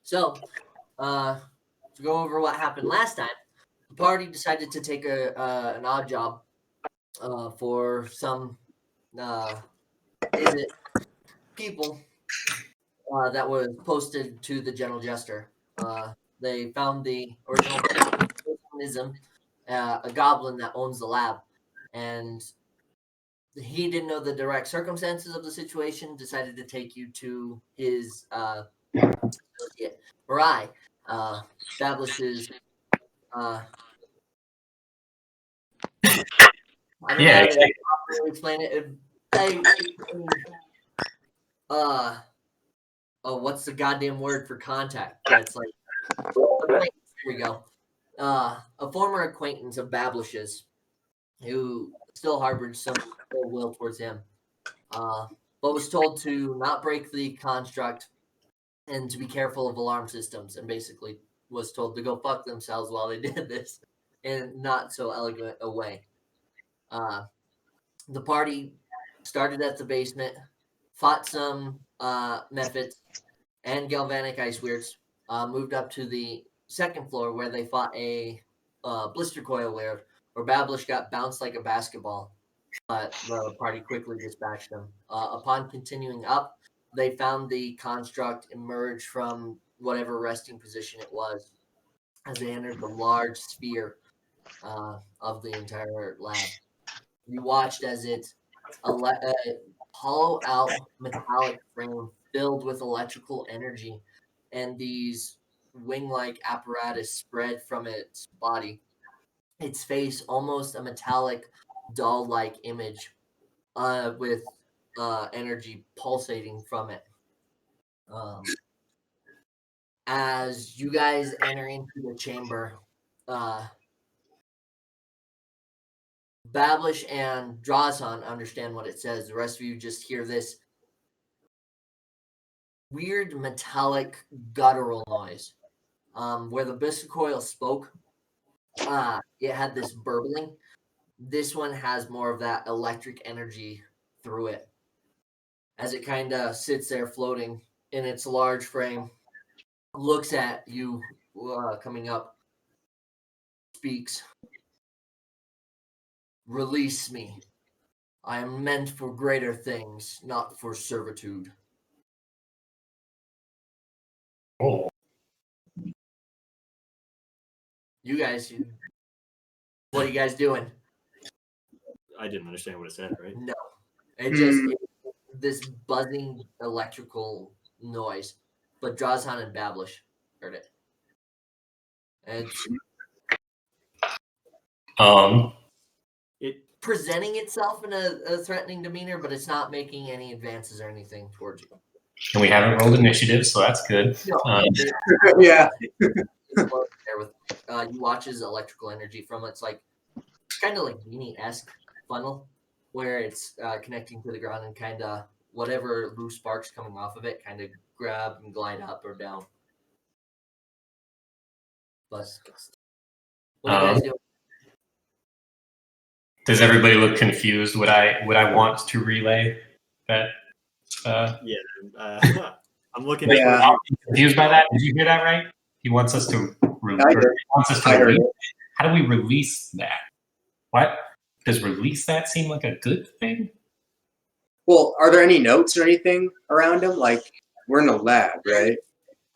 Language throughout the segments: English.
So, to go over what happened last time, the party decided to take an odd job for some idiot people that was posted to the General Jester. They found the original mechanism, a goblin that owns the lab, and he didn't know the direct circumstances of the situation. Decided to take you to his associate, Marai. Establishes. I don't know how to properly explain it. What's the goddamn word for contact? That's like acquaintance. Here we go. A former acquaintance of Bablish's, who still harbored some ill will towards him, but was told to not break the construct and to be careful of alarm systems, and basically was told to go fuck themselves while they did this in not so elegant a way. The party started at the basement, fought some methods and galvanic ice weirds, moved up to the second floor where they fought a blister coil weird, where Bablish got bounced like a basketball, but the party quickly dispatched them. Upon continuing up, they found the construct emerge from whatever resting position it was as they entered the large sphere of the entire lab. You watched as it hollow out metallic frame filled with electrical energy, and these wing-like apparatus spread from its body. Its face almost a metallic, doll-like image, with energy pulsating from it. As you guys enter into the chamber, Bablish and Drazhan understand what it says. The rest of you just hear this weird metallic guttural noise. Where the Biscoil spoke, it had this burbling. This one has more of that electric energy through it. As it kind of sits there floating in its large frame, looks at you coming up, speaks. Release me. I am meant for greater things, not for servitude. Oh. You guys, what are you guys doing? I didn't understand what it said, right? No. It just this buzzing electrical noise. But Drazhan and Bablish heard it. And It presenting itself in a threatening demeanor, but it's not making any advances or anything towards you. And we haven't rolled initiative, so that's good. No, Yeah. You watch as electrical energy from it's like kind of like Genie-esque funnel, where it's connecting to the ground and kind of whatever loose sparks coming off of it kind of grab and glide up or down. But what are you guys doing? Does everybody look confused? Would I want to relay that? I'm looking Yeah. at Confused by that? Did you hear that right? He wants us to. Release. How do we release that? What does release that seem like a good thing? Well, are there any notes or anything around him? Like, we're in a lab, right?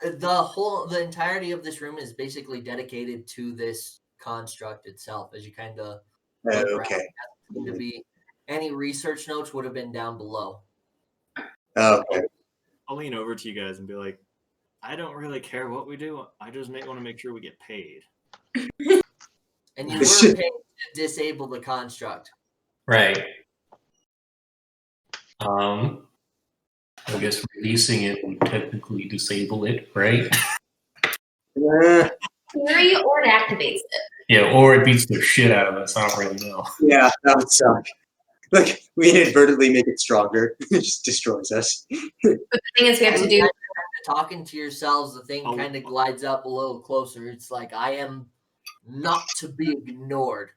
The entirety of this room is basically dedicated to this construct itself. As you kind of Okay. to be any research notes would have been down below. Okay. I'll lean over to you guys and be like, I don't really care what we do. I just want to make sure we get paid. And you were paid to disable the construct. Right. I guess releasing it would technically disable it, right? Theory or it activates it. Yeah, or it beats the shit out of us. I don't really know. Yeah, that would suck. Like, we inadvertently make it stronger. It just destroys us. But the thing is, we have to do. Talking to yourselves, the thing kind of glides up a little closer. It's like, I am not to be ignored.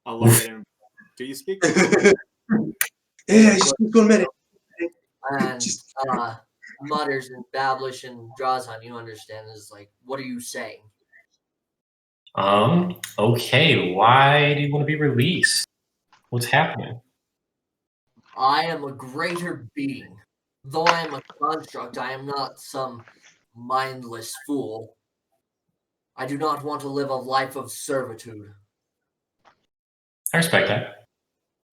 I'll look at him. Do you speak? Yeah, just 1 minute. And mutters and babblish and draws on you understand is like, what are you saying? Okay, why do you want to be released? What's happening? I am a greater being. Though I am a construct, I am not some mindless fool. I do not want to live a life of servitude. I respect that.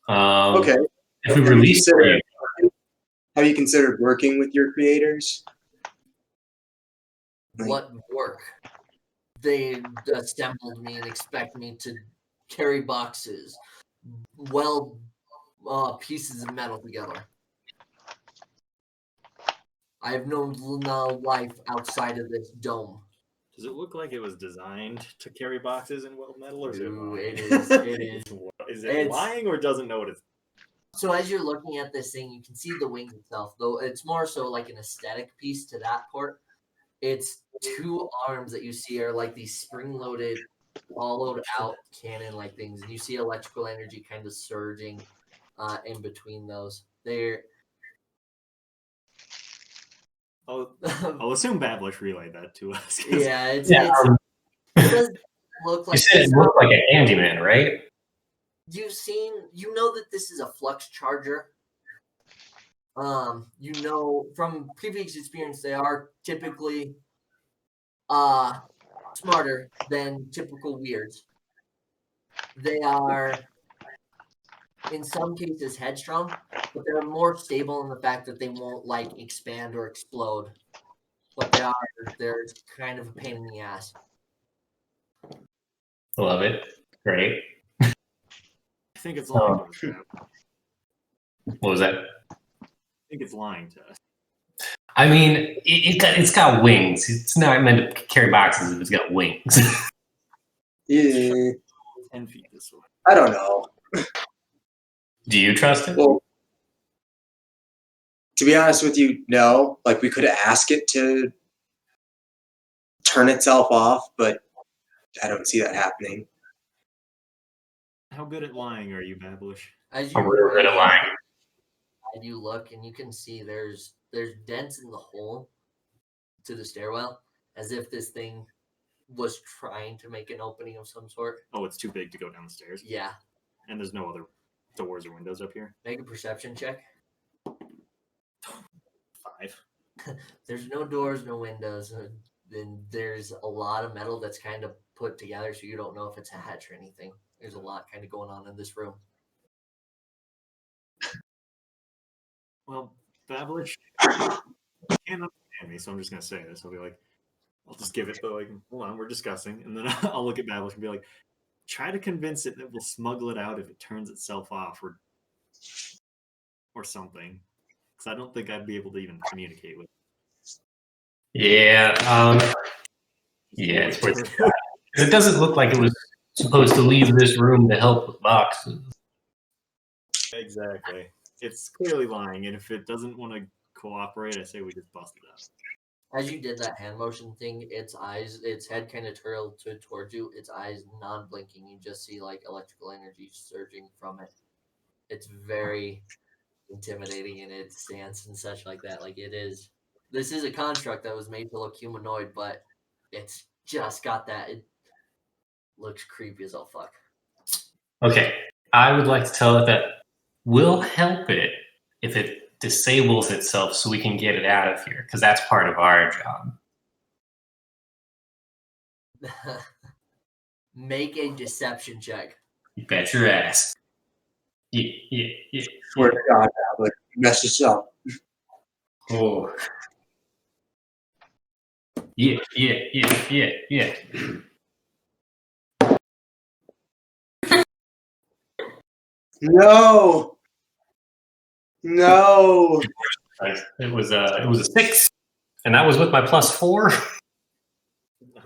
Okay. If we Have you release considered- you, Have you considered working with your creators? Right. What work? They assembled me and expect me to carry boxes, weld pieces of metal together. I have no life outside of this dome. Does it look like it was designed to carry boxes and weld metal, or is it Ooh, lying? it is. It is. Is it It's- lying or doesn't know what it's? So as you're looking at this thing, you can see the wings itself, though it's more so like an aesthetic piece to that part. It's two arms that you see are like these spring-loaded, hollowed-out cannon-like things, and you see electrical energy kind of surging in between those. They're I'll assume Bablish relayed that to us. 'cause yeah, it's yeah, it does look you like said it looked like a handyman, right? you know that this is a flux charger. You know from previous experience they are typically smarter than typical weirds. They are in some cases headstrong, but they're more stable in the fact that they won't like expand or explode. But they're kind of a pain in the ass. Love it. Great. I think it's lying to us. Bab. What was that? I think it's lying to us. I mean, it's got wings. It's not meant to carry boxes if it's got wings. Yeah, 10 feet this way. I don't know. Do you trust it? Well, to be honest with you, no. Like we could ask it to turn itself off, but I don't see that happening. How good at lying are you, Bablish? As I'm really good at lying. you look and you can see there's dents in the hole to the stairwell, as if this thing was trying to make an opening of some sort. Oh, it's too big to go down the stairs. Yeah. And there's no other doors or windows up here. Make a perception check. 5. There's no doors, no windows, and there's a lot of metal that's kind of put together, so you don't know if it's a hatch or anything. There's a lot kind of going on in this room. Well, Bablish can't understand me, so I'm just gonna say this. I'll be like, I'll just give it the like, hold on, we're discussing, and then I'll look at Bablish and be like, try to convince it that we'll smuggle it out if it turns itself off or something. Because I don't think I'd be able to even communicate with it. Yeah. Yeah, it's worth it. It doesn't look like it was supposed to leave this room to help with boxes. Exactly. It's clearly lying, and if it doesn't want to cooperate, I say we just bust it out. As you did that hand motion thing, its head kind of turned towards you, its eyes non-blinking. You just see like electrical energy surging from it. It's very intimidating in its stance and such like that. Like this is a construct that was made to look humanoid, but it's just got that. It looks creepy as all fuck. Okay, I would like to tell it that we'll help it if it disables itself so we can get it out of here, because that's part of our job. Make a deception check. You bet your ass. Yeah. Swear to God, Tablet, you messed us up. Oh. Yeah. No. No. It was a 6, and that was with my +4.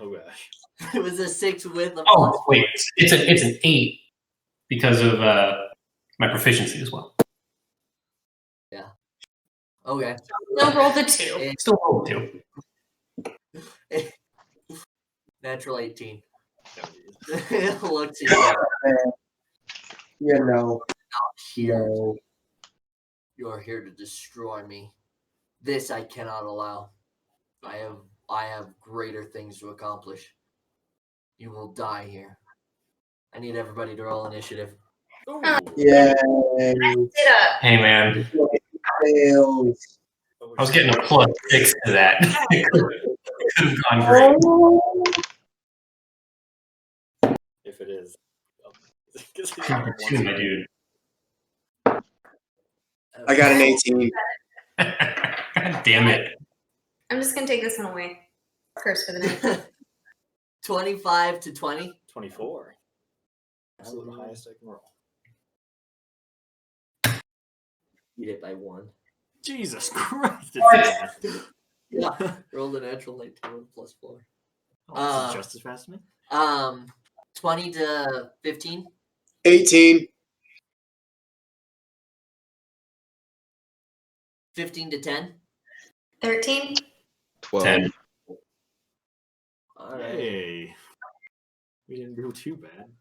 Oh gosh. It was a 6 with a Oh plus. wait, it's an 8 because of my proficiency as well. Okay. Still roll the 2. It- Still roll 2. Natural 18. That was- It looks at you. Yeah, no. Here. No. You're here to destroy me. This I cannot allow. I have greater things to accomplish. You will die here. I need everybody to roll initiative. Ooh. Yeah. Sit up. Hey man, Fails. I was getting a +6 to that. It could have gone great. If it is. 'Cause he's Number 2, my dude. I got an 18. God damn it. I'm just gonna take this one away. Curse for the night. 25 to 20. 24. Absolute highest I can roll. Beat it by 1. Jesus Christ. It's bad. Yeah. Rolled a natural 19 plus 4. Oh, this is just as fast as me. 20 to 15. 18. 15 to 10. 13. 12. 10. All right. Hey. We didn't do too bad.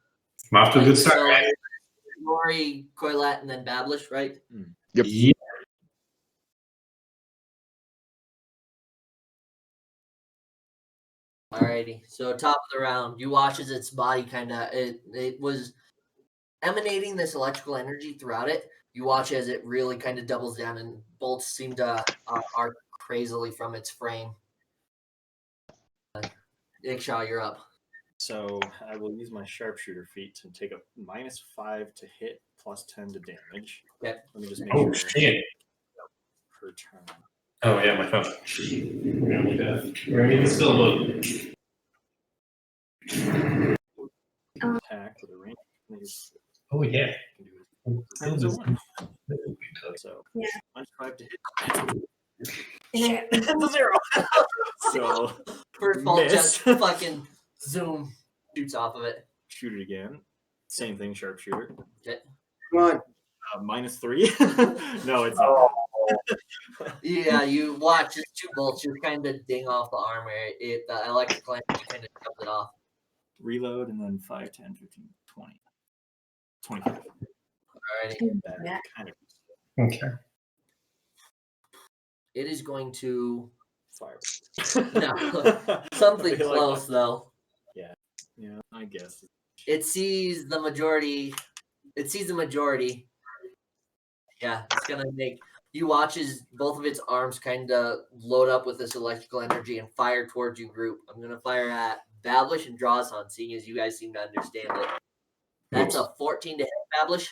I'm off to a good start, So, man. Rory, Coilat, and then Bablish, right? Yep. Yeah. Alrighty. So top of the round, you watch as its body it was emanating this electrical energy throughout it. You watch as it really kind of doubles down and bolts seem to arc crazily from its frame. Ikshaw, you're up. So I will use my sharpshooter feat to take a -5 to hit, +10 to damage. Okay. Let me just make Oh, sure shit. per turn. Oh, yeah, my phone. We're going to need that. We're going to need the skill book. Attack with a range. Oh, yeah. Can do it. Oh, Happens at one. oh, So Yeah. -5 to hit. Yeah. It's a 0. So First ball miss. just fucking zoom shoots off of it. Shoot it again. Same thing, sharpshooter. Come on. -3. No, it's not. Yeah, you watch as 2 bolts just kind of ding off the armor. The electrical energy kind of shoved it off. Reload and then 5, 10, 15, 20. 25. Alrighty. That Yeah. kind of Okay. It is going to fire. No. Something I feel close though. Yeah, I guess. It sees the majority. Yeah, it's gonna make you watch as both of its arms kind of load up with this electrical energy and fire towards you group. I'm gonna fire at Bablish and Drawson, seeing as you guys seem to understand it. That's a 14 to hit, Bablish.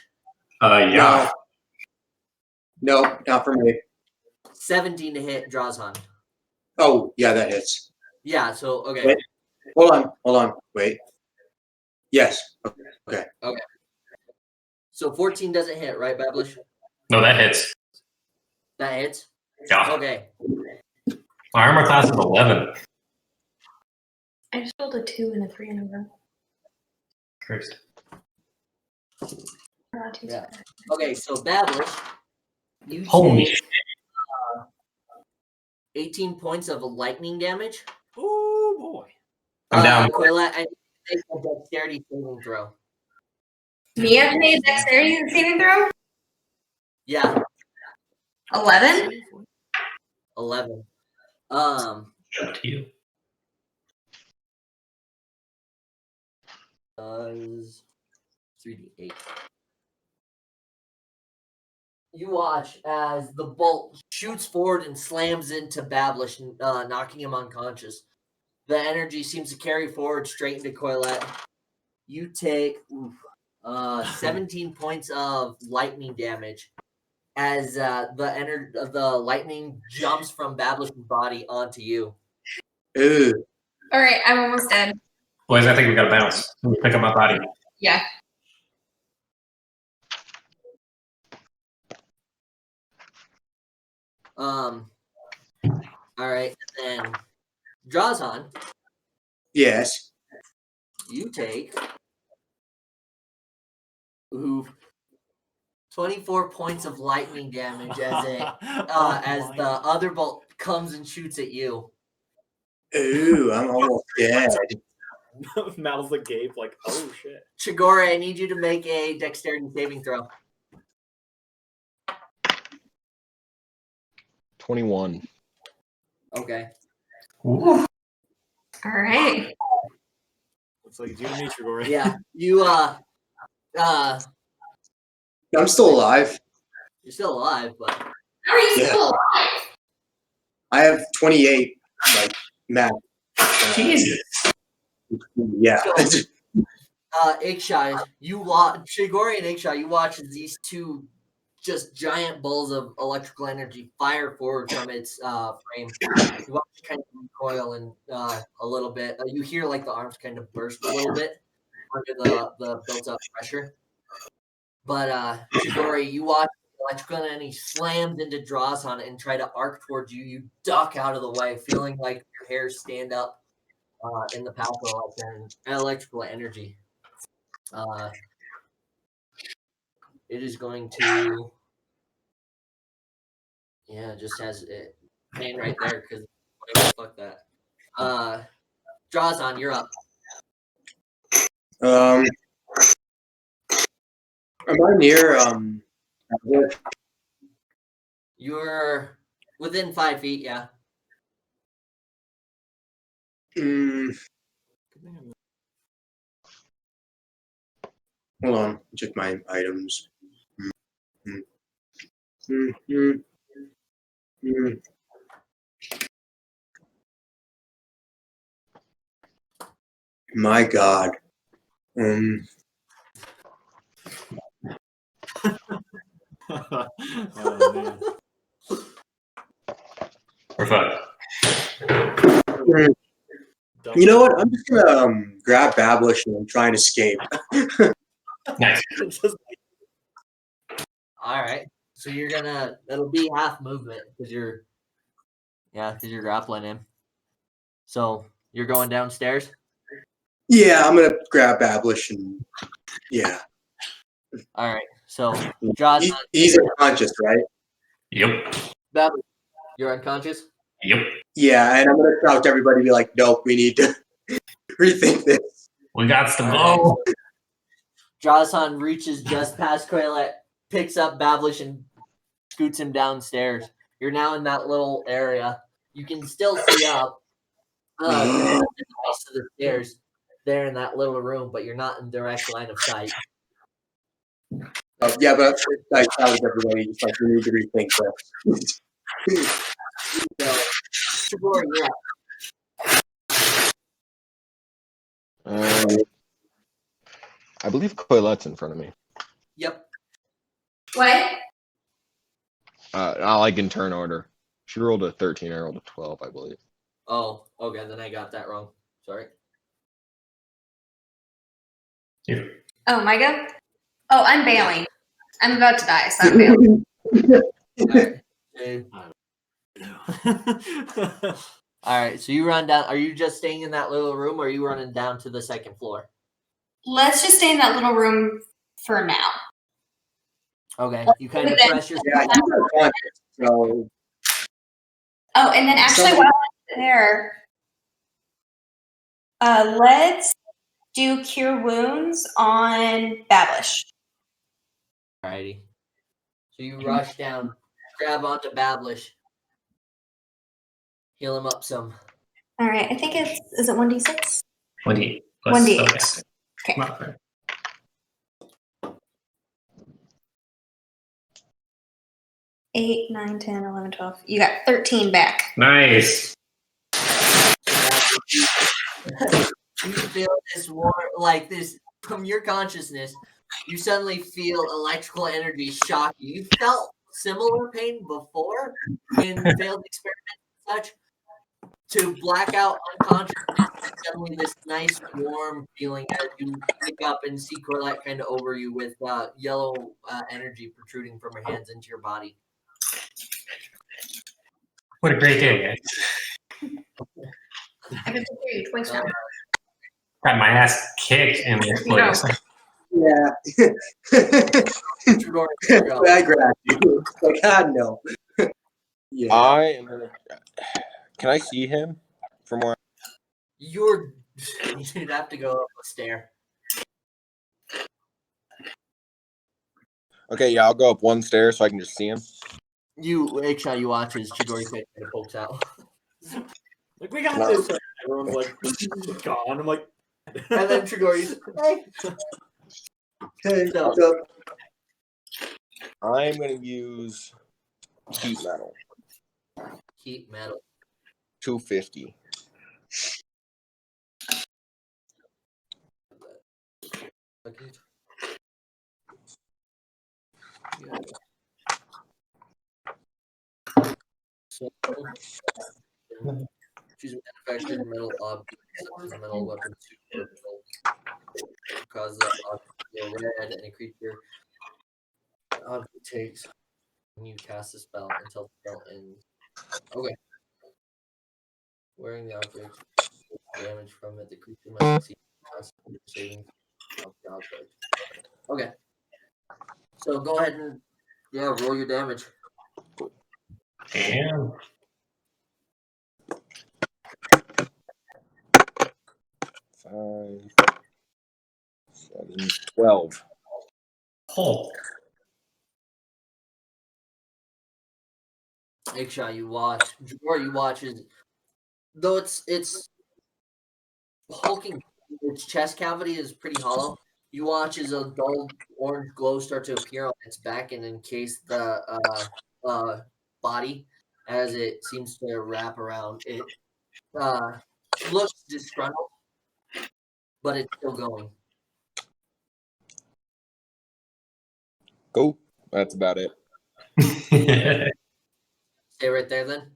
Yeah. No, not for me. 17 to hit, Drawson. Oh, yeah, that hits. Yeah, so okay. Wait. Hold on. Wait. Yes. So 14 doesn't hit, right, Bablish? No, that hits. That hits? Yeah. Okay. My armor class is 11. I just rolled a 2 and a 3 in a row. Christ. Yeah. Okay, so Bablish, you Holy take shit. 18 points of lightning damage. Oh boy. I'm down. Quilla, I think a dexterity saving throw. Me have made dexterity saving throw? Yeah, 11? 11. Up to you. Does 3d8. You watch as the bolt shoots forward and slams into Bablish, knocking him unconscious. The energy seems to carry forward straight into Coilet. You take 17 points of lightning damage as the lightning jumps from Bablish's body onto you. Ooh. All right, I'm almost dead. Boys, I think we got to bounce. Let me pick up my body. Yeah. All right, and then Drawson, Yes. you take 24 points of lightning damage as the other bolt comes and shoots at you. Ooh, I'm almost dead. Mouths agape, like, oh shit. Chigore, I need you to make a dexterity saving throw. 21. Okay. Ooh. All right. Looks like it's you and me, Trigori. Yeah. You I'm still alive. you're still alive, but How are you Yeah. still alive? I have 28, like, max. Jesus. Yeah. Ikshai, you watch Shigori and Ikshai, you watch as these two just giant balls of electrical energy fire forward from its frame. You watch it kind of recoil and a little bit. You hear like the arms kind of burst a little bit under the built up pressure. But Shigori, you watch the electrical energy slams into Drawson and try to arc towards you. You duck out of the way, feeling like your hairs stand up in the path of electrical energy. It is going to, yeah, it just has it paying right there because fuck that. Drawson, you're up. Am I near You're within 5 feet, yeah. Hold on, check my items. My God. Oh, man. We're fucked. You know what? I'm just gonna grab Bablish and try and escape. Nice. All right. So you're gonna, it'll be half movement because you're grappling him. So you're going downstairs? Yeah, I'm gonna grab Bablish and yeah. All right. So Jaws, He's unconscious, right? Yep. Babbage, you're unconscious? Yep. Yeah, and I'm gonna crouch everybody and be like, nope, we need to rethink this. We got to All go. Jawasan reaches just past Quaylet, picks up Bablish and scoots him downstairs. You're now in that little area. You can still see up the base of the stairs there in that little room, but you're not in direct line of sight. Yeah, but I challenge everybody, just like, we need to rethink this. So, Shigori, you're up. I believe Coilette's in front of me. Yep. What? I like in turn order. She rolled a 13, I rolled a 12, I believe. Oh, okay, then I got that wrong. Sorry. Oh, my go? Oh, I'm bailing. I'm about to die, so I'm bailing. All right. All right, so you run down. Are you just staying in that little room, or are you running down to the second floor? Let's just stay in that little room for now. Okay, you kind of press your. Yeah, he's unconscious, so Oh, and then actually while I'm there, let's do Cure Wounds on Bablish. Alrighty. So you rush down, grab onto Bablish, heal him up some. All right, I think is it 1d6? 1d8. 1d8. Okay. Okay. 8, 9, 10, 11, 12. You got 13 back. Nice. You feel this war like this from your consciousness. You suddenly feel electrical energy shock you. You felt similar pain before in failed experiments and such. To blackout unconsciousness, suddenly this nice warm feeling as you wake up and see Corlette kind of over you with yellow energy protruding from her hands into your body. What a great day, guys. I can hear you twice now. Got my ass kicked in this place. yeah. Trigor, go. I grabbed you. Like, God, no. Yeah. I am gonna. Can I see him from where? You'd have to go up a stair. Okay, yeah, I'll go up one stair so I can just see him. Eggshot, you watch as Chidori kind of pokes out. Like, we got No. this. Everyone's like, gone. I'm like, And then Chidori's, hey. Hey, So- what's up? I'm gonna use heat metal. Heat metal. 250. Okay. Yeah. So, choose a manufactured metal object, such as a metal weapon, suit, or metal. Cause the object to go red, and a creature the object takes when you cast the spell until the spell ends. Okay. Wearing the object, damage from it, the creature must succeed in constitution saving of the object. Okay. So go ahead and roll your damage. Damn. 5, 7, 12. Oh. Eggshot, you watch. Or you watch is though it's hulking. Its chest cavity is pretty hollow. You watch as a dull orange glow start to appear on its back and encase the body as it seems to wrap around. It looks disgruntled, but it's still going. Cool. That's about it. Stay right there then.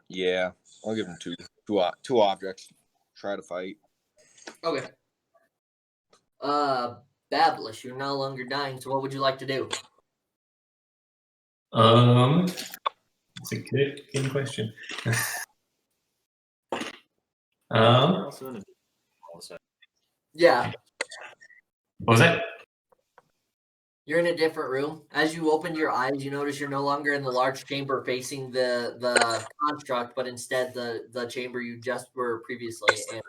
Yeah, I'll give him two objects. Try to fight. Okay. Bablish, you're no longer dying, so what would you like to do? That's a good question. also in a all of a sudden. Yeah, What was that? you're in a different room. As you open your eyes, you notice you're no longer in the large chamber facing the construct, but instead the chamber you just were previously in,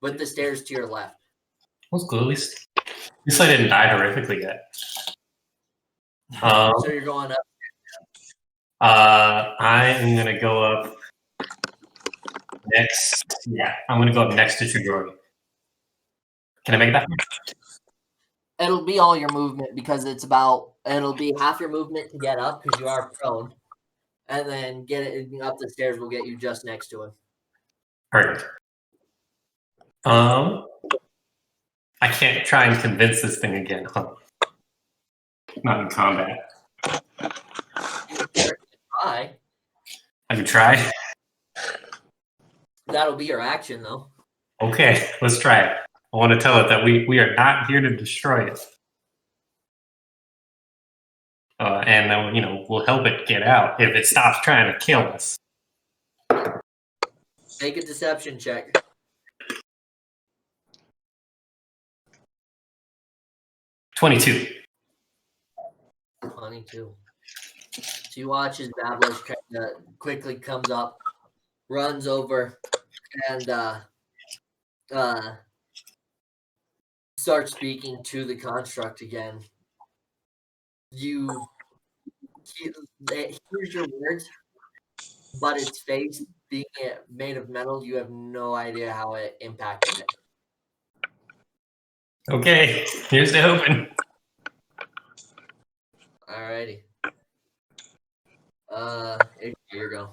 with the stairs to your left. That's good. At least I didn't die horrifically yet. So you're going up. I am gonna go up next. Yeah, I'm gonna go up next to Chidori. Can I make that? It'll be all your movement because it'll be half your movement to get up because you are prone, and then get it up the stairs will get you just next to him. Perfect. I can't try and convince this thing again, huh? Not in combat. Try. I can try. That'll be your action though. Okay, let's try it. I want to tell it that we are not here to destroy it. And then, we'll help it get out if it stops trying to kill us. Make a deception check. 22. 22. So you watch as Bablish kind of quickly comes up, runs over, and starts speaking to the construct again. He hears your words, but its face being made of metal, you have no idea how it impacted it. Okay, here's the open. Alrighty. Here you go.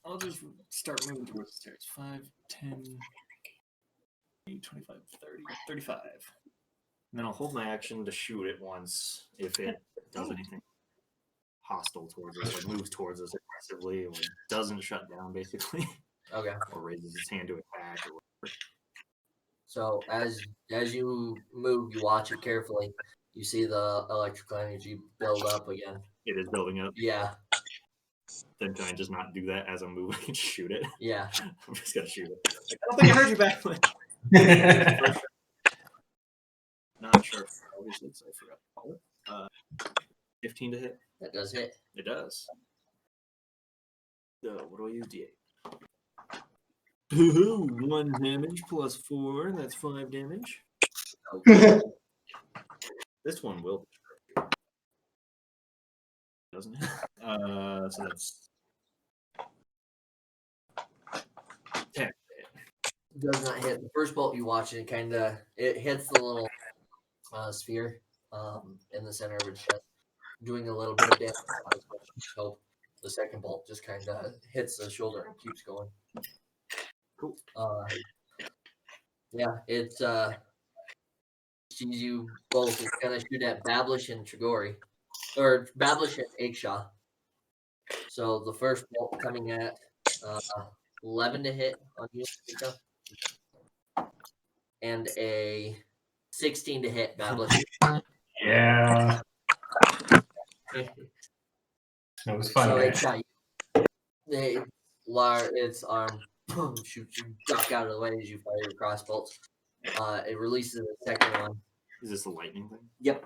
I'll just start moving towards the stairs. 5, 10, 25, 30, 35. And then I'll hold my action to shoot it once if it does anything hostile towards us, or moves towards us aggressively, or doesn't shut down, basically, Okay. or raises its hand to attack, or whatever. So as you move, you watch it carefully. You see the electrical energy build up again. It is building up. Yeah, Then can I just not do that as I'm moving and shoot it? yeah. I'm just gonna shoot it. Like, I don't think I heard you back. Not sure. Obviously, so I forgot to call it. 15 to hit. That does hit. It does. So what do I use? D8. 1 damage plus 4. That's 5 damage. This one will. Doesn't it? So that's 10. Does not hit. The first bolt you watch, it hits the little sphere in the center of its chest, doing a little bit of damage. Not as much as you hope. The second bolt just kind of hits the shoulder and keeps going. Cool. Yeah, it's sees you both. It's gonna shoot at Bablish and Trigori, or Bablish and Eggshaw. So the first bolt coming at 11 to hit on you, Eggshaw, and a 16 to hit Bablish. Yeah. It was fun. So man. Eggshaw, its arm shoots you duck out of the way as you fire your crossbolts. It releases the second one. Is this the lightning thing? Yep.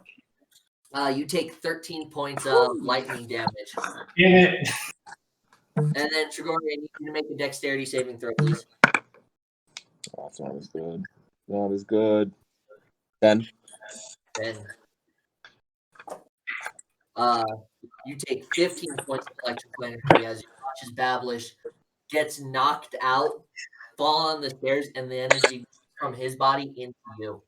You take 13 points of lightning damage. Damn it. And then Trigori, I need you to make a dexterity saving throw, please. Oh, that's not as good. Not as good. 10. Then you take 15 points of electrical energy as you watch as Bablish gets knocked out, fall on the stairs, and the energy from his body into you.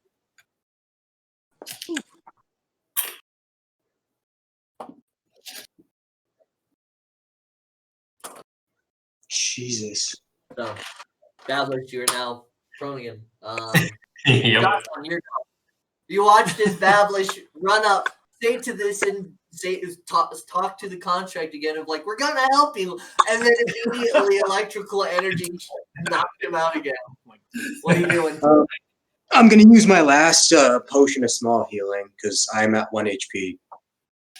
Jesus. So, Bablish, you're now prone again. Yep. Jocelyn, you're now. You watched as Bablish run up, say to this, and talk to the contract again of like, we're gonna help you, and then immediately electrical energy knocked him out again. What are you doing? I'm going to use my last potion of small healing because I'm at 1 HP.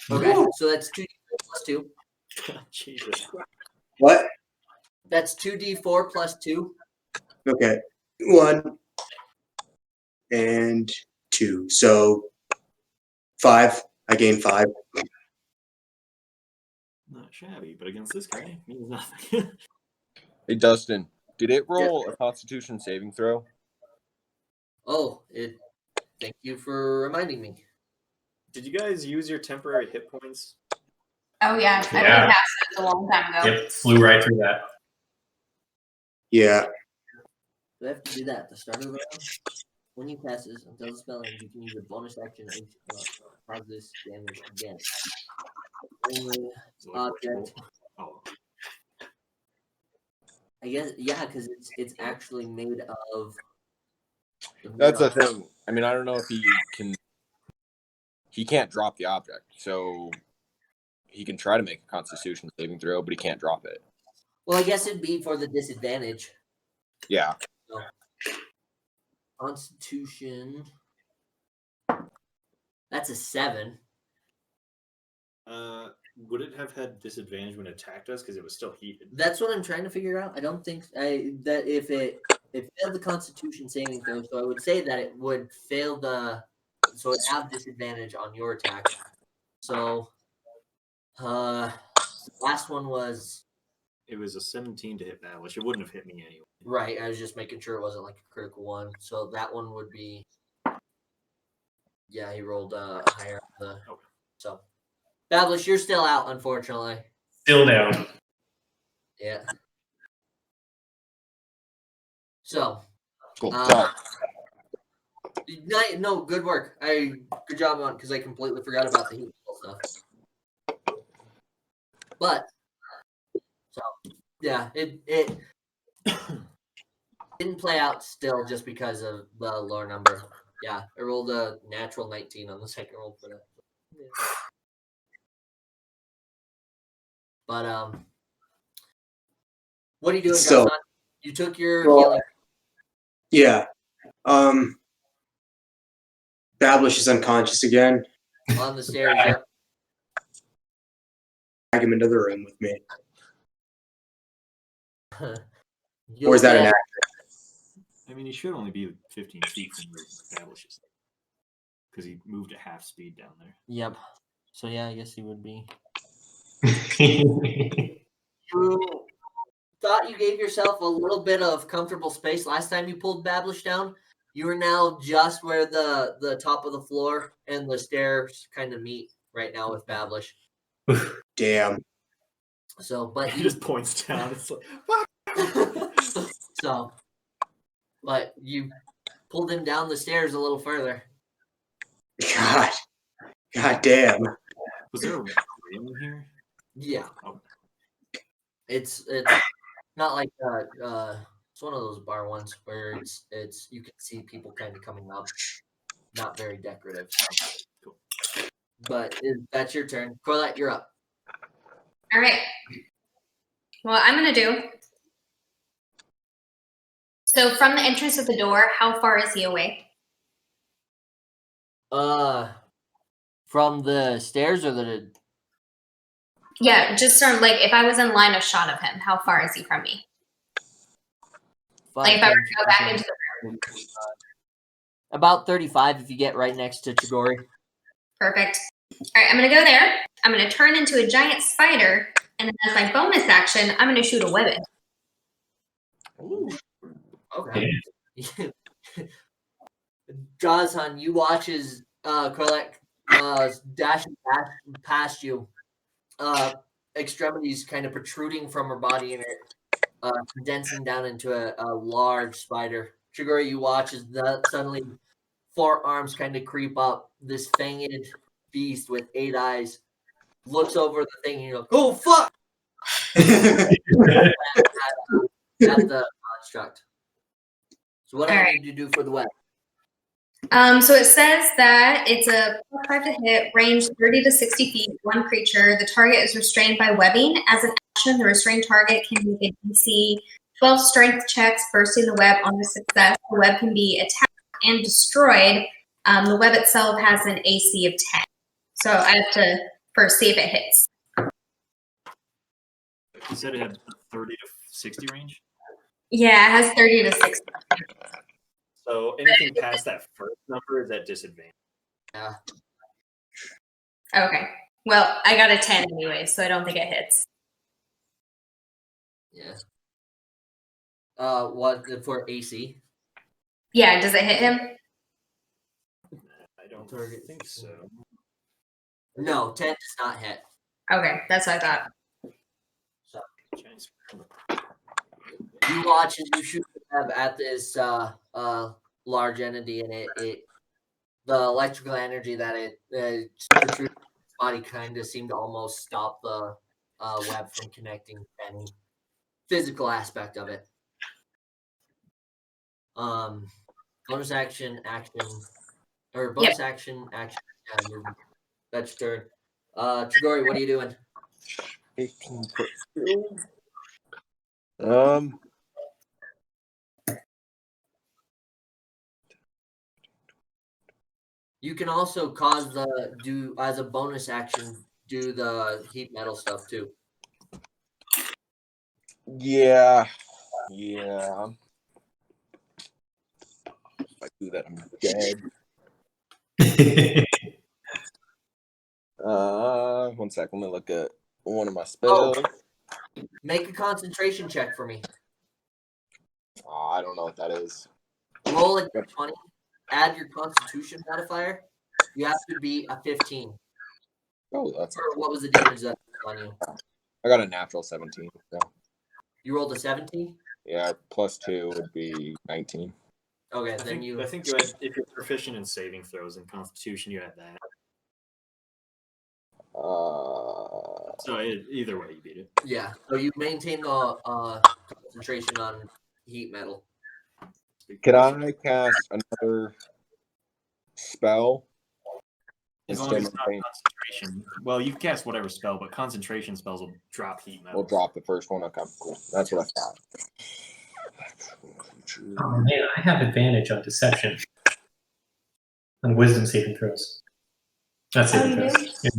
Okay, so that's 2d4 plus 2. Jesus. What? That's 2d4 plus 2. Okay. 1 and 2. So 5. I gain 5. Not shabby, but against this guy, it means nothing. Hey, Dustin, did it roll a Constitution saving throw? Oh, thank you for reminding me. Did you guys use your temporary hit points? Oh yeah, I Yeah. moved past it a long time ago. Yep. Flew right through that. Yeah. Do I have to do that at the start of the round? When you pass this until the spell ends, you can use a bonus action to cause this damage again. Only Is it like object. Oh, I guess because it's actually made of. That's the thing. I mean, I don't know if he can. He can't drop the object, so he can try to make a Constitution saving throw, but he can't drop it. Well, I guess it'd be for the disadvantage. Yeah. Constitution. That's a 7. would it have had disadvantage when it attacked us because it was still heated? That's what I'm trying to figure out. I don't think that if it failed the Constitution saving throw, so I would say that it would fail so it have disadvantage on your attack. So, last one was It was a 17 to hit that, which it wouldn't have hit me anyway. right. I was just making sure it wasn't like a critical one. So that one would be. Yeah, he rolled higher. So, Bablish, you're still out, unfortunately. Still down. Yeah. So, Cool. no, good work. Good job on because I completely forgot about the heat stuff. But so yeah, it didn't play out still just because of the lower number. Yeah, I rolled a natural 19 on the second roll for that. Yeah. But what are you doing, So- Jocelyn? You took your Well- healing. Yeah. Bablish is unconscious again. On the stairs. Yep. Drag him into the room with me. You'll Or is that an get- act? I mean, he should only be 15 feet from where Bablish because he moved at half speed down there. Yep. So yeah, I guess he would be. Yep. You thought you gave yourself a little bit of comfortable space last time you pulled Bablish down. You are now just where the top of the floor and the stairs kind of meet right now with Bablish. Damn. So, but He you just points down. It's like, so, but you pulled him down the stairs a little further. God. God damn. was there a room here? Yeah, Oh, it's not like it's one of those bar ones where it's you can see people kind of coming up, not very decorative. cool. But that's your turn, Corlett. You're up. All right. What I'm gonna do. So from the entrance of the door, how far is he away? From the stairs or the Yeah, just from like if I was in line of shot of him, how far is he from me? Like if I were to go back into the about 35 if you get right next to Chigori. perfect. All right, I'm gonna go there. I'm gonna turn into a giant spider, and then as my bonus action, I'm gonna shoot a web. Okay. Jazhan, you watch as Krelek dashing past you, extremities kind of protruding from her body and it condensing down into a large spider. Chigori, you watch as suddenly 4 arms kind of creep up. This fanged beast with 8 eyes looks over the thing and you're like, oh, fuck! At the construct. So what do I need to do for the web? So it says that it's a +5 to hit, range 30 to 60 feet, 1 creature. The target is restrained by webbing. As an action, the restrained target can make a DC 12 strength checks, bursting the web on the success. The web can be attacked and destroyed. The web itself has an AC of 10. So I have to first see if it hits. You said it had 30 to 60 range? Yeah, it has 30 to 60. So anything past that first number is at disadvantage. Yeah. Okay. Well, I got a 10 anyway, so I don't think it hits. Yeah. What for AC? Yeah, does it hit him? I don't Target. think so. No, 10 does not hit. Okay, that's what I thought. Chinese- You watch as you shoot the web at this large entity, and it the electrical energy that it protrudes from its body kind of seemed to almost stop the web from connecting any physical aspect of it. Bonus action, or bonus action. Yeah, movement. That's your turn. Chigori, what are you doing? 18 foot field. You can also do as a bonus action do the heat metal stuff too. Yeah. If I do that, I'm dead. 1 sec. Let me look at one of my spells. Make a concentration check for me. Oh, I don't know what that is. Roll a 20. Add your Constitution modifier. You have to be a 15. Oh, that's. Or what was the damage that on you? I got a natural 17. So. You rolled a 17. Yeah, +2 would be 19. Okay, I then think you had, if you're proficient in saving throws and Constitution, you had that. So either way, you beat it. Yeah. So you maintain the concentration on heat metal. Can I cast another spell? As long as it's not concentration. Well, you can cast whatever spell, but concentration spells will drop heat metal. We'll drop the first one. Okay, cool. That's what I thought. Oh man, I have advantage on deception. On wisdom saving throws. Not saving you throws. do? Yeah.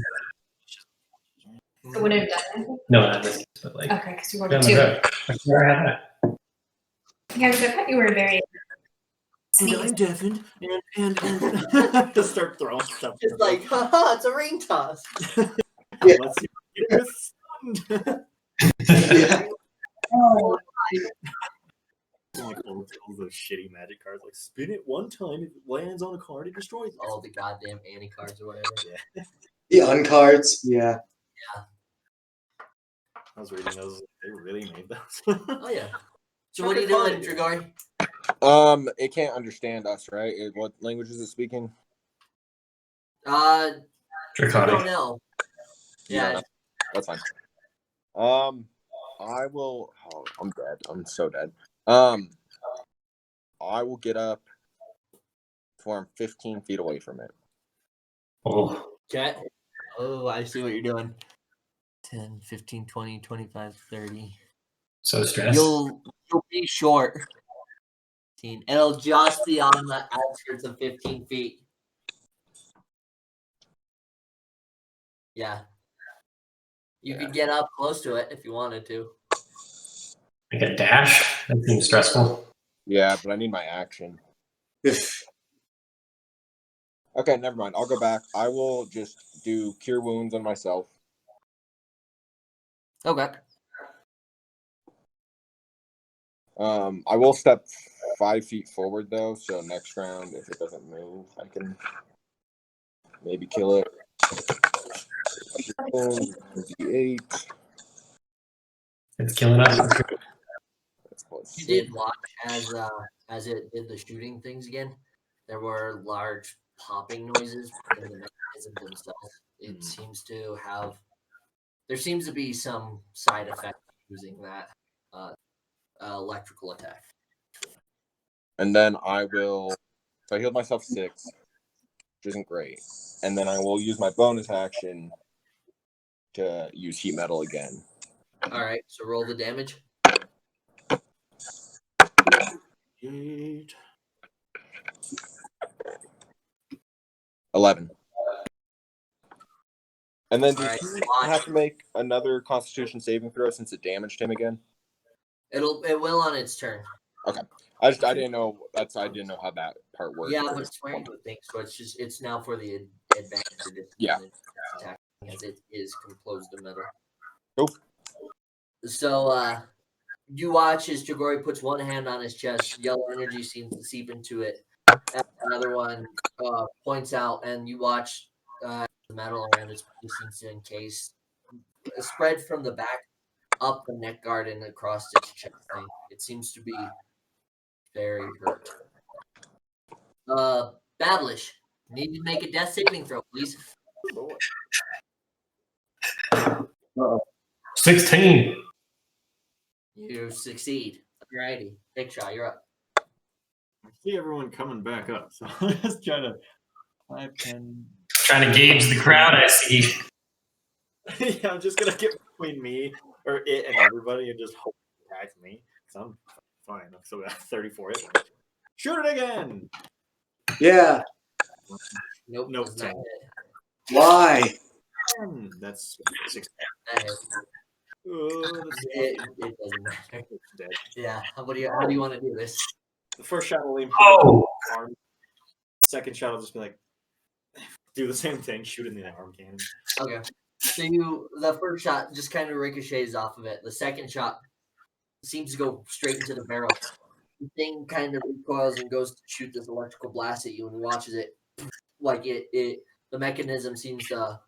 It wouldn't have done anything. No, not this, but like Okay, because you rolled down a the 2. road. I swear I have that. Yeah, because I thought you were very And sneaky. I'm deafened, and to start throwing stuff. It's like, haha, it's a ring toss. Yeah. Let's see if you're stunned. Yeah. Oh, Like, little tools that those shitty magic cards. Like spin it one time, if it lands on a card, it destroys it. All the goddamn Annie cards or whatever. Yeah, The uncards, yeah. I was reading those. They really made those. Oh yeah. So what are you doing, Dragori? It can't understand us, right? What language is it speaking? I don't Draconic. know. Yeah. That's fine. I will. Oh, I'm dead. I'm so dead. I will get up, form 15 feet away from it. Oh, Chat. Oh, I see what you're doing. 10, 15, 20, 25, 30. so stressed. You'll be short. 15. It'll just be on the outskirts of 15 feet. Yeah. You could get up close to it if you wanted to. Like a dash? That seems stressful. Yeah, but I need my action. Okay, never mind. I'll go back. I will just do cure wounds on myself. Okay. I will step 5 feet forward though, so next round, if it doesn't move, I can maybe kill it. 8. It's killing us. That's close. You did watch as it did the shooting things again. There were large popping noises in the mechanisms themselves. It seems to have. There seems to be some side effect using that electrical attack. And then I will. So I healed myself 6, which isn't great. And then I will use my bonus action to use heat metal again. All right, so roll the damage. 8. 11. And then All right, does he have to make another Constitution saving throw since it damaged him again? It will on its turn. I didn't know I didn't know how that part worked. Yeah, but swearing to think so. It's now for the advantage or Yeah. attack as it is composed of metal. Nope. So you watch as Dragori puts one hand on his chest. Yellow energy seems to seep into it. And another one points out, and you watch the metal around his body seems to encase, spread from the back up the neck guard and across its chest. It seems to be very hurt. Bablish, need to make a death saving throw, please. 16. You succeed. Alrighty, Big Shot, you're up. I see everyone coming back up, so I'm just trying to 5, 10. Trying to gauge the crowd, I see. Yeah, I'm just gonna get between me or it and everybody and just hope it attacks me. Cause I'm fine. I'm still got 34 hit. Shoot it again. Yeah. Nope, Nope, does not ten. hit. Why? That's 6. That hits. That's It doesn't matter. dead. Yeah. How do you want to do this? The first shot will aim Oh! for the arm. Second shot will just be like do the same thing, shoot in the arm cannon. Okay. So the first shot just kind of ricochets off of it. The second shot seems to go straight into the barrel. The thing kind of recoils and goes to shoot this electrical blast at you, and watches it like the mechanism seems to,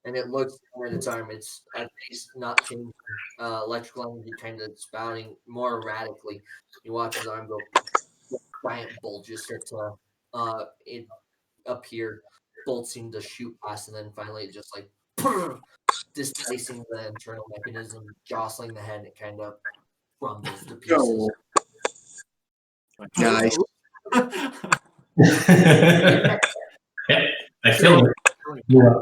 and it looks at its arm. It's at least not changing. Electrical energy kind of spouting more erratically. You watch his arm go. Giant bulges start to it appear. Bolts seem to shoot past, and then finally just like displacing the internal mechanism, jostling the head, and it kind of crumbles to pieces. Nice. Yeah, I feel it. Yeah.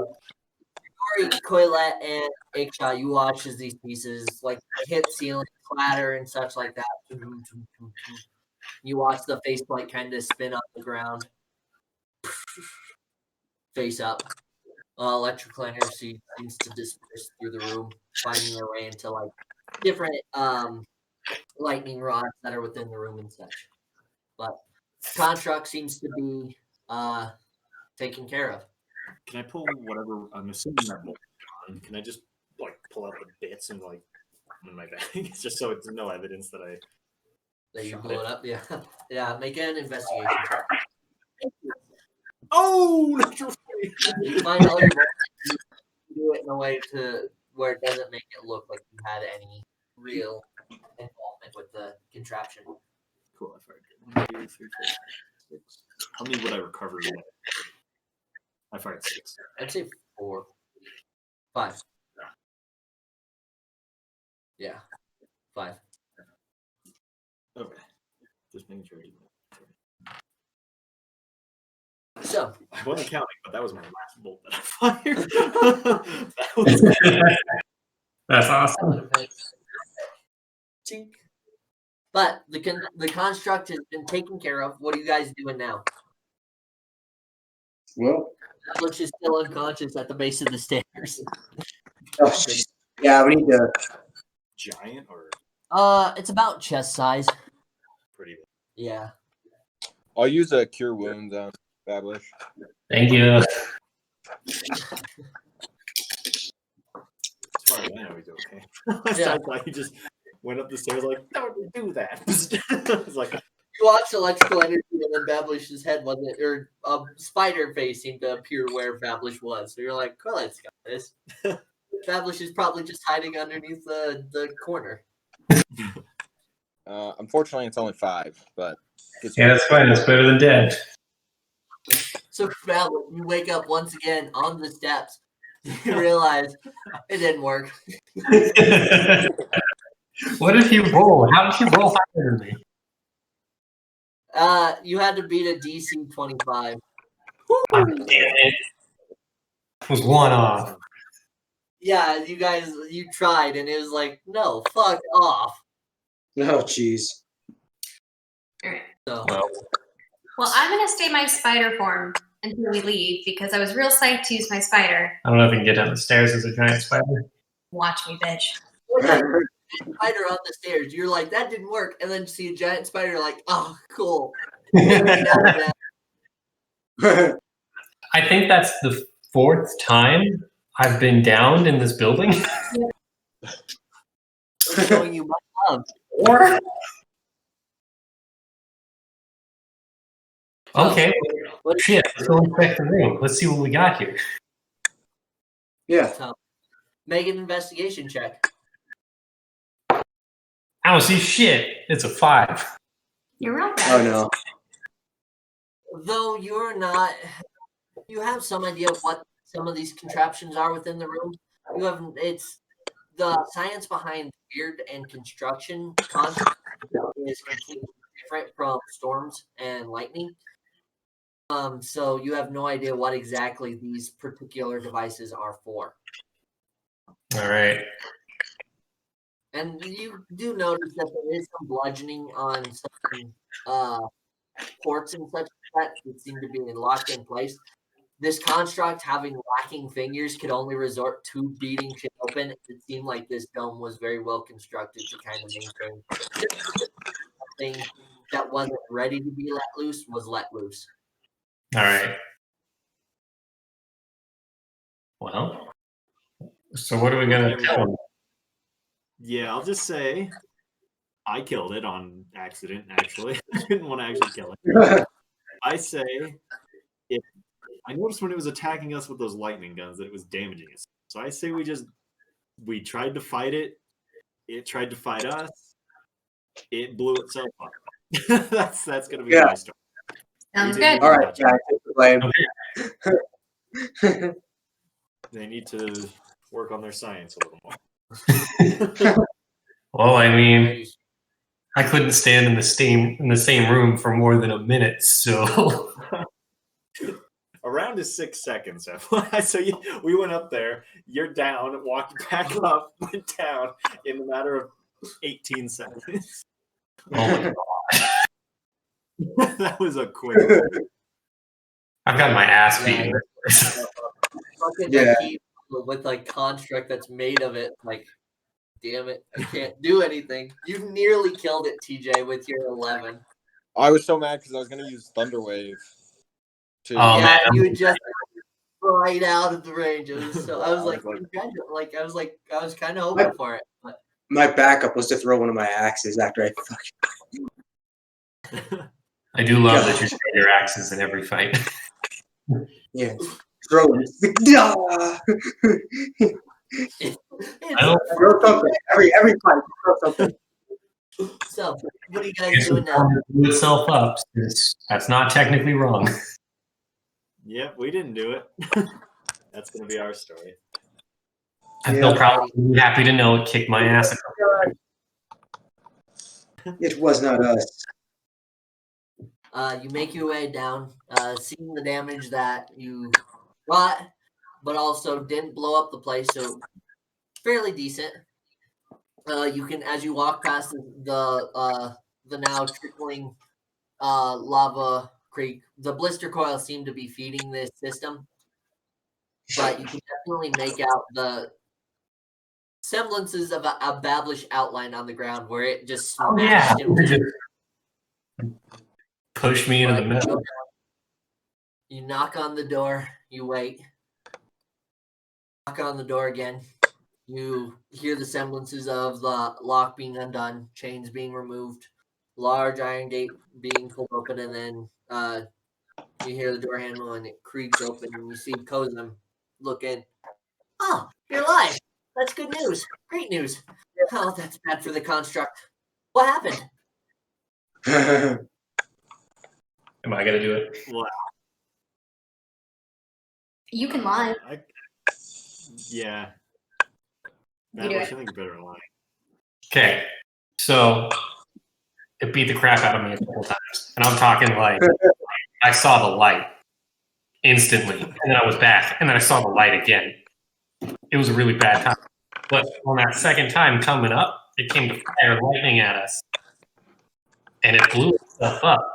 Corey, Coilette, and Ikshah, you watch as these pieces like hit ceiling, clatter, and such like that. You watch the faceplate kind of spin up the ground, face up. Electrical energy seems to disperse through the room, finding their way into like different lightning rods that are within the room and such. But construct seems to be taken care of. Can I pull whatever? I'm assuming that bolt on. Can I just like pull out the bits and like in my bag? It's just so it's no evidence that I That you Shot blew it. it up. Yeah, yeah. Make an investigation check. Oh, natural You find all your weapons, you do it in a way to where it doesn't make it look like you had any real involvement with the contraption. Cool. I fired 1, 2, 3, 4, 5, 6. How many would I recover? I fired 6. I'd say 4, 5. Yeah, 5. Okay. Just making sure. So I wasn't counting, but that was my last bolt that I fired. That was That's that awesome. would have been tink. But the construct has been taken care of. What are you guys doing now? Well, Alex is still unconscious at the base of the stairs. oh, jeez. Yeah, we need to. giant or It's about chest size. pretty big. Yeah. I'll use a cure wounds on Bablish. Thank you. As far as I know, he's okay. Yeah. I thought he just went up the stairs like, don't do that. It's like, You watch electrical energy, and then Bablish's head wasn't, or spider face seemed to appear where Bablish was. So you're like, well, it's got this. Bablish is probably just hiding underneath the corner. Unfortunately, it's only 5, but it's Yeah, that's fine. It's better than dead. So Bablish, you wake up once again on the steps. You realize it didn't work. What did he roll? How did he roll higher than me? You had to beat a DC 25. Oh, damn it. It was one off. Yeah, you tried, and it was like, no, fuck off. Oh, jeez. So Well, I'm gonna stay my spider form until we leave because I was real psyched to use my spider. I don't know if he can get down the stairs as a giant spider. Watch me, bitch. spider on the stairs. You're like, that didn't work, and then see a giant spider. Like, oh, cool. I think that's the 4th time I've been downed in this building. Showing you my love. Or okay, What shit. Let's go inspect the room. Let's see what we got here. Yeah. Make an investigation check. I don't see shit. It's a 5. You're right. Oh no. Though you're not, you have some idea of what some of these contraptions are within the room. You have, it's the science behind weird and construction concept is completely different from storms and lightning. So you have no idea what exactly these particular devices are for. All right. And you do notice that there is some bludgeoning on some ports and such that seem to be locked in place. This construct, having lacking fingers, could only resort to beating shit open. It seemed like this dome was very well constructed to kind of maintain something that wasn't ready to be let loose was let loose. All right. Well, so what are we gonna tell him? yeah, I'll just say I killed it on accident, actually. I didn't want to actually kill it. I say if I noticed when it was attacking us with those lightning guns that it was damaging us. So I say we tried to fight it. It tried to fight us. It blew itself up. that's gonna be my story. Sounds We good. didn't All right, touch it. guys, take the blame. They need to work on their science a little more. Well, I mean, I couldn't stand in the same room for more than a minute, so A round is 6 seconds. So we went up there. You're down. Walked back up. Went down in a matter of 18 seconds. oh my God. That was a quick. I've got my ass beaten. Fucking Yeah. keep with like construct that's made of it. Like, damn it, I can't do anything. You nearly killed it, TJ, with your 11. I was so mad because I was going to use Thunderwave. To, Oh, yeah, man. you would just right out of the range. It was so I was kind of hoping for it. But My backup was to throw one of my axes after I fucking I do love that you show your axes in every fight. Yeah. Throw it. Duh! It's I don't Throw something. Every fight, throw something. So, what are you I guys guess doing it's now? going to blew itself up. Since that's not technically wrong. Yep, we didn't do it. That's gonna be our story. They'll probably be happy to know it kicked my ass a couple times. It was not us. You make your way down, seeing the damage that you got, but also didn't blow up the place, so fairly decent. You can, as you walk past the now trickling lava creek, the blister coil seem to be feeding this system, but you can definitely make out the semblances of a Bablish outline on the ground where it just smashed him. Push me into the middle. You knock on the door, you wait. Knock on the door again. You hear the semblances of the lock being undone, chains being removed, large iron gate being pulled open, and then you hear the door handle and it creaks open, and you see Kozum look in. Oh, you're alive. That's good news. Great news. Oh, that's bad for the construct. What happened? Am I gonna do it? Well, You can lie. yeah. You do I it. think you better lie. Okay, so it beat the crap out of me a couple times, and I'm talking like I saw the light instantly, and then I was back, and then I saw the light again. It was a really bad time, but on that second time coming up, it came to fire lightning at us, and it blew itself up.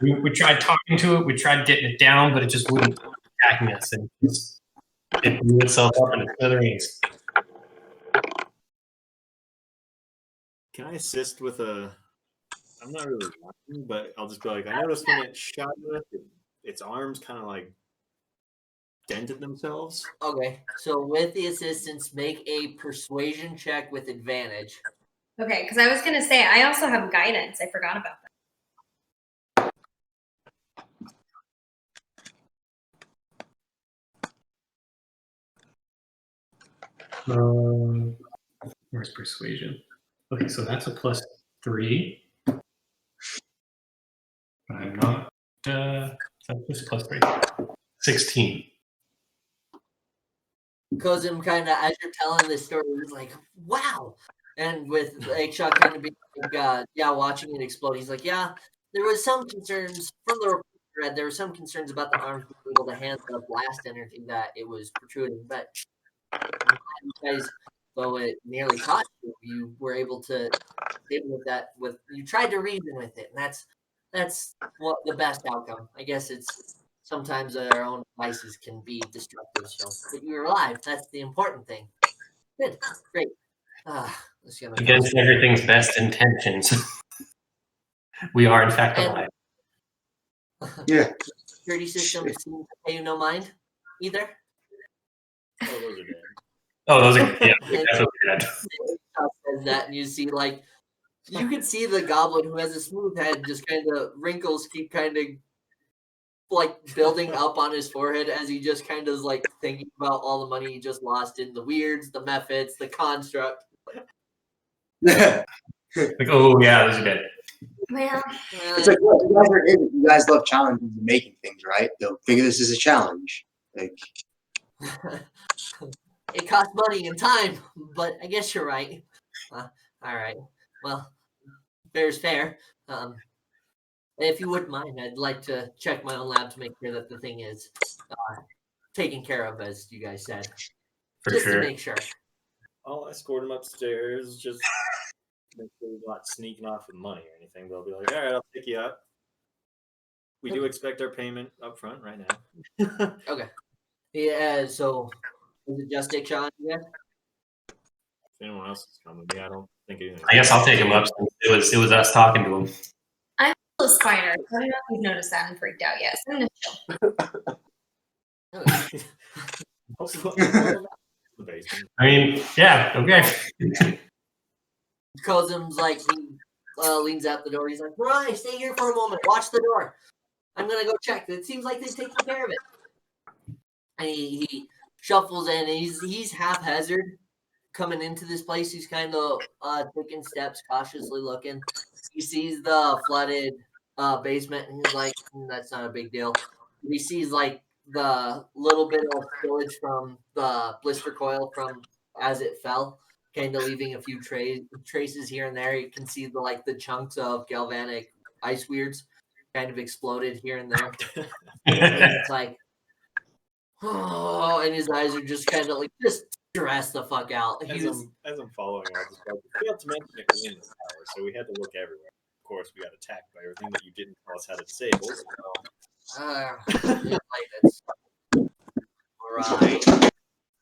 We tried talking to it, we tried getting it down, but it just wouldn't stop attacking us, and it blew itself up into smithereens. Can I assist with a? I'm not really watching, but I'll just be like, I noticed when it shot you, its arms kind of like dented themselves. Okay, so with the assistance, make a persuasion check with advantage. Okay, because I was gonna say I also have guidance. I forgot about that. Where's persuasion? Okay, so that's a +3. But I'm not. That's just +3. 16. Kozum kind of, as you're telling this story, was like, wow. And with Eggshaw kind of being like, watching it explode, he's like, yeah, there was some concerns from the report I read. There were some concerns about the arms being able to handle the blast energy that it was protruding. But you guys, though it nearly cost you, you were able to deal with that. You tried to reason with it, and that's what the best outcome. I guess it's sometimes our own devices can be destructive. So, but you were alive. That's the important thing. Good, great. Let's see. Against everything's best intentions, we are in fact alive. Yeah. Security system seems to pay you no mind either. Oh, those are dead. Oh, those are definitely dead. Says that, and you see like you can see the goblin who has a smooth head, just kind of wrinkles keep kind of like building up on his forehead as he just kind of is like thinking about all the money he just lost in the weirds, the methods, the construct. Like, oh yeah, those are dead. Well, It's like, well, you guys are in it. You guys love challenges and making things, right? They'll figure this is a challenge. Like, it costs money and time, but I guess you're right. All right. Well, fair's fair. If you wouldn't mind, I'd like to check my own lab to make sure that the thing is taken care of, as you guys said. For just sure. to make sure. I'll escort him upstairs. Just make sure he's not sneaking off with money or anything. They'll be like, all right, I'll pick you up. We do expect our payment up front right now. Okay. Yeah, so is it just Dick Sean again? If anyone else is coming, I don't think anything. I guess I'll take him up. Since it was us talking to him. I'm a spider. I don't know if you've noticed that and freaked out yet. So I'm gonna chill. The basement. I mean, yeah, okay. Kozum's like, he leans out the door. He's like, Mariah, stay here for a moment. Watch the door. I'm going to go check. It seems like they've taken care of it. And he shuffles in. And he's haphazard coming into this place. He's kind of taking steps, cautiously looking. He sees the flooded basement, and he's like, that's not a big deal. He sees like the little bit of spillage from the blister coil from as it fell, kind of leaving a few traces here and there. You can see the chunks of galvanic ice weirds kind of exploded here and there. And it's like, oh, and his eyes are just kind of like just stressed the fuck out. As I'm following, I was like, we failed to mention it was in the tower, so we had to look everywhere. Of course, we got attacked by everything that you didn't tell us how to disable. So.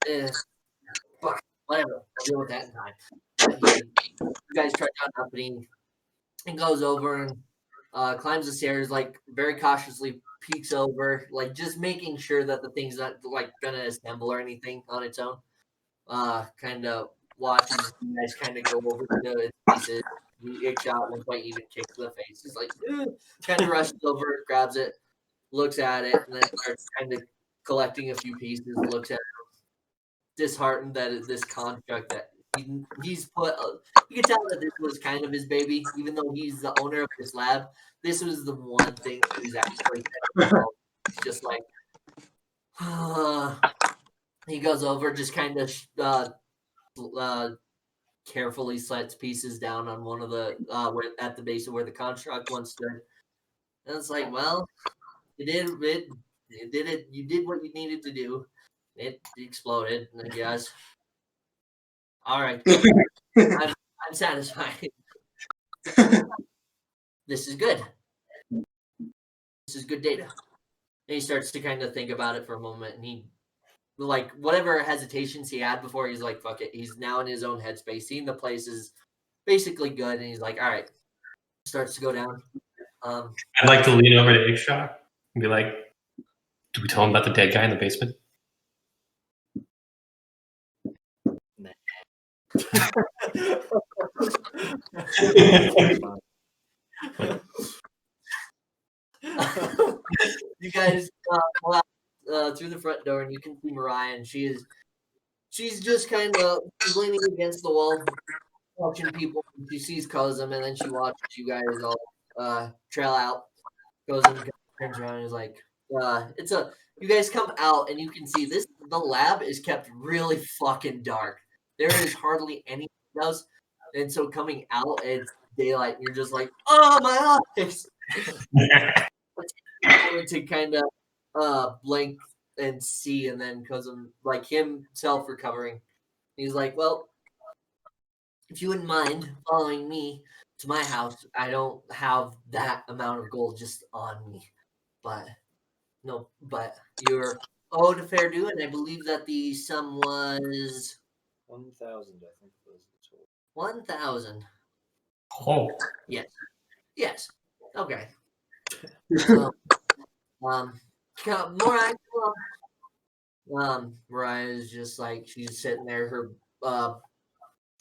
It's right. Fuck, whatever. I'll deal with that in time. You guys try down up and goes over and climbs the stairs, like very cautiously peeks over, like just making sure that the thing's not like gonna assemble or anything on its own. Kind of watches you guys kind of go over to its pieces. It shot and quite even kicks to the face. He's like, kind of rushes over, grabs it, looks at it, and then starts kind of collecting a few pieces, looks at it, disheartened that this construct that he's put. You can tell that this was kind of his baby, even though he's the owner of this lab. This was the one thing that he's actually just like. He goes over, just kind of carefully sets pieces down on one of the at the base of where the construct once stood. And it's like, well, you did it. You did what you needed to do. It exploded, I guess. All right, I'm satisfied. This is good. This is good data. And he starts to kind of think about it for a moment, and he, like, whatever hesitations he had before, he's like, fuck it. He's now in his own headspace, seeing the place is basically good, and he's like, all right. Starts to go down. I'd like to lean over to Iksha and be like, do we tell him about the dead guy in the basement? You guys go out through the front door, and you can see Mariah, and she's just kind of leaning against the wall, watching people. She sees Kozum, and then she watches you guys all trail out. Kozum turns around and is like, you guys come out, and you can see the lab is kept really fucking dark. There is hardly any windows, and so coming out, it's daylight, and you're just like, oh, my eyes. To kind of blink and see, and then Kozum, like himself recovering, he's like, well, if you wouldn't mind following me to my house, I don't have that amount of gold just on me, but you're owed a fair due, and I believe that the sum was 1,000, I think was the total. 1,000. Oh. Yes. Okay. Mariah is just like, she's sitting there, her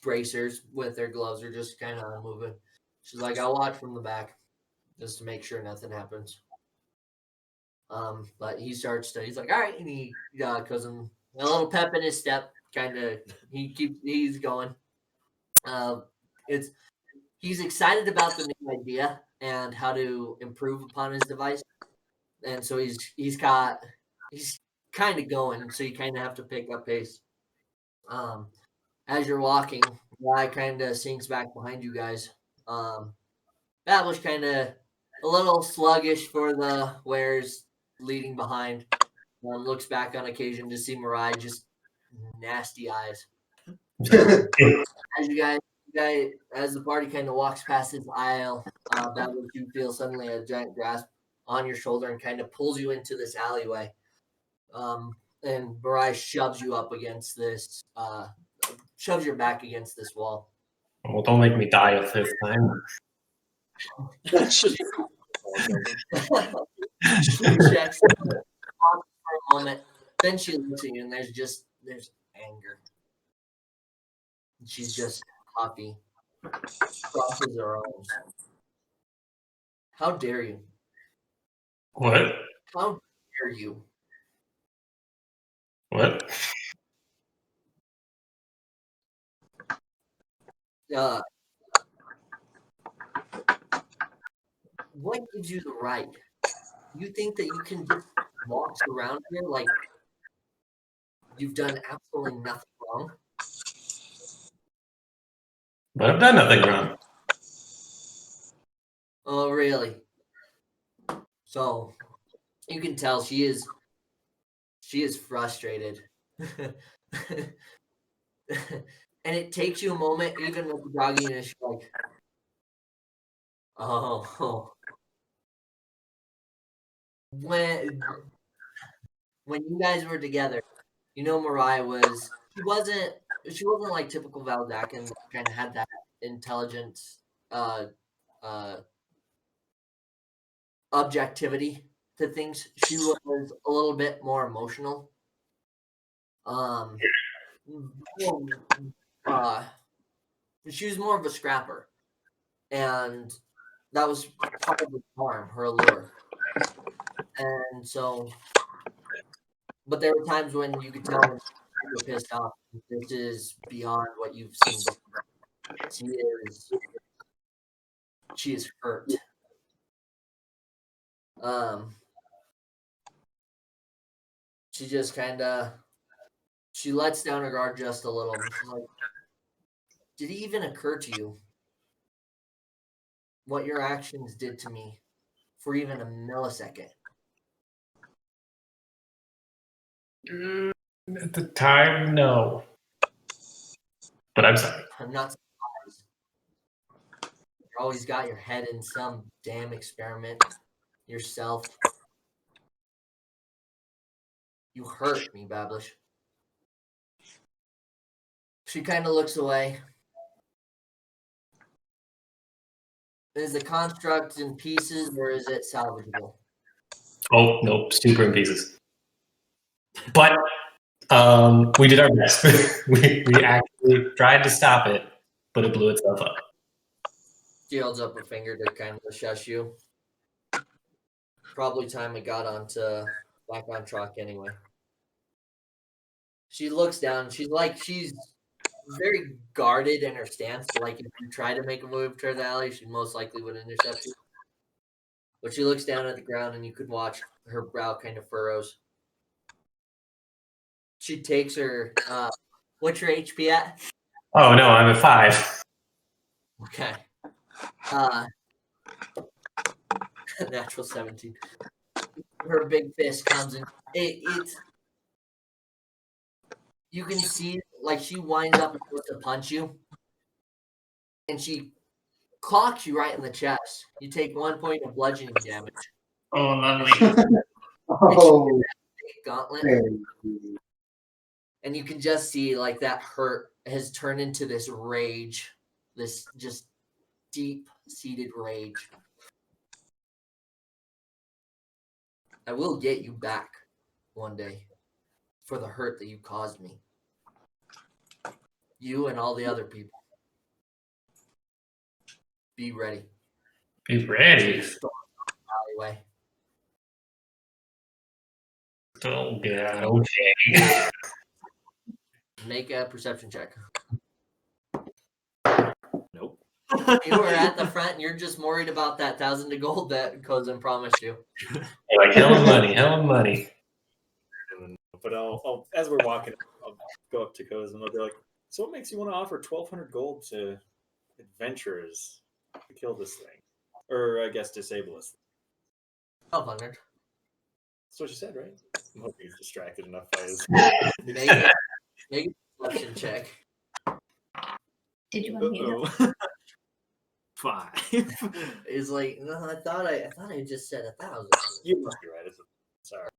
bracers with her gloves are just kind of moving. She's like, I'll watch from the back just to make sure nothing happens. But he's like, all right, and he goes in a little pep in his step, kind of. He's going. He's excited about the new idea and how to improve upon his device, and so he's kind of going. So you kind of have to pick up pace. As you're walking, guy kind of sinks back behind you guys. Bablish kind of a little sluggish for the wares leading behind. Looks back on occasion to see Mariah, just nasty eyes. As the party kind of walks past this aisle, Bablish, you feel suddenly a giant grasp on your shoulder and kind of pulls you into this alleyway. And Mariah shoves you up against this, shoves your back against this wall. Well, don't make me die a fifth time. She checks for a moment, then she looks at you, and there's anger. She's just huffy. crosses her arms. How dare you? What? How dare you? What? Uh, what gives you the right? You think that you can just walk around here like you've done absolutely nothing wrong? But I've done nothing wrong. Oh, really? So you can tell she is frustrated. And it takes you a moment, even with the dogginess, you're like, oh. When you guys were together, you know Mariah she wasn't like typical Valdakin, kind of had that intelligent uh objectivity to things. She was a little bit more emotional. Well, she was more of a scrapper, and that was part of the charm, her allure. And so, but there were times when you could tell when you were pissed off. This is beyond what you've seen before. She is hurt. She just she lets down her guard just a little. She's like, did it even occur to you what your actions did to me for even a millisecond? At the time, no. But I'm sorry. I'm not surprised. You always got your head in some damn experiment yourself. You hurt me, Bablish. She kind of looks away. Is the construct in pieces or is it salvageable? Oh, nope. Super in pieces. But we did our best. we actually tried to stop it, but it blew itself up. She holds up a finger to kind of shush you. Probably time it got back on track anyway. She looks down. She's very guarded in her stance. Like if you try to make a move to the alley, she most likely would intercept you. But she looks down at the ground, and you could watch her brow kind of furrows. She takes her. What's your HP at? Oh no, I'm at 5. Okay. Natural 17. Her big fist comes in. It's you can see like she winds up and goes to punch you, and she clocks you right in the chest. You take 1 point of bludgeoning damage. Oh, lovely. Oh, Gauntlet, man. and you can just see like that hurt has turned into this rage, this just deep-seated rage. I will get you back one day for the hurt that you caused me. You and all the other people. Be ready. Be ready. Alleyway. Oh god, okay. Make a perception check. Nope. You were at the front and you're just worried about that 1,000 of gold that Kozin promised you. Like hell of money. But I'll as we're walking, I'll go up to Koz and I'll be like, "So what makes you want to offer 1,200 gold to adventurers to kill this thing, or I guess disable this thing?" 1,200. That's what you said, right? I'm hoping he's distracted enough by his. Make a perception check. Did you want me to? Uh-oh. 5. Is like, no, I thought I just said 1,000. You must be right. Sorry.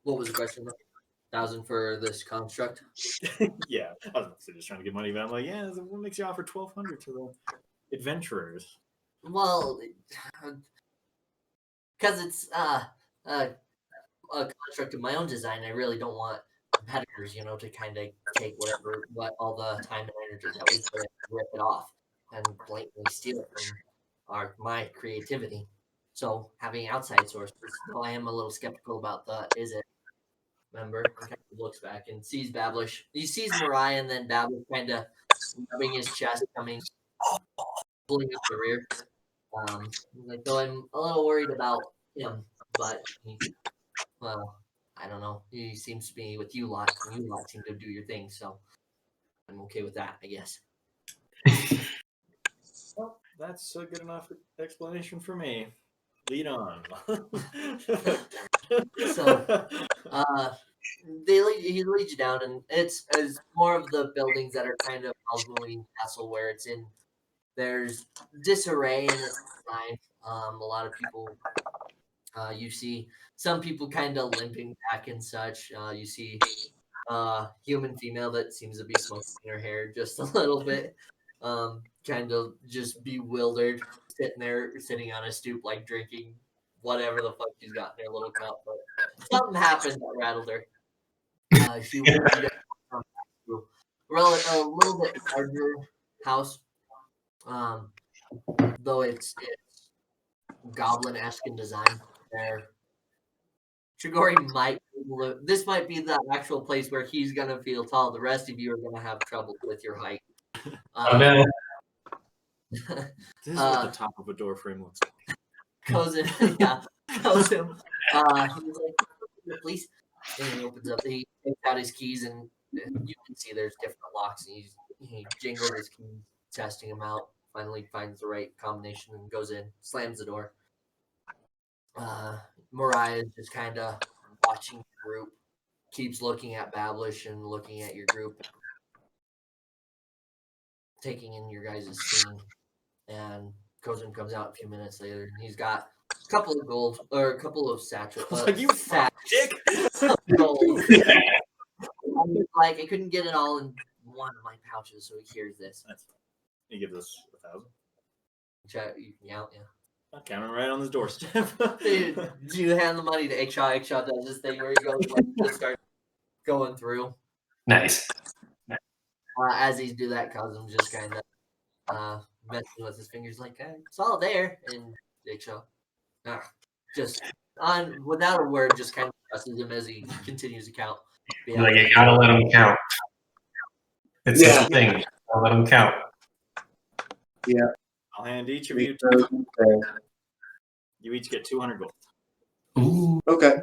What was the question? 1,000 for this construct? Yeah, I was just trying to get money, but I'm like, yeah, what makes you offer 1,200 to the adventurers? Well, because it's a construct of my own design, I really don't want competitors, to kind of take what all the time and energy that we put in, rip it off and blatantly steal it from my creativity. So having outside sources, though I am a little skeptical about the is it member, and kind of looks back and sees Bablish. He sees Mariah, and then Bablish kind of rubbing his chest, pulling up the rear. Though I'm a little worried about him, but I don't know. He seems to be with you lot, and you lot seem to do your thing, so I'm okay with that, I guess. Well, that's a good enough explanation for me. Lead on. So, he leads you down, and it's more of the buildings that are kind of Halloween Castle, where there's disarray in its design. A lot of people, you see some people kind of limping back and such. You see human female that seems to be smoking her hair just a little bit, kind of just bewildered, sitting on a stoop, like drinking whatever the fuck she's got in her little cup. But something happened that rattled her. She went to a little bit larger house, though it's goblin-esque in design. There, Trigori this might be the actual place where he's gonna feel tall. The rest of you are gonna have trouble with your height. No. This is what the top of a door frame looks like. Goes in, tells him. He's like, please. And he opens up. He takes out his keys, and you can see there's different locks. And he jingles his keys, testing them out. Finally finds the right combination and goes in, slams the door. Mariah is just kind of watching the group, keeps looking at Bablish and looking at your group, taking in your guys' scene. And Kozum comes out a few minutes later, and he's got a couple of gold, or a couple of satchels. Like, you fat dick! Gold. I couldn't get it all in one of my pouches, so he hears this. That's fine. He gives us 1,000. Yeah. I'll count him right on his doorstep. Dude, you hand the money to Ikshah. Ikshah does this thing where he goes, just start going through. Nice. As he's do that, Kozum just kind of messing with his fingers, like, it's all there. And Ikshah, just without a word, just kind of presses him as he continues to count. Like, you gotta let him count. It's the thing. I'll let him count. Yeah. I'll hand each of you. You each get 200 gold. Ooh. Okay.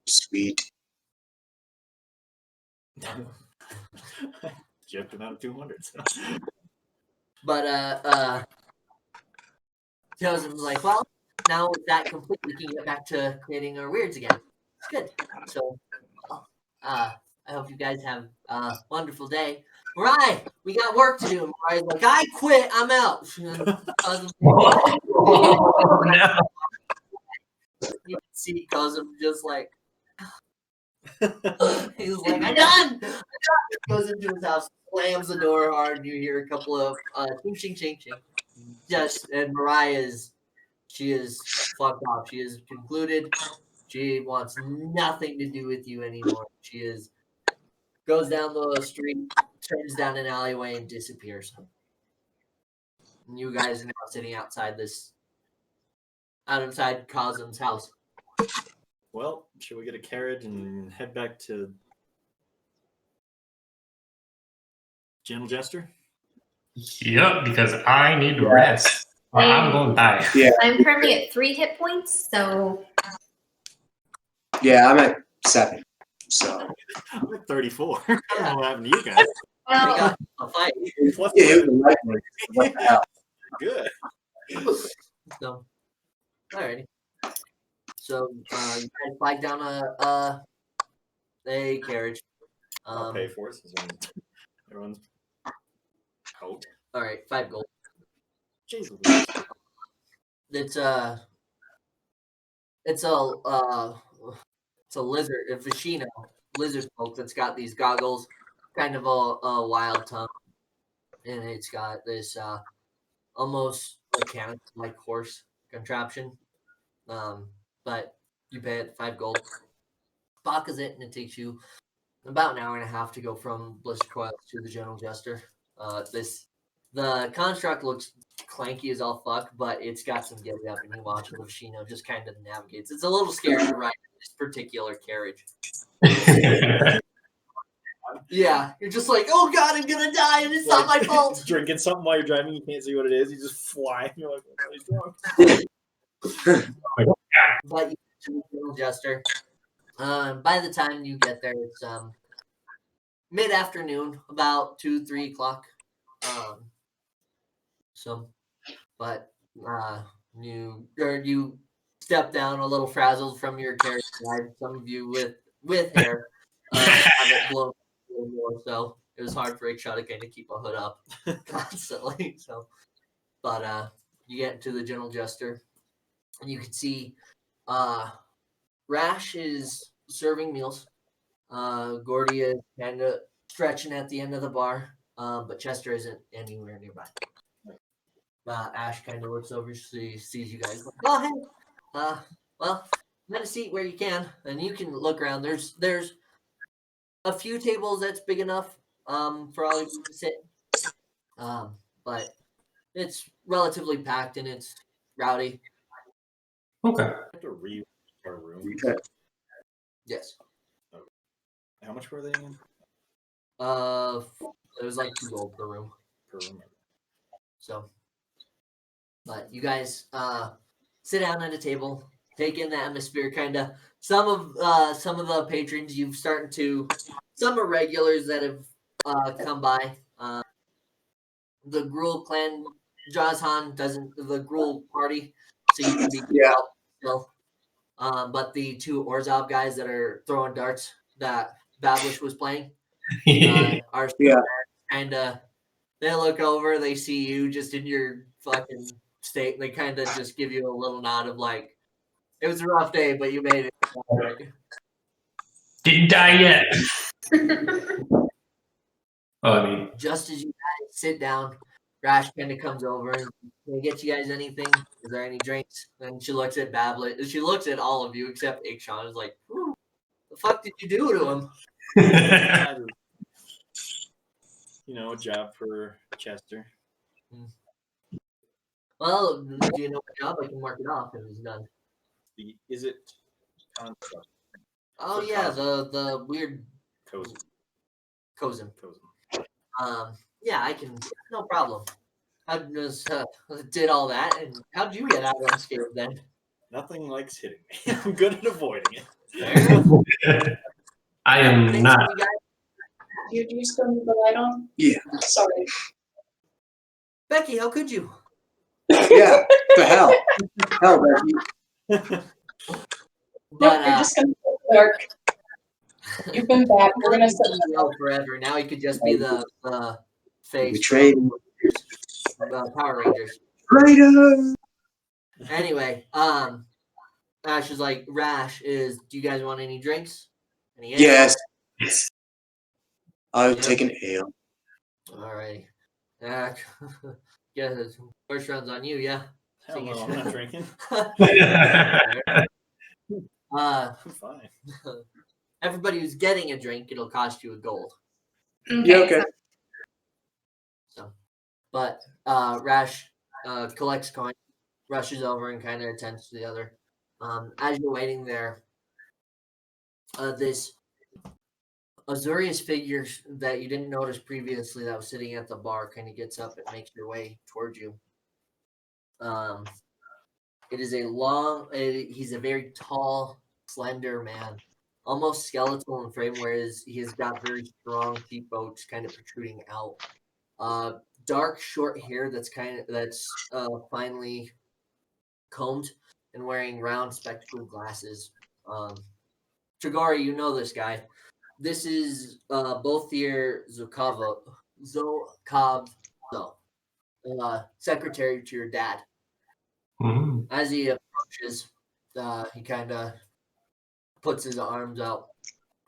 Sweet. Gypped him out of 200. So. But Kozum's like, well, now with that complete, we can get back to creating our weirds again. It's good. So, I hope you guys have a wonderful day. Mariah, we got work to do. Mariah's like, I quit. I'm out. No. You can see Kozum just like, he's like, I'm done. Goes into his house, slams the door hard, and you hear a couple of ching, ching, ching, ching. And Mariah's, she is fucked off. She is concluded. She wants nothing to do with you anymore. She goes down the street, turns down an alleyway, and disappears. And you guys are now sitting outside Kozum's house. Well, should we get a carriage and head back to Gentle Jester? Yep, because I need to rest. Or I'm going to die. Yeah. I'm currently at 3 hit points, so Yeah, I'm at 7. So I'm at 34. I don't know what happened to you guys. We well, got a fight. Plus yeah, it was likely. What the hell? good. So, alrighty. So you guys flag down a carriage. I'll pay for it since everyone's out. All right, 5 gold. Jesus. It's a lizard, a Vishino lizard folk that's got these goggles, kind of a wild tongue, and it's got this almost mechanical like horse contraption. But you pay it 5 gold. Baka's it, and it takes you about an hour and a half to go from Blister Coils to the General Jester. The construct looks clanky as all fuck, but it's got some get up, and you watch Yoshino just kind of navigates. It's a little scary to ride this particular carriage. Yeah, you're just like, oh god, I'm gonna die, and it's not my fault. Drinking something while you're driving, you can't see what it is. You just fly. You're like, what is wrong? But you get to the General Jester. By the time you get there, it's mid-afternoon, about 2-3 o'clock. But you step down a little frazzled from your carriage ride. Some of you with hair have it blown a little more, so it was hard for Rickshaw to kind of keep a hood up constantly. So, but you get into the General Jester, and you can see Rash is serving meals. Gordy is kind of stretching at the end of the bar, but Chester isn't anywhere nearby. Ash kind of looks over, sees you guys. Like, oh, hey. Well, find a seat where you can, and you can look around. There's a few tables that's big enough for all of you to sit, but it's relatively packed and it's rowdy. Okay. I have to read our room. Yes. How much were they in It was like 2 gold per room. per room? So, but you guys sit down at a table, take in the atmosphere. Kind of some of the patrons you've started to. Some are regulars that have come by. The Gruul clan, Jazhan doesn't. The Gruul party, so you can be out still. But the 2 Orzhov guys that are throwing darts that Bablish was playing are kind of. They look over, they see you just in your fucking state, and they kind of just give you a little nod of like, it was a rough day, but you made it. Didn't die yet. Oh, I mean, Just as you guys sit down, Rash kind of comes over and can I get you guys anything? Is there any drinks? And she looks at Bablet. She looks at all of you except Ikshan. Is like, the fuck did you do to him? A job for Chester. Well, do you know what job? I can mark it off if it's done. Is it construct? Oh yeah, the weird Cozy. Kozim. Yeah, I can. No problem. I just did all that, and how'd you get out unscathed then? Nothing likes hitting me. I'm good at avoiding it. I am Thanks, not. you guys. You just gonna leave the light on? Yeah. Sorry. Becky, how could you? Yeah. The hell. Hell, Becky. But You're just gonna go dark. You've been bad. We're gonna set forever. Now he could just be the face. Betrayed. Power Rangers. Traitor. Anyway, Ash is like, Rash is. Do you guys want any drinks? Any ale? Yes. I'll Yeah. take an ale. All right. Yeah. First round's on you. Yeah. Hell no, I'm not drinking. Uh, I'm fine. everybody who's getting a drink, it'll cost you a gold. Yeah, okay. So, but Rash collects coin, rushes over, and kind of attends to the other. As you're waiting there, this Azurius figure that you didn't notice previously that was sitting at the bar kind of gets up and makes your way towards you. It is he's a very tall, slender man, almost skeletal in frame, whereas he has got very strong cheekbones kind of protruding out. Dark, short hair that's finely combed and wearing round spectacled glasses. Chagari, you know this guy. This is Bolthir Zukavo, secretary to your dad. Mhm. As he approaches, he kind of puts his arms out.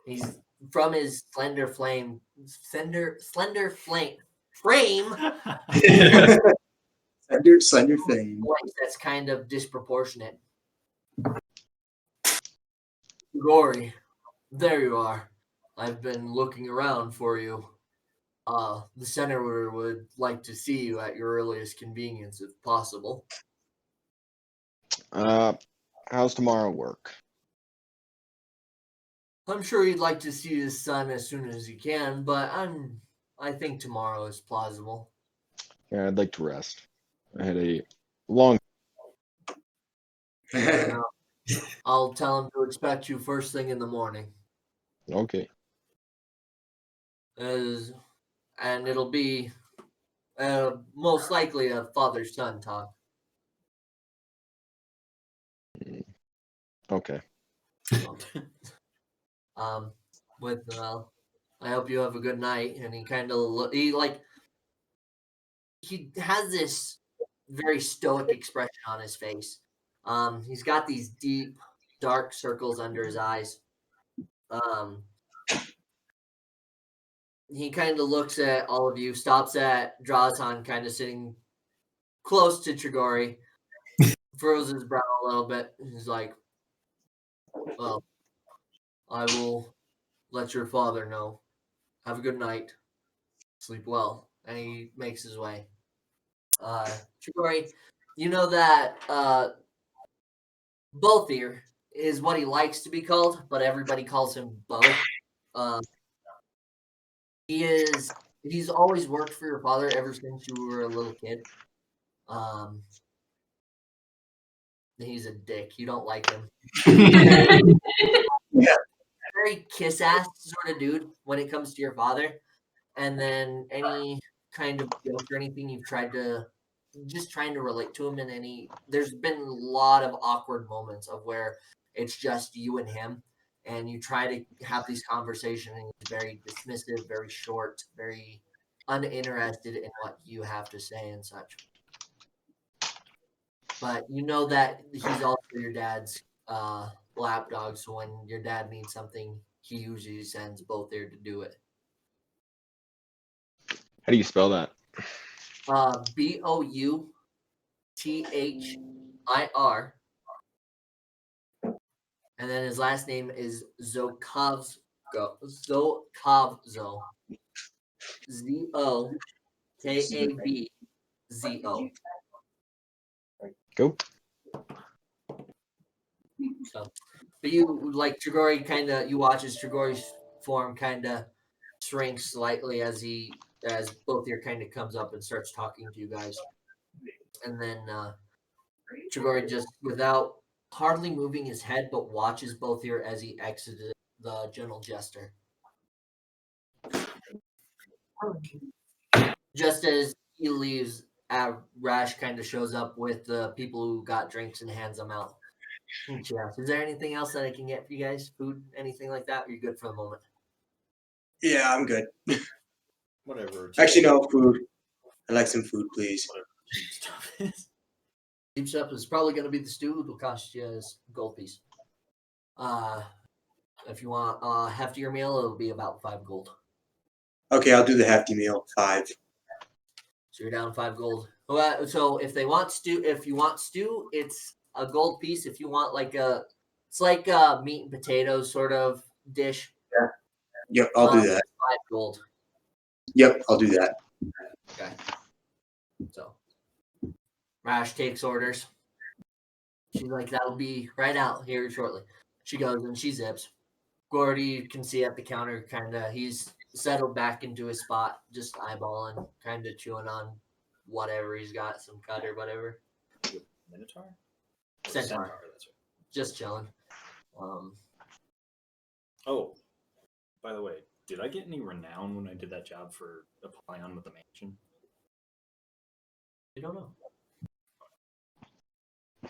He's from his slender frame. Slender fame. voice that's kind of disproportionate. Gory, there you are. I've been looking around for you. The senator would like to see you at your earliest convenience, if possible. How's tomorrow work? I'm sure he'd like to see his son as soon as he can, but I think tomorrow is plausible. Yeah, I'd like to rest. I had a long. I'll tell him to expect you first thing in the morning. Okay. And it'll be most likely a father-son talk. Okay. With I hope you have a good night. And he kind of he has this very stoic expression on his face. He's got these deep, dark circles under his eyes. He kind of looks at all of you, stops at Drazhan, kind of sitting close to Trigori, furrows his brow a little bit. He's like, well, I will let your father know. Have a good night. Sleep well. And he makes his way. Trigori, you know that Bothir is what he likes to be called, but everybody calls him Bo. He's always worked for your father ever since you were a little kid. He's a dick. You don't like him. Yeah. Very kiss ass sort of dude when it comes to your father. And then any kind of joke or anything you've tried to trying to relate to him in there's been a lot of awkward moments of where it's just you and him, and you try to have these conversations and he's very dismissive, very short, very uninterested in what you have to say and such. But you know that he's also your dad's lapdog, so when your dad needs something, he usually sends both there to do it. How do you spell that? Boutthir, and then his last name is Zokovzo. Zokavzo. Zokavzo. Go. So, but you like Trigori you watch as Trigori's form kind of shrinks slightly as Bothir kind of comes up and starts talking to you guys. And then Trigori just, without hardly moving his head, but watches Bothir as he exited the General Jester. Just as he leaves, Rash kind of shows up with the people who got drinks and hands them out. Is there anything else that I can get for you guys? Food, anything like that? Or are you good for the moment? Yeah, I'm good. Whatever. Actually, no food. I'd like some food, please. Whatever cheap stuff is. Cheap stuff is probably going to be the stew. It'll cost you a gold piece. If you want a heftier meal, it'll be about 5 gold. Okay, I'll do the hefty meal. 5. So you're down 5 gold. So if you want stew, it's a gold piece. If you want it's like a meat and potatoes sort of dish. Yeah. Yep, I'll do that. 5 gold. Yep, I'll do that. Okay. So Rash takes orders. She's like, that'll be right out here shortly. She goes and she zips. Gordy, you can see at the counter, he's settled back into his spot, just eyeballing, kind of chewing on whatever he's got, some cut or whatever. Minotaur? Centaur. That's right. Just chilling. Oh, by the way, did I get any renown when I did that job for Apollyon with the mansion? You don't know.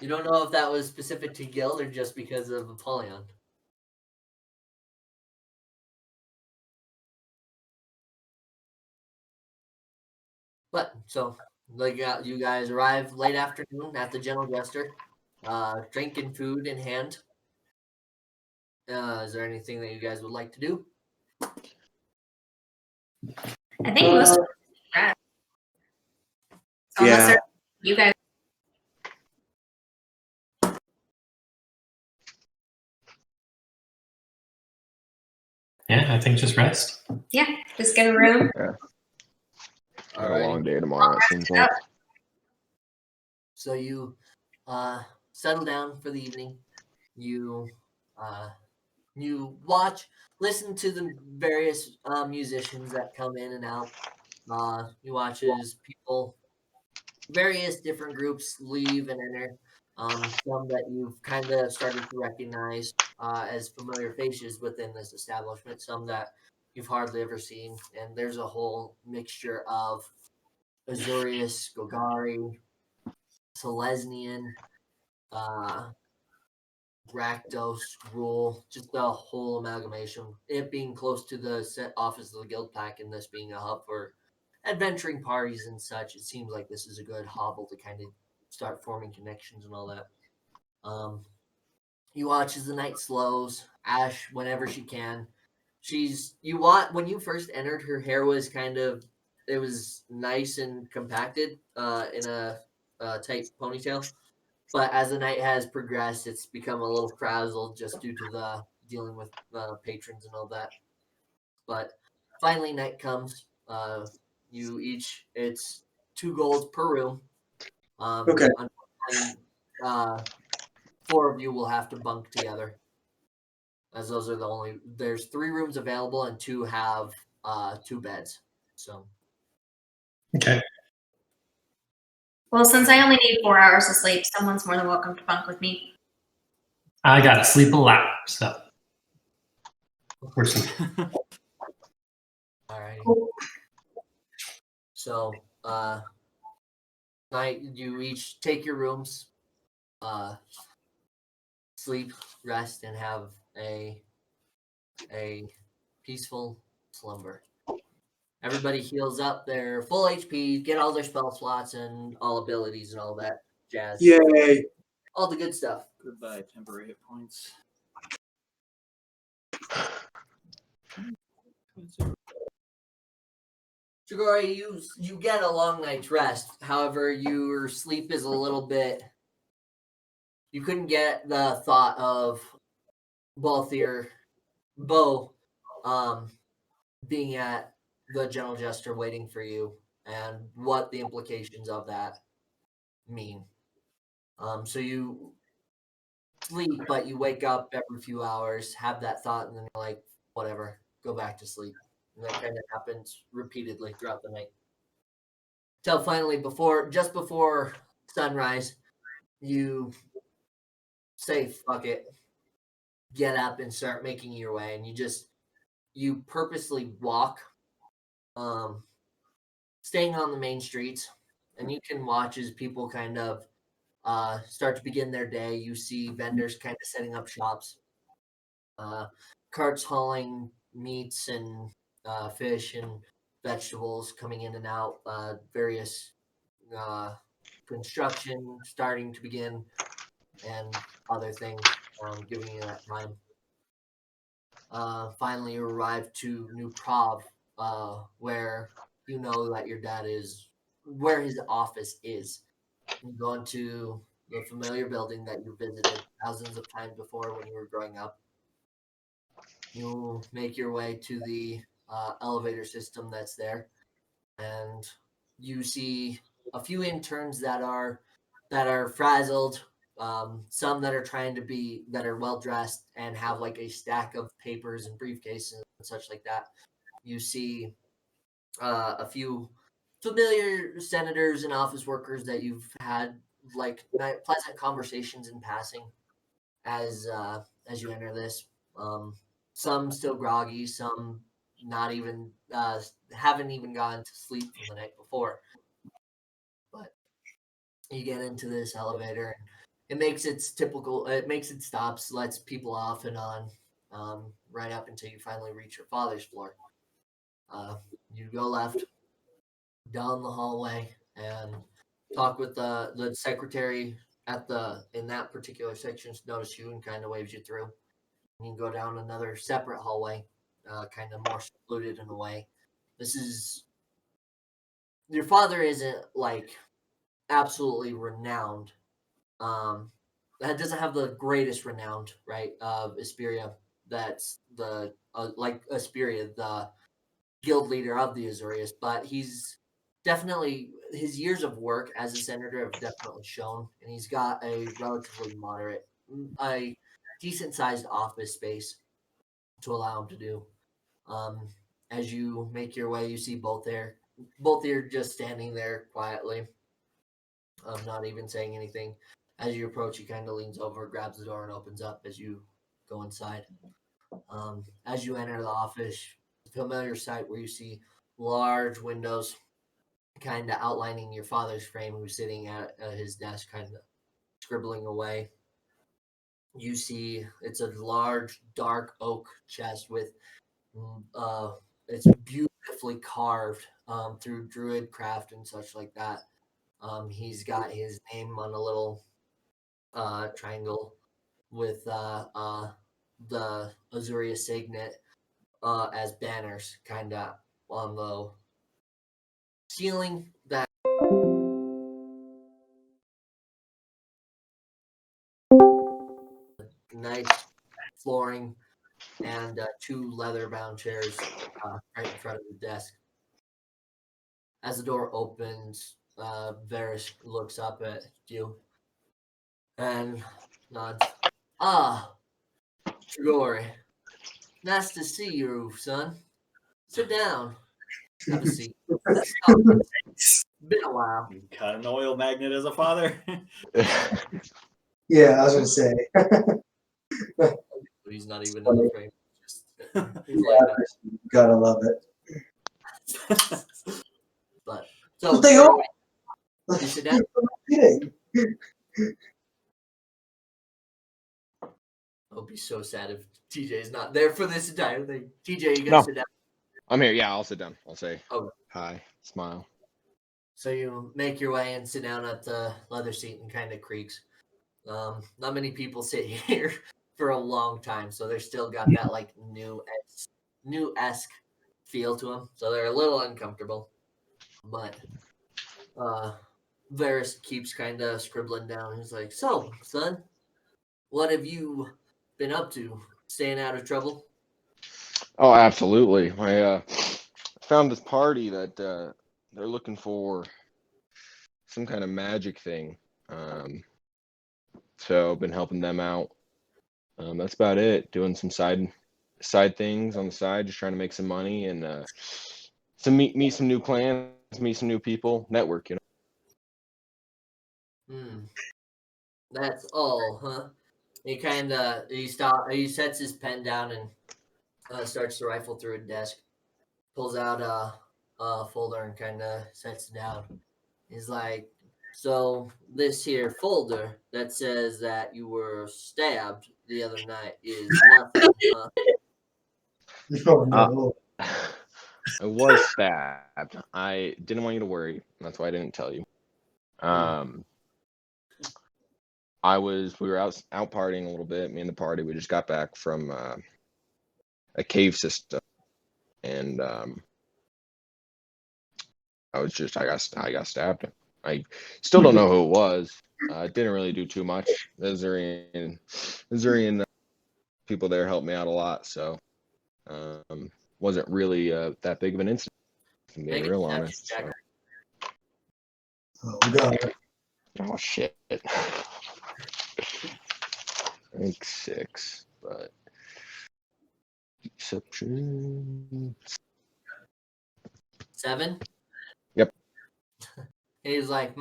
You don't know if that was specific to Guild or just because of Apollyon. But so, you guys arrive late afternoon at the General Jester, drink and food in hand. Is there anything that you guys would like to do? I think most of that. So unless Yeah. there- you guys. Yeah, I think just rest. Yeah, just get a room. Got a Alrighty. long day tomorrow, it seems like. So you settle down for the evening. You watch, listen to the various musicians that come in and out. You watch as people, various different groups leave and enter. Some that you've kind of started to recognize as familiar faces within this establishment. Some that you've hardly ever seen, and there's a whole mixture of Azorius, Gogari, Selesnian, Rakdos, Rule, just the whole amalgamation. It being close to the set office of the guild pack and this being a hub for adventuring parties and such, it seems like this is a good hobble to kind of start forming connections and all that. You watch as the night slows. Ash, whenever she can, when you first entered, her hair was it was nice and compacted in a tight ponytail. But as the night has progressed, it's become a little frazzled just due to the dealing with patrons and all that. But finally, night comes. It's 2 golds per room. Okay. Unfortunately, 4 of you will have to bunk together, as those are there's 3 rooms available and 2 have 2 beds. So Okay. Well, since I only need 4 hours of sleep, someone's more than welcome to bunk with me. I gotta sleep a lot, so we're sleeping. all right. So night you each take your rooms, sleep, rest, and have a peaceful slumber. Everybody heals up their full HP, get all their spell slots and all abilities and all that jazz. Yay! All the good stuff. Goodbye, temporary hit points. Shigori, you get a long night's rest. However, your sleep is a little bit. You couldn't get the thought of Bo being at the General Jester waiting for you and what the implications of that mean. So you sleep, but you wake up every few hours, have that thought, and then you're like, whatever, go back to sleep. And that kind of happens repeatedly throughout the night. Till finally, just before sunrise, you say, fuck it, get up and start making your way. And you purposely walk, staying on the main streets, and you can watch as people kind of start to begin their day. You see vendors kind of setting up shops, carts hauling meats and fish and vegetables coming in and out, various construction starting to begin, and other things giving you that time. Finally, you arrive to New Prov, where you know that your dad is, where his office is. You go into the familiar building that you visited thousands of times before when you were growing up. You make your way to the elevator system that's there, and you see a few interns that are frazzled, some that are well dressed and have like a stack of papers and briefcases and such like that. You see a few familiar senators and office workers that you've had like pleasant conversations in passing as you enter this. Some still groggy, some not even haven't even gone to sleep from the night before. But you get into this elevator and it makes its stops, lets people off and on, right up until you finally reach your father's floor. You go left down the hallway and talk with the secretary in that particular section. Notice you and kind of waves you through. And you go down another separate hallway, kind of more secluded in a way. Your father isn't like absolutely renowned. That doesn't have the greatest renowned, right, of Isperia that's the like Asperia, the guild leader of the Azorius, but he's definitely his years of work as a senator have definitely shown, and he's got a relatively moderate, a decent sized office space to allow him to do. As you make your way, you see both there. Both are just standing there quietly, not even saying anything. As you approach, he kind of leans over, grabs the door, and opens up as you go inside. As you enter the office, familiar sight where you see large windows kind of outlining your father's frame, who's sitting at his desk, kind of scribbling away. You see it's a large, dark oak chest with it's beautifully carved through druid craft and such like that. He's got his name on a little triangle with the Azuria signet as banners kind of on the ceiling. That nice flooring and two leather-bound chairs right in front of the desk. As the door opens, Varys looks up at you and nods. Ah, Trigori. Nice to see you, son. Sit down. Have a seat. Been a while. You got an oil magnet as a father. Yeah, I was gonna say. He's not even in the frame. Just, he's Yeah, like that. gotta love it. But so They are. you sit down. Kidding. I'll be so sad if TJ's not there for this entire thing. TJ, you gotta No. sit down. I'm here. Yeah, I'll sit down. I'll say Oh. hi, smile. So you make your way and sit down at the leather seat and kind of creaks. Not many people sit here for a long time, so they're still got that like new-esque feel to them. So they're a little uncomfortable. But Varys keeps kind of scribbling down. He's like, "So, son, what have you been up to? Staying out of trouble?" Oh, absolutely. I found this party that they're looking for some kind of magic thing. So I've been helping them out. That's about it. Doing some side things on the side, just trying to make some money and meet some new clans, meet some new people, network. That's all, huh? He sets his pen down and starts to rifle through a desk, pulls out a folder and kind of sets it down. He's like, "So this here folder that says that you were stabbed the other night is nothing, huh?" Oh, no. I was stabbed. I didn't want you to worry. That's why I didn't tell you. We were out partying a little bit. Me and the party. We just got back from a cave system, and I got stabbed. I still don't know who it was. Didn't really do too much. The Azurian people there helped me out a lot, so wasn't really that big of an incident. If I'm being Make a real perception honest. check. So. Oh, God. Oh shit. I think 6, but perception. 7? Yep. He's like,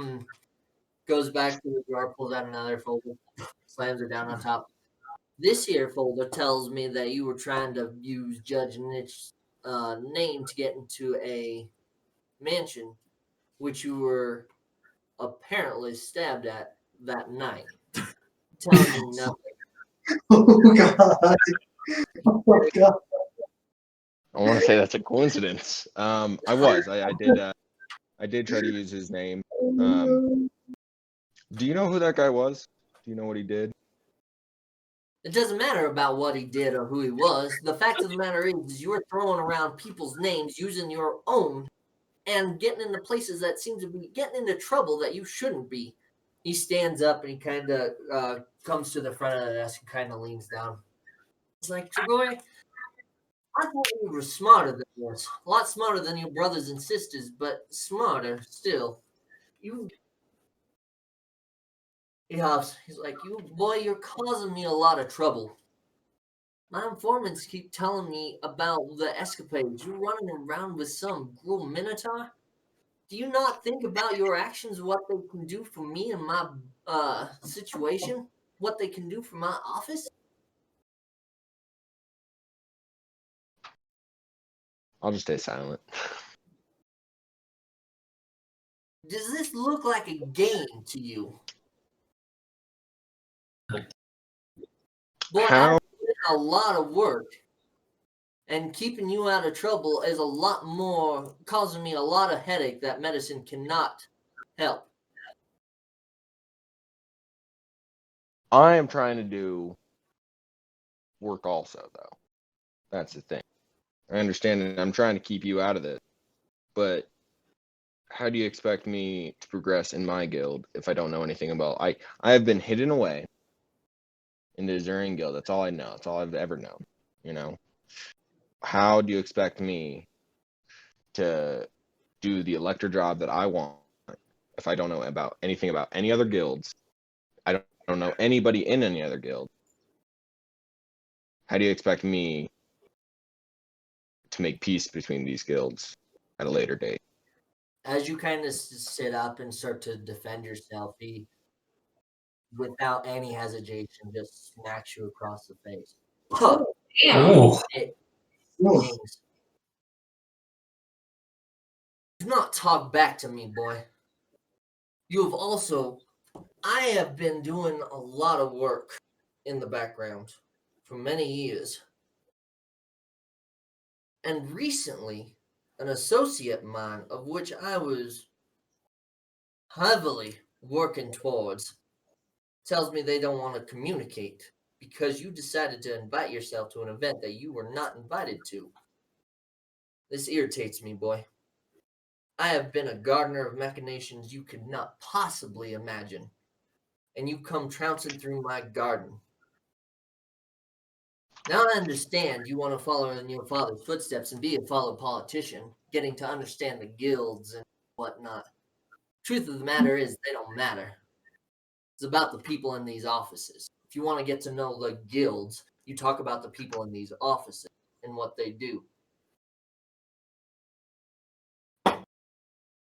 goes back to the drawer, pulls out another folder, slams it down on top. This here folder tells me that you were trying to use Judge Nich's name to get into a mansion, which you were apparently stabbed at that night. Telling me nothing. Oh, God. Oh, God. I want to say that's a coincidence. I did try to use his name. Do you know who that guy was? Do you know what he did? It doesn't matter about what he did or who he was. The fact of the matter is you were throwing around people's names using your own and getting into places that seem to be getting into trouble that you shouldn't be. He stands up and he kind of comes to the front of the desk and kind of leans down. It's like, Troy, I thought you were smarter than this. A lot smarter than your brothers and sisters, but smarter still. You He hops. He's like, you boy, you're causing me a lot of trouble. My informants keep telling me about the escapades. You're running around with some gruel minotaur. Do you not think about your actions, what they can do for me and my situation? What they can do for my office? I'll just stay silent. Does this look like a game to you? Boy, How? I've put in a lot of work, and keeping you out of trouble is a lot more, causing me a lot of headache that medicine cannot help. I am trying to do work also, though. That's the thing. I understand that I'm trying to keep you out of this, but how do you expect me to progress in my guild if I don't know anything about? I have been hidden away in the Azurian guild. That's all I know. That's all I've ever known. You know, how do you expect me to do the elector job that I want if I don't know about anything about any other guilds? I don't know anybody in any other guild. How do you expect me to make peace between these guilds at a later date? As you kind of sit up and start to defend yourself, he, without any hesitation, just smacks you across the face. Huh. Oh, It Ooh. stings. Do not talk back to me, boy. You have also, I have been doing a lot of work in the background for many years. And recently, an associate of mine, of which I was heavily working towards, tells me they don't want to communicate because you decided to invite yourself to an event that you were not invited to. This irritates me, boy. I have been a gardener of machinations you could not possibly imagine, and you come trouncing through my garden. Now I understand you want to follow in your father's footsteps and be a fellow politician, getting to understand the guilds and whatnot. Truth of the matter is, they don't matter. It's about the people in these offices. If you want to get to know the guilds, you talk about the people in these offices and what they do.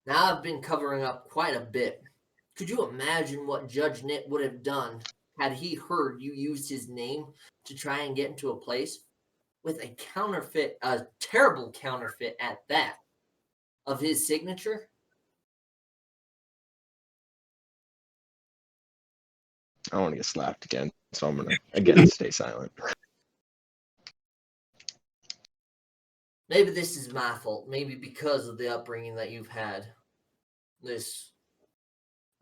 Now I've been covering up quite a bit. Could you imagine what Judge Nitt would have done had he heard you used his name to try and get into a place with a counterfeit, a terrible counterfeit at that, of his signature? I want to get slapped again, so I'm gonna again stay silent. Maybe this is my fault. Maybe because of the upbringing that you've had.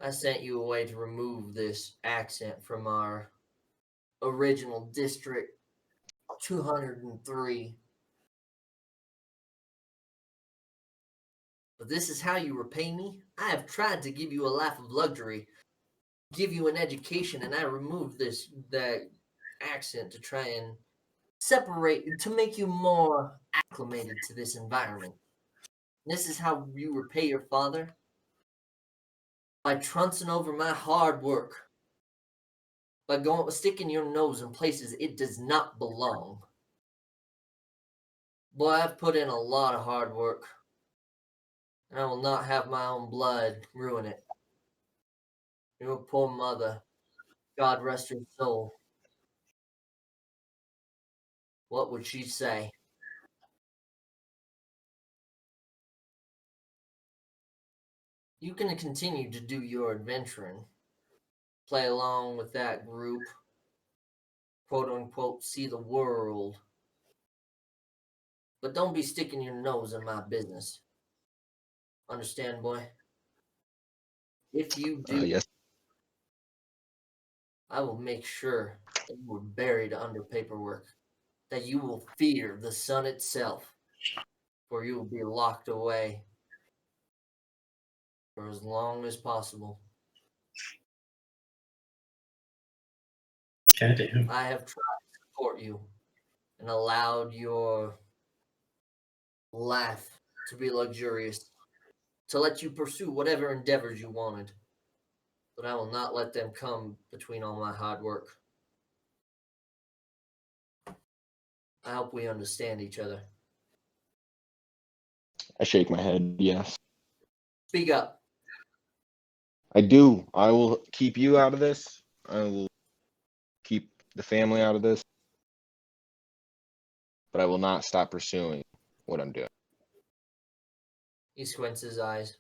I sent you away to remove this accent from our original District 203. But this is how you repay me? I have tried to give you a life of luxury, give you an education, and I removed that accent to try and separate, to make you more acclimated to this environment. This is how you repay your father? By trouncing over my hard work. By sticking your nose in places it does not belong. Boy, I've put in a lot of hard work, and I will not have my own blood ruin it. Your poor mother, God rest her soul. What would she say? You can continue to do your adventuring, play along with that group, quote unquote, see the world. But don't be sticking your nose in my business. Understand, boy? If you do, Yes. I will make sure that you are buried under paperwork, that you will fear the sun itself, for you will be locked away for as long as possible. goddamn. I have tried to support you, and allowed your life to be luxurious, to let you pursue whatever endeavors you wanted. But I will not let them come between all my hard work. I hope we understand each other. I shake my head. Yes, Speak up. I do. I will keep you out of this. I will keep the family out of this. But I will not stop pursuing what I'm doing. He squints his eyes.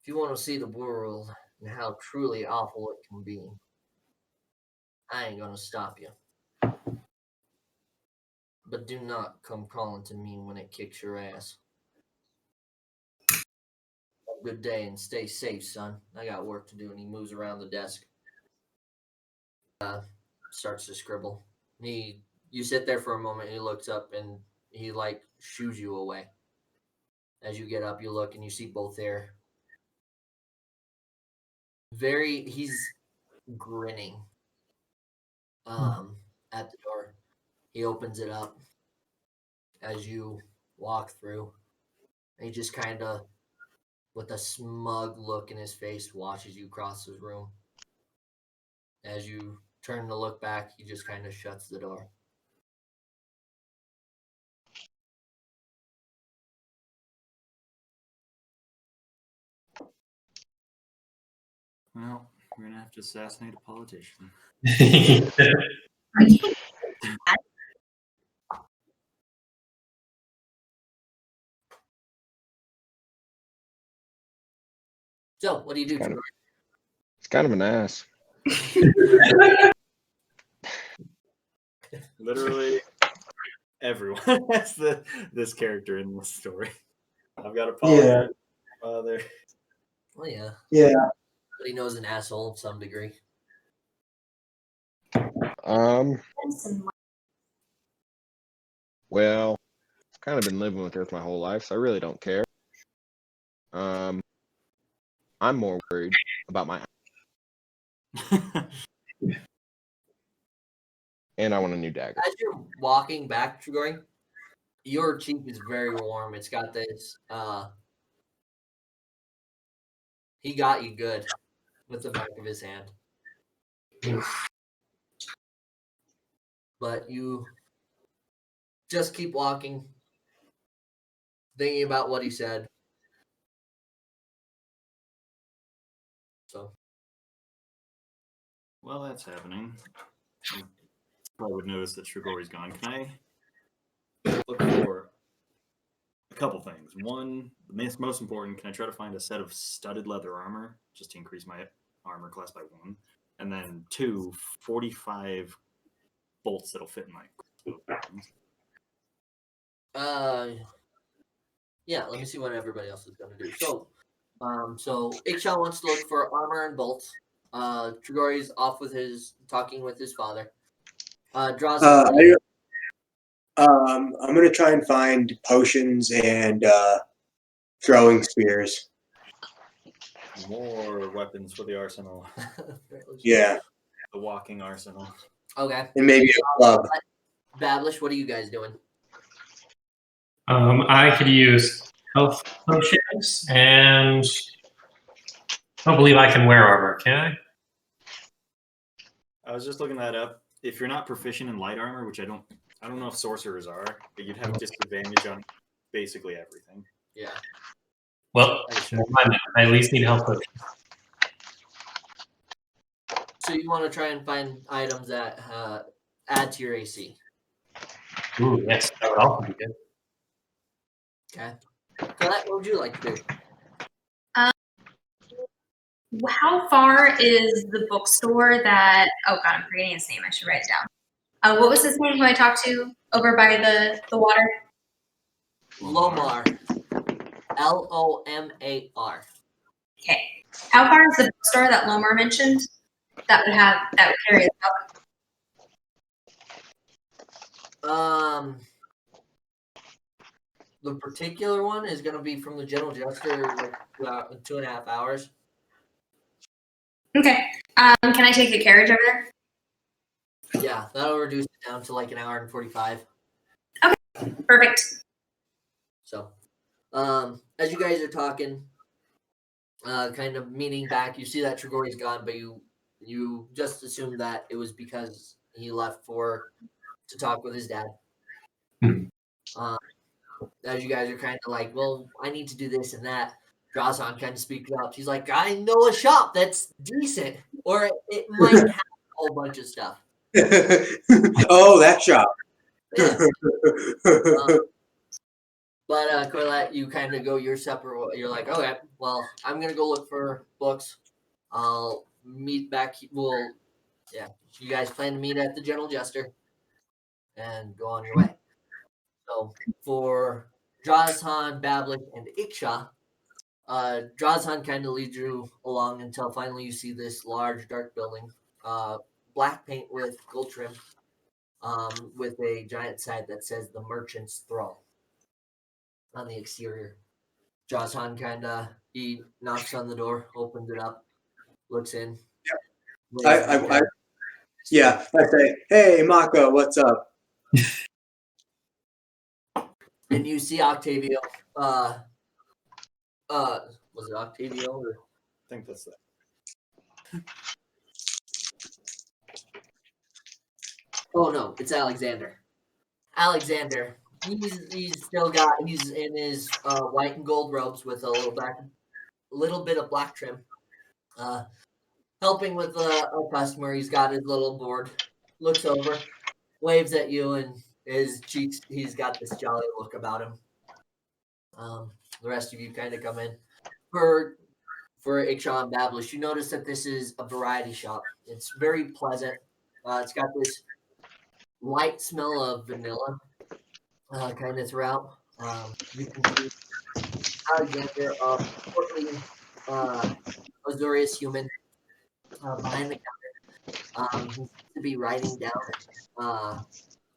If you want to see the world and how truly awful it can be, I ain't gonna stop you. But do not come calling to me when it kicks your ass. Have a good day and stay safe, son. I got work to do. And he moves around the desk. Starts to scribble. You sit there for a moment. He looks up and he like shoos you away. As you get up, you look and you see both there. He's grinning. At the door. He opens it up as you walk through. And he just kind of, with a smug look in his face, watches you cross the room. As you turn to look back, he just kind of shuts the door. Well, we're gonna have to assassinate a politician. So, what do you do? Kind of. It's kind of an ass. Literally everyone has this character in this story. I've got a father. Well, yeah. Yeah. But he knows an asshole to some degree. Well, I've kind of been living with Earth my whole life, so I really don't care. I'm more worried about my and I want a new dagger. As you're walking back, Trigori, your cheek is very warm. It's got this. He got you good with the back of his hand. But you just keep walking, thinking about what he said. So, While that's happening, you probably would notice that Trigori's gone. Can I look for a couple things? One, the most important, can I try to find a set of studded leather armor just to increase my armor class by 1? And then 2, 45 bolts that'll fit in my. yeah, let me see what everybody else is going to do. So, Ikshal wants to look for armor and bolts. Trigori's off with talking with his father. Draws. I'm gonna try and find potions and throwing spears. More weapons for the arsenal. Yeah, The walking arsenal. Okay. and maybe a club. Bablish, what are you guys doing? I could use health potions, and I don't believe I can wear armor, can I was just looking that up. If you're not proficient in light armor, which I don't know if sorcerers are, but you'd have disadvantage on basically everything. Yeah. Well, never mind that. I at least need health potions. So you want to try and find items that add to your AC. Ooh, yes, that would also be good. Okay. Colette, what would you like to do? How far is the bookstore that? Oh God, I'm forgetting his name. I should write it down. What was his name who I talked to over by the water? Lomar. Lomar. Okay. How far is the bookstore that Lomar mentioned? That would carry it up. The particular one is going to be from the General Jester, like 2.5 hours. Okay. Can I take the carriage over there? Yeah, that'll reduce it down to like an hour and 45. Perfect. So, as you guys are talking, kind of meeting back, you see that Tregori's gone, but you just assume that it was because he left to talk with his dad. Hmm. As you guys are kind of like, well, I need to do this and that. Drazan kind of speaks up. She's like, I know a shop that's decent, or it might have a whole bunch of stuff. Oh, that shop. Yeah. But Corlette, you kind of go your separate. You're like, okay, well, I'm gonna go look for books. I'll meet back. You guys plan to meet at the General Jester and go on your way. So for Drazhan, Bablik, and Iksha, Drazhan kind of leads you along until finally you see this large, dark building, black paint with gold trim, with a giant sign that says "The Merchant's Thrall" on the exterior. Drazhan he knocks on the door, opens it up, looks in. I say, hey, Mako, what's up? And you see Octavio. Was it Octavio? Or? I think that's that. Oh no, it's Alexander. Alexander. He's still he's in his white and gold robes with a little bit of black trim. Helping with a customer. He's got his little board. Looks over, waves at you, and his cheeks. He's got this jolly look about him. The rest of you kind of come in for Iksha and Bablish. You notice that this is a variety shop. It's very pleasant. It's got this light smell of vanilla kind of throughout. You can see Alexander, portly Azorius human behind the counter. He seems to be writing down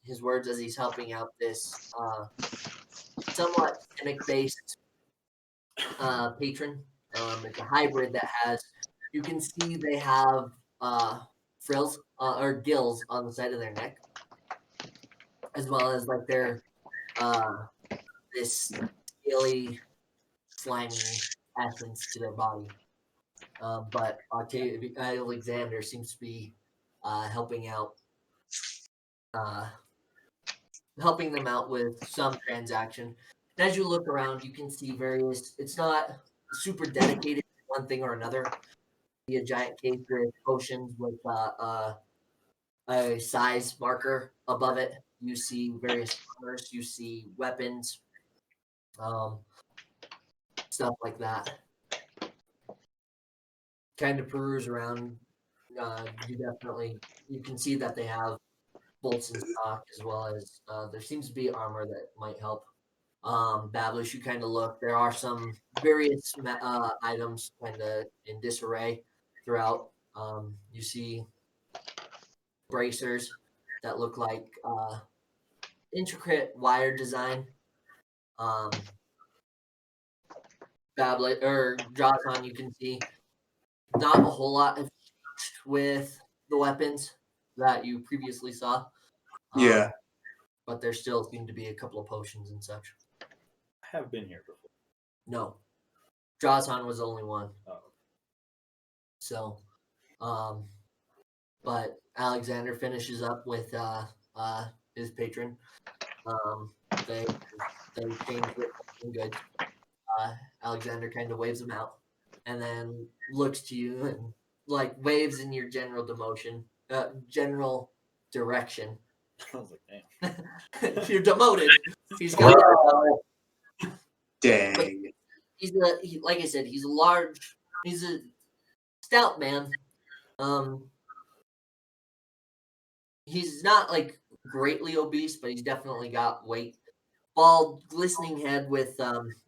his words as he's helping out this somewhat cynic-based patron. It's a hybrid that has, you can see they have frills or gills on the side of their neck, as well as like their this scaly, slimy essence to their body. But Alexander seems to be helping them out with some transaction. And as you look around, you can see various. It's not super dedicated to one thing or another. See a giant case with potions with a size marker above it. You see various armors. You see weapons, stuff like that. Kind of peruse around. You can see that they have bolts in stock, as well as there seems to be armor that might help. Bablish, you kind of look. There are some various items kind of in disarray throughout. You see bracers that look like intricate wire design. Bablish or Drazhan, you can see not a whole lot of with the weapons that you previously saw. Yeah. But there still seem to be a couple of potions and such. I have been here before. No. Drazhan was the only one. Oh. So, but Alexander finishes up with his patron. They change it and good. Alexander kind of waves him out and then looks to you and like waves in your general direction. I was like, damn. You're demoted. He's got. Dang. Like I said, he's a stout man. He's not like greatly obese, but he's definitely got weight. Bald, glistening head with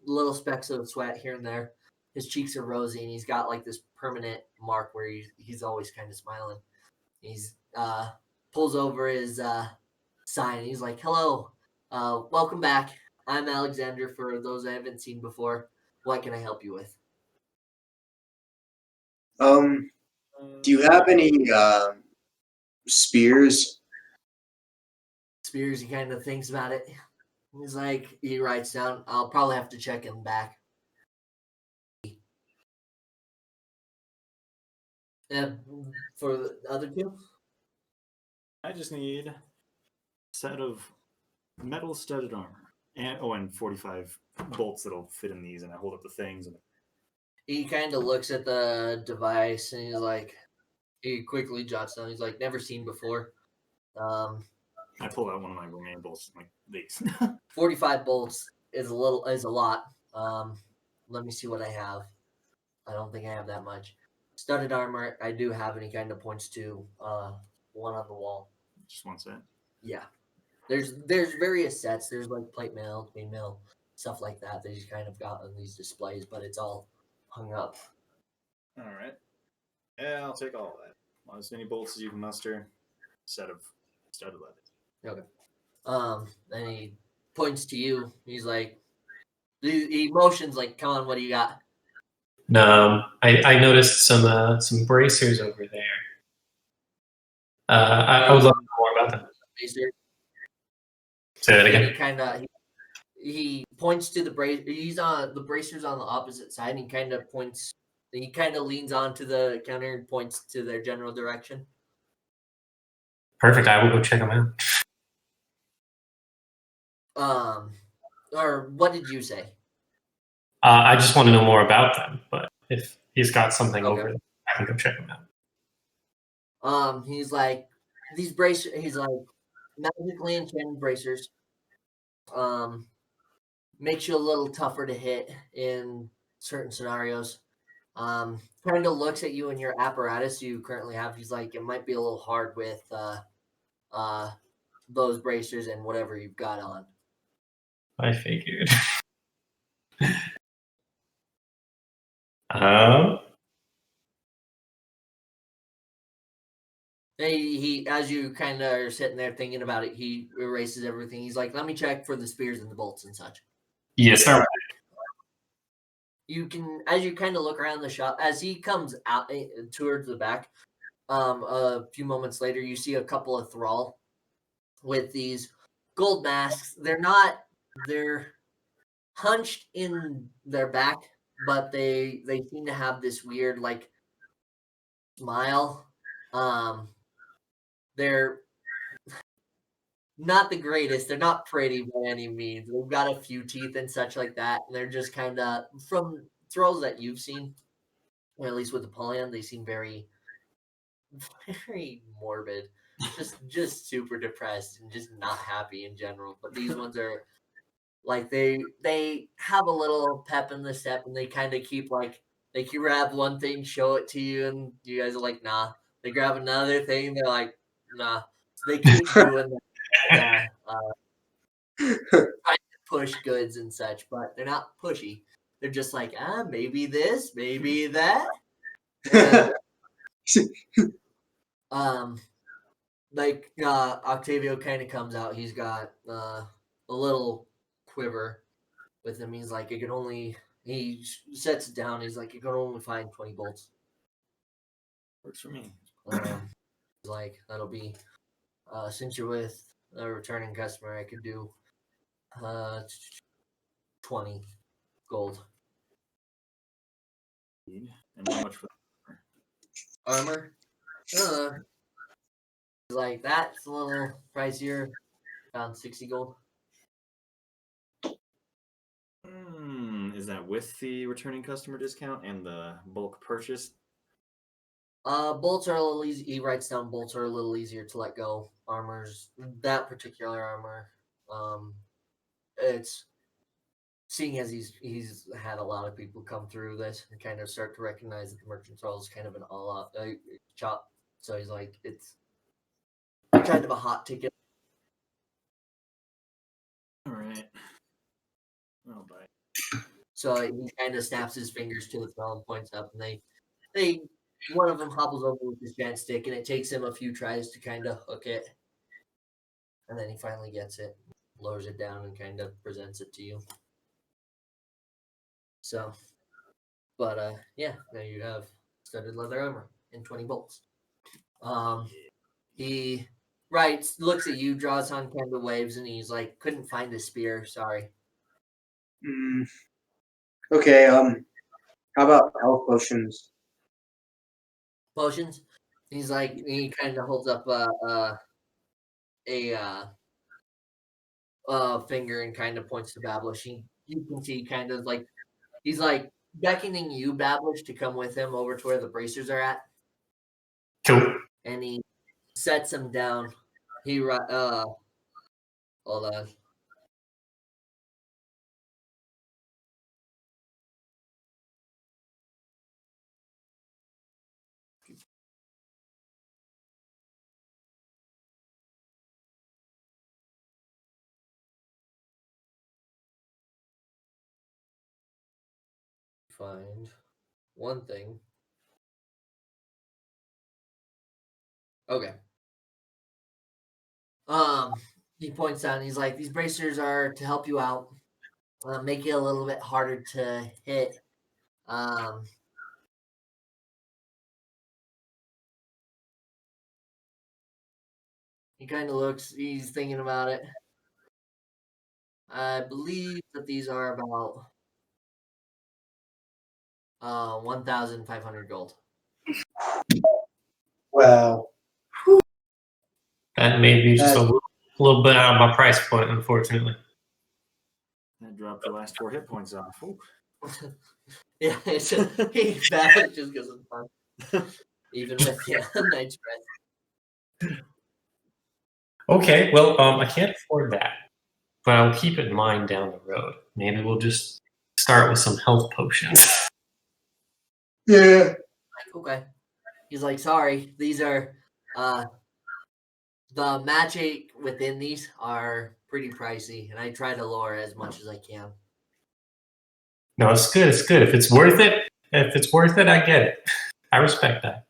little specks of sweat here and there. His cheeks are rosy, and he's got like this permanent mark where he's always kind of smiling. He's pulls over his sign. He's like, "Hello, welcome back. I'm Alexander. For those I haven't seen before, what can I help you with?" Do you have any spears? Spears, he kind of thinks about it. He's like, he writes down, I'll probably have to check him back. And for the other two? I just need a set of metal studded armor. And 45 bolts that'll fit in these, and I hold up the things. And He kind of looks at the device and he's like, he quickly jots down. He's like, never seen before. I pull out one of my remaining bolts, like these. 45 bolts is a lot. Let me see what I have. I don't think I have that much. Studded armor, I do have, and he kind of points to one on the wall. Just one set. Yeah. There's various sets. There's like plate mail, queen mail, stuff like that he's kind of got on these displays, but it's all hung up. All right. Yeah, I'll take all of that. As many bolts as you can muster. Set of studded leather. And he points to you. He's like, he motions like, come on, what do you got? I noticed some bracers over there. I would love to know more about them. Say that again. He kind of he points to the brace. He's on the bracers on the opposite side. And he kind of points. He kind of leans onto the counter and points to their general direction. Perfect. I will go check them out. Or what did you say? I just want to know more about them, but if he's got something Okay. over there, I can go check them out. He's like these bracers. He's like magically enchanted bracers. Makes you a little tougher to hit in certain scenarios. Kind of looks at you and your apparatus you currently have. He's like, it might be a little hard with those bracers and whatever you've got on. I figured. He as you kind of are sitting there thinking about it, he erases everything. He's like, let me check for the spears and the bolts and such. Yes, sir. You can, as you kind of look around the shop, as he comes out towards the back, a few moments later, you see a couple of thrall with these gold masks. They're hunched in their back, but they seem to have this weird like smile. They're not the greatest. They're not pretty by any means. They've got a few teeth and such like that. And they're just kind of, from thralls that you've seen, or at least with Apollyon, they seem very, very morbid. Just super depressed and just not happy in general. But these ones are like they have a little pep in the step, and they kind of keep like they can grab one thing, show it to you, and you guys are like, nah. They grab another thing, they're like, nah. So they keep doing that. Trying to push goods and such, but they're not pushy. They're just like, maybe this, maybe that. And, Octavio kind of comes out. He's got a little quiver with him. He's like, he sets it down. He's like, you can only find 20 bolts. Works for me. Like, that'll be, since you're with a returning customer, I could do 20 gold. And how much for Armor? Like, that's a little pricier. Around 60 gold. Is that with the returning customer discount and the bulk purchase? Bolts are a little easy. He writes down bolts are a little easier to let go. Armors, that particular armor, it's seeing as he's had a lot of people come through this and kind of start to recognize that the merchant thrall is kind of an all-out chop. So he's like, it's kind of a hot ticket. All right. I'll buy it. So he kind of snaps his fingers to the thrall and points up, and they one of them hobbles over with his giant stick, and it takes him a few tries to kind of hook it, and then he finally gets it, lowers it down, and kind of presents it to you. So, but yeah, now you have studded leather armor. and 20 bolts. He writes, looks at you, draws on kind of waves, and he's like, couldn't find a spear. Sorry. Okay. How about health potions? Potions. He's like, he kind of holds up a finger and kind of points to Bablish. You can see kind of like he's like beckoning you, Bablish, to come with him over to where the bracers are at, Cool. and he sets him down. He hold on. Find one thing. Okay. He points out and he's like, these bracers are to help you out, make it a little bit harder to hit. He kind of looks, he's thinking about it. I believe that these are about 1,500 gold. Wow. That may be just a little bit out of my price point, unfortunately. That dropped your last 4 hit points off. Ooh. Yeah, it's bad just because it's fun. Even with Knight's Breath. Okay, well, I can't afford that, but I'll keep it in mind down the road. Maybe we'll just start with some health potions. Yeah. Okay. He's like, sorry, these are the magic within these are pretty pricey, and I try to lower as much as I can. No, it's good. It's good. If it's worth it, I get it. I respect that.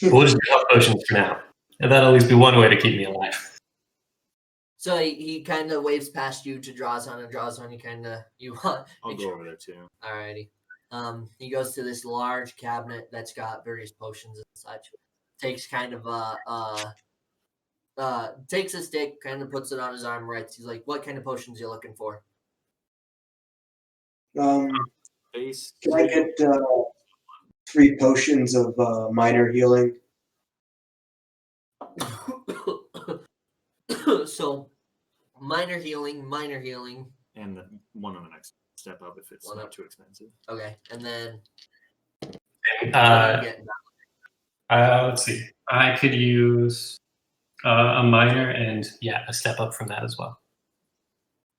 We'll just do health potions for now. And that'll at least be one way to keep me alive. So he kind of waves past you to Drawson, and Drawson, I'll go over there too. Alrighty. He goes to this large cabinet that's got various potions and such. Takes kind of takes a stick, kind of puts it on his arm, writes. He's like, "What kind of potions you looking for?" Base. Can I get 3 potions of minor healing? So, minor healing, And one on the next step up if it's not too expensive. okay, and then Let's see. I could use a minor and a step up from that as well.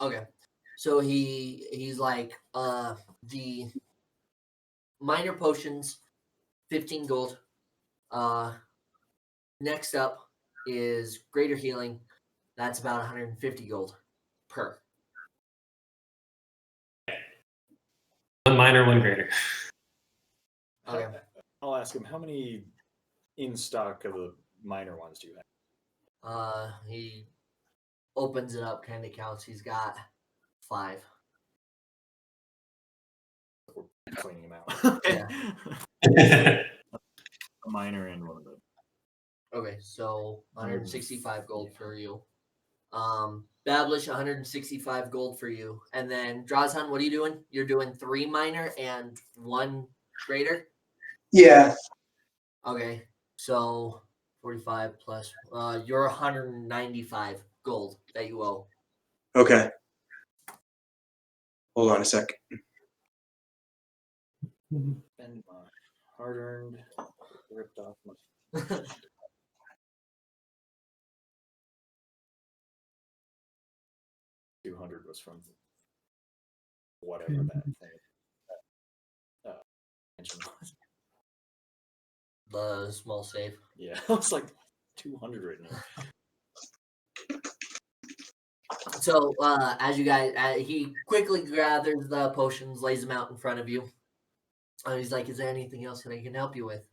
Okay, so he's like the minor potions, 15 gold. Next up is greater healing. That's about 150 gold per. One minor, one greater. Okay. I'll ask him, how many in stock of the minor ones do you have? He opens it up, kind of counts. He's got 5. We're cleaning him out. Yeah. A minor and one of them. Okay, so 165 gold for you. Bablish, 165 gold for you. And then Drazhan, what are you doing? You're doing 3 minor and 1 greater? Yeah. Okay, so 45 plus you're 195 gold that you owe. Okay. Hold on a second. And my hard-earned, ripped off my... 200 was from whatever that thing mention was. The small save. Yeah, I was like 200 right now. So as you guys, he quickly gathers the potions, lays them out in front of you. He's like, "Is there anything else that I can help you with?"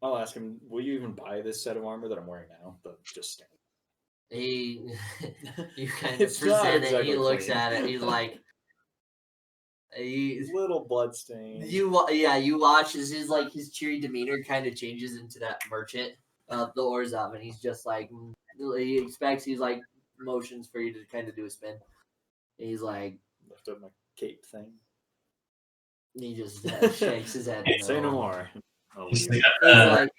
I'll ask him, will you even buy this set of armor that I'm wearing now? The just standard. You kind of It's not present it. exactly He looks clean. at it. He's like, Little bloodstain. You watch as his cheery demeanor kind of changes into that merchant of the Orzhov, and he's just like he expects he's like motions for you to kind of do a spin. And he's like Lift up my cape thing. he just shakes his head. Say no more. I'll leave. He's like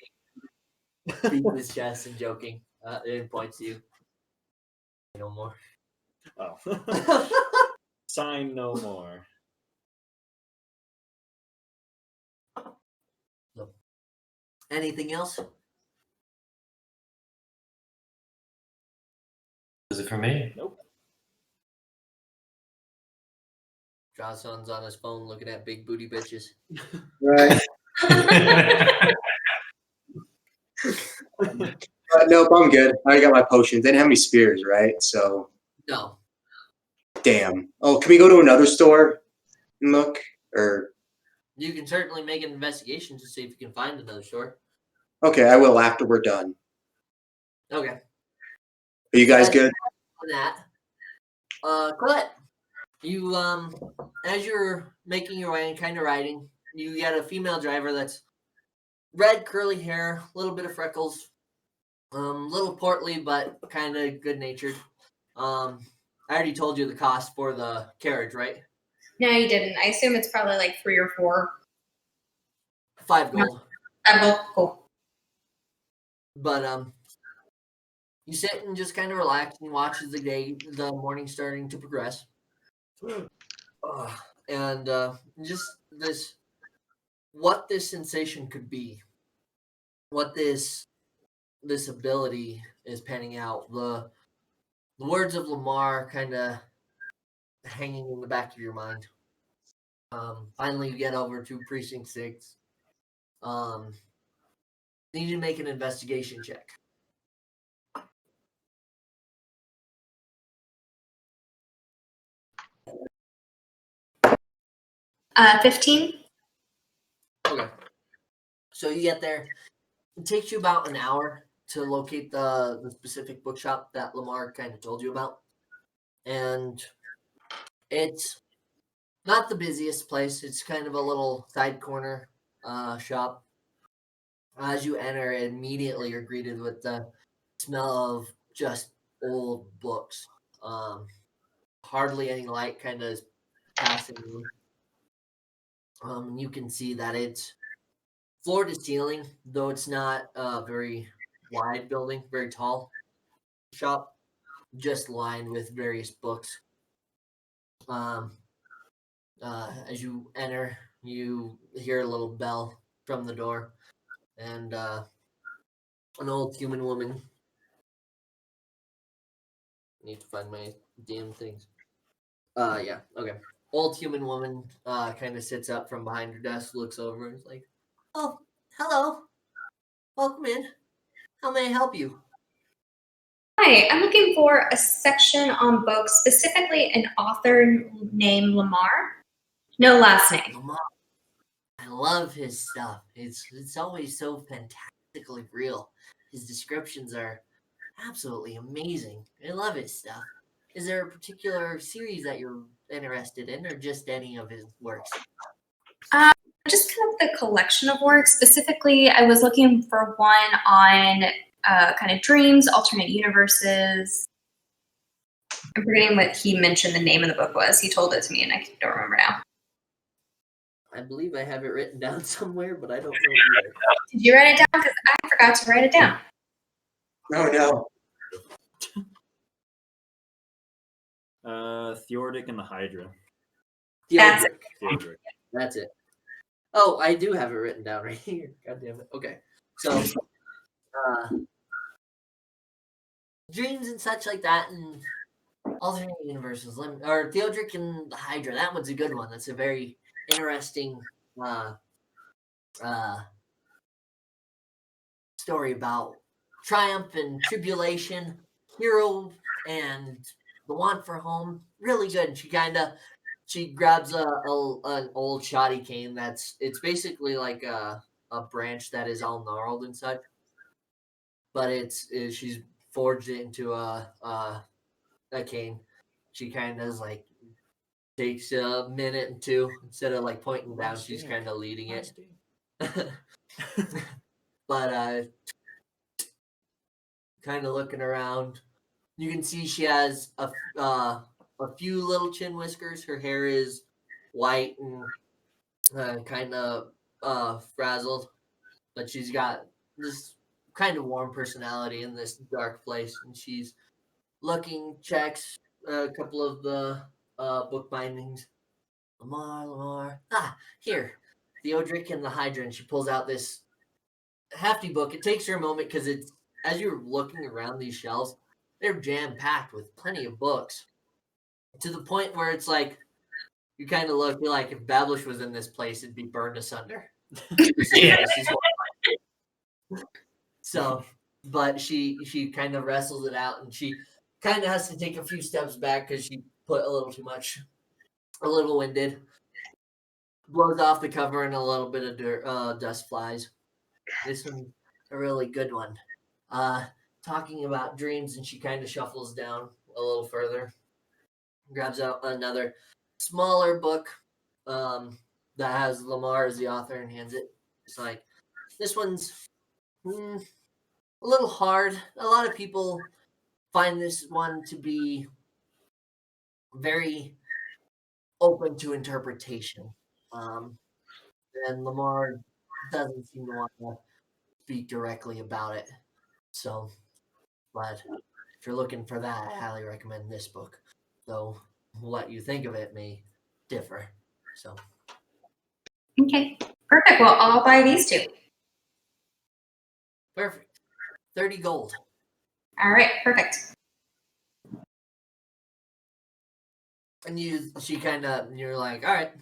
beating his chest and joking. And points to you. Say no more. Oh. Sign no more. Anything else? Is it for me? Nope. Jocelyn's on his phone looking at big booty bitches. Right. Nope, I'm good. I already got my potions. They didn't have any spears, right? So, No. damn. Oh, can we go to another store and look? Or You can certainly make an investigation to see if you can find another store. okay, I will after we're done. Okay. Are you guys good? On that. Colette, you as you're making your way and kind of riding, you get a female driver that's red curly hair, a little bit of freckles, little portly but kind of good natured. I already told you the cost for the carriage, right? No, you didn't. I assume it's probably like 3 or 4. 5 gold. Cool. But you sit and just kind of relax and watch as the morning starting to progress. And just what this sensation could be, what this ability is panning out. The words of Lamar kind of hanging in the back of your mind. Finally, you get over to Precinct 6. Need to make an investigation check. 15. Okay. So you get there. It takes you about an hour to locate the specific bookshop that Lamar kind of told you about. And it's not the busiest place. It's kind of a little side corner shop. As you enter, immediately you're greeted with the smell of just old books. Hardly any light kind of passing in. You can see that it's floor to ceiling, though it's not a very wide building, very tall shop, just lined with various books. As you enter, you hear a little bell from the door, and an old human woman. Need to find my damn things. Yeah, okay. Old human woman kind of sits up from behind her desk, looks over, and is like, "Oh, hello. Welcome in. How may I help you?" Hi, I'm looking for a section on books, specifically an author named Lamar. No last name. Lamar. I love his stuff. It's always so fantastically real. His descriptions are absolutely amazing. I love his stuff. Is there a particular series that you're interested in, or just any of his works? Just kind of the collection of works. Specifically, I was looking for one on kind of dreams, alternate universes. I'm forgetting what he mentioned the name of the book was. He told it to me, and I don't remember now. I believe I have it written down somewhere, but I don't know either. Did you write it down? Because I forgot to write it down. Oh no. Theordic and the Hydra. That's it. Theodric. That's it. Oh, I do have it written down right here. God damn it. Okay. So, dreams and such like that, and alternate universes, or Theodric and the Hydra. That one's a good one. That's a very interesting story about triumph and tribulation, hero and the want for home. Really good. She grabs an old shoddy cane it's basically like a branch that is all gnarled and such, but she's forged it into a cane. She kind of is like Takes a minute and two. Instead of like pointing down, she's Stand. kind of leading it. Stand. But kind of looking around, you can see she has a few little chin whiskers. Her hair is white and kind of frazzled, but she's got this kind of warm personality in this dark place, and she's looking, checks a couple of the book bindings. Lamar. Ah, here, Theodric and the Hydra, and she pulls out this hefty book. It takes her a moment because it's as you're looking around these shelves, they're jam packed with plenty of books, to the point where it's like you kind of look, you're like, if Bablish was in this place, it'd be burned asunder. Yeah. So, but she kind of wrestles it out, and she kind of has to take a few steps back because she put a little too much, a little winded. Blows off the cover, and a little bit of dirt, dust flies. This one's a really good one. Talking about dreams, and she kind of shuffles down a little further, grabs out another smaller book that has Lamar as the author, and hands it. It's like, this one's a little hard. A lot of people find this one to be very open to interpretation. And Lamar doesn't seem to want to speak directly about it. So, but if you're looking for that, I highly recommend this book. Though what you think of it may differ. So, Okay, perfect. Well, I'll buy these two. perfect. 30 gold. All right, perfect. And you're like, all right.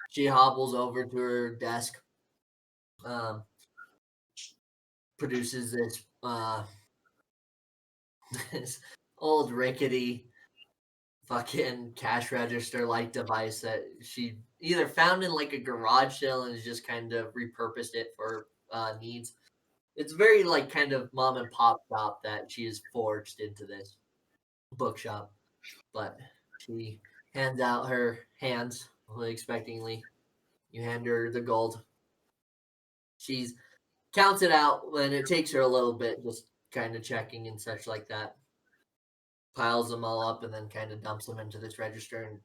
She hobbles over to her desk, produces this this old rickety fucking cash register like device that she either found in like a garage sale and has just kind of repurposed it for needs. It's very like kind of mom and pop shop that she has forged into this bookshop. But she hands out her hands expectingly. You hand her the gold. She's counts it out, and it takes her a little bit, just kind of checking and such like that. Piles them all up and then kind of dumps them into this register and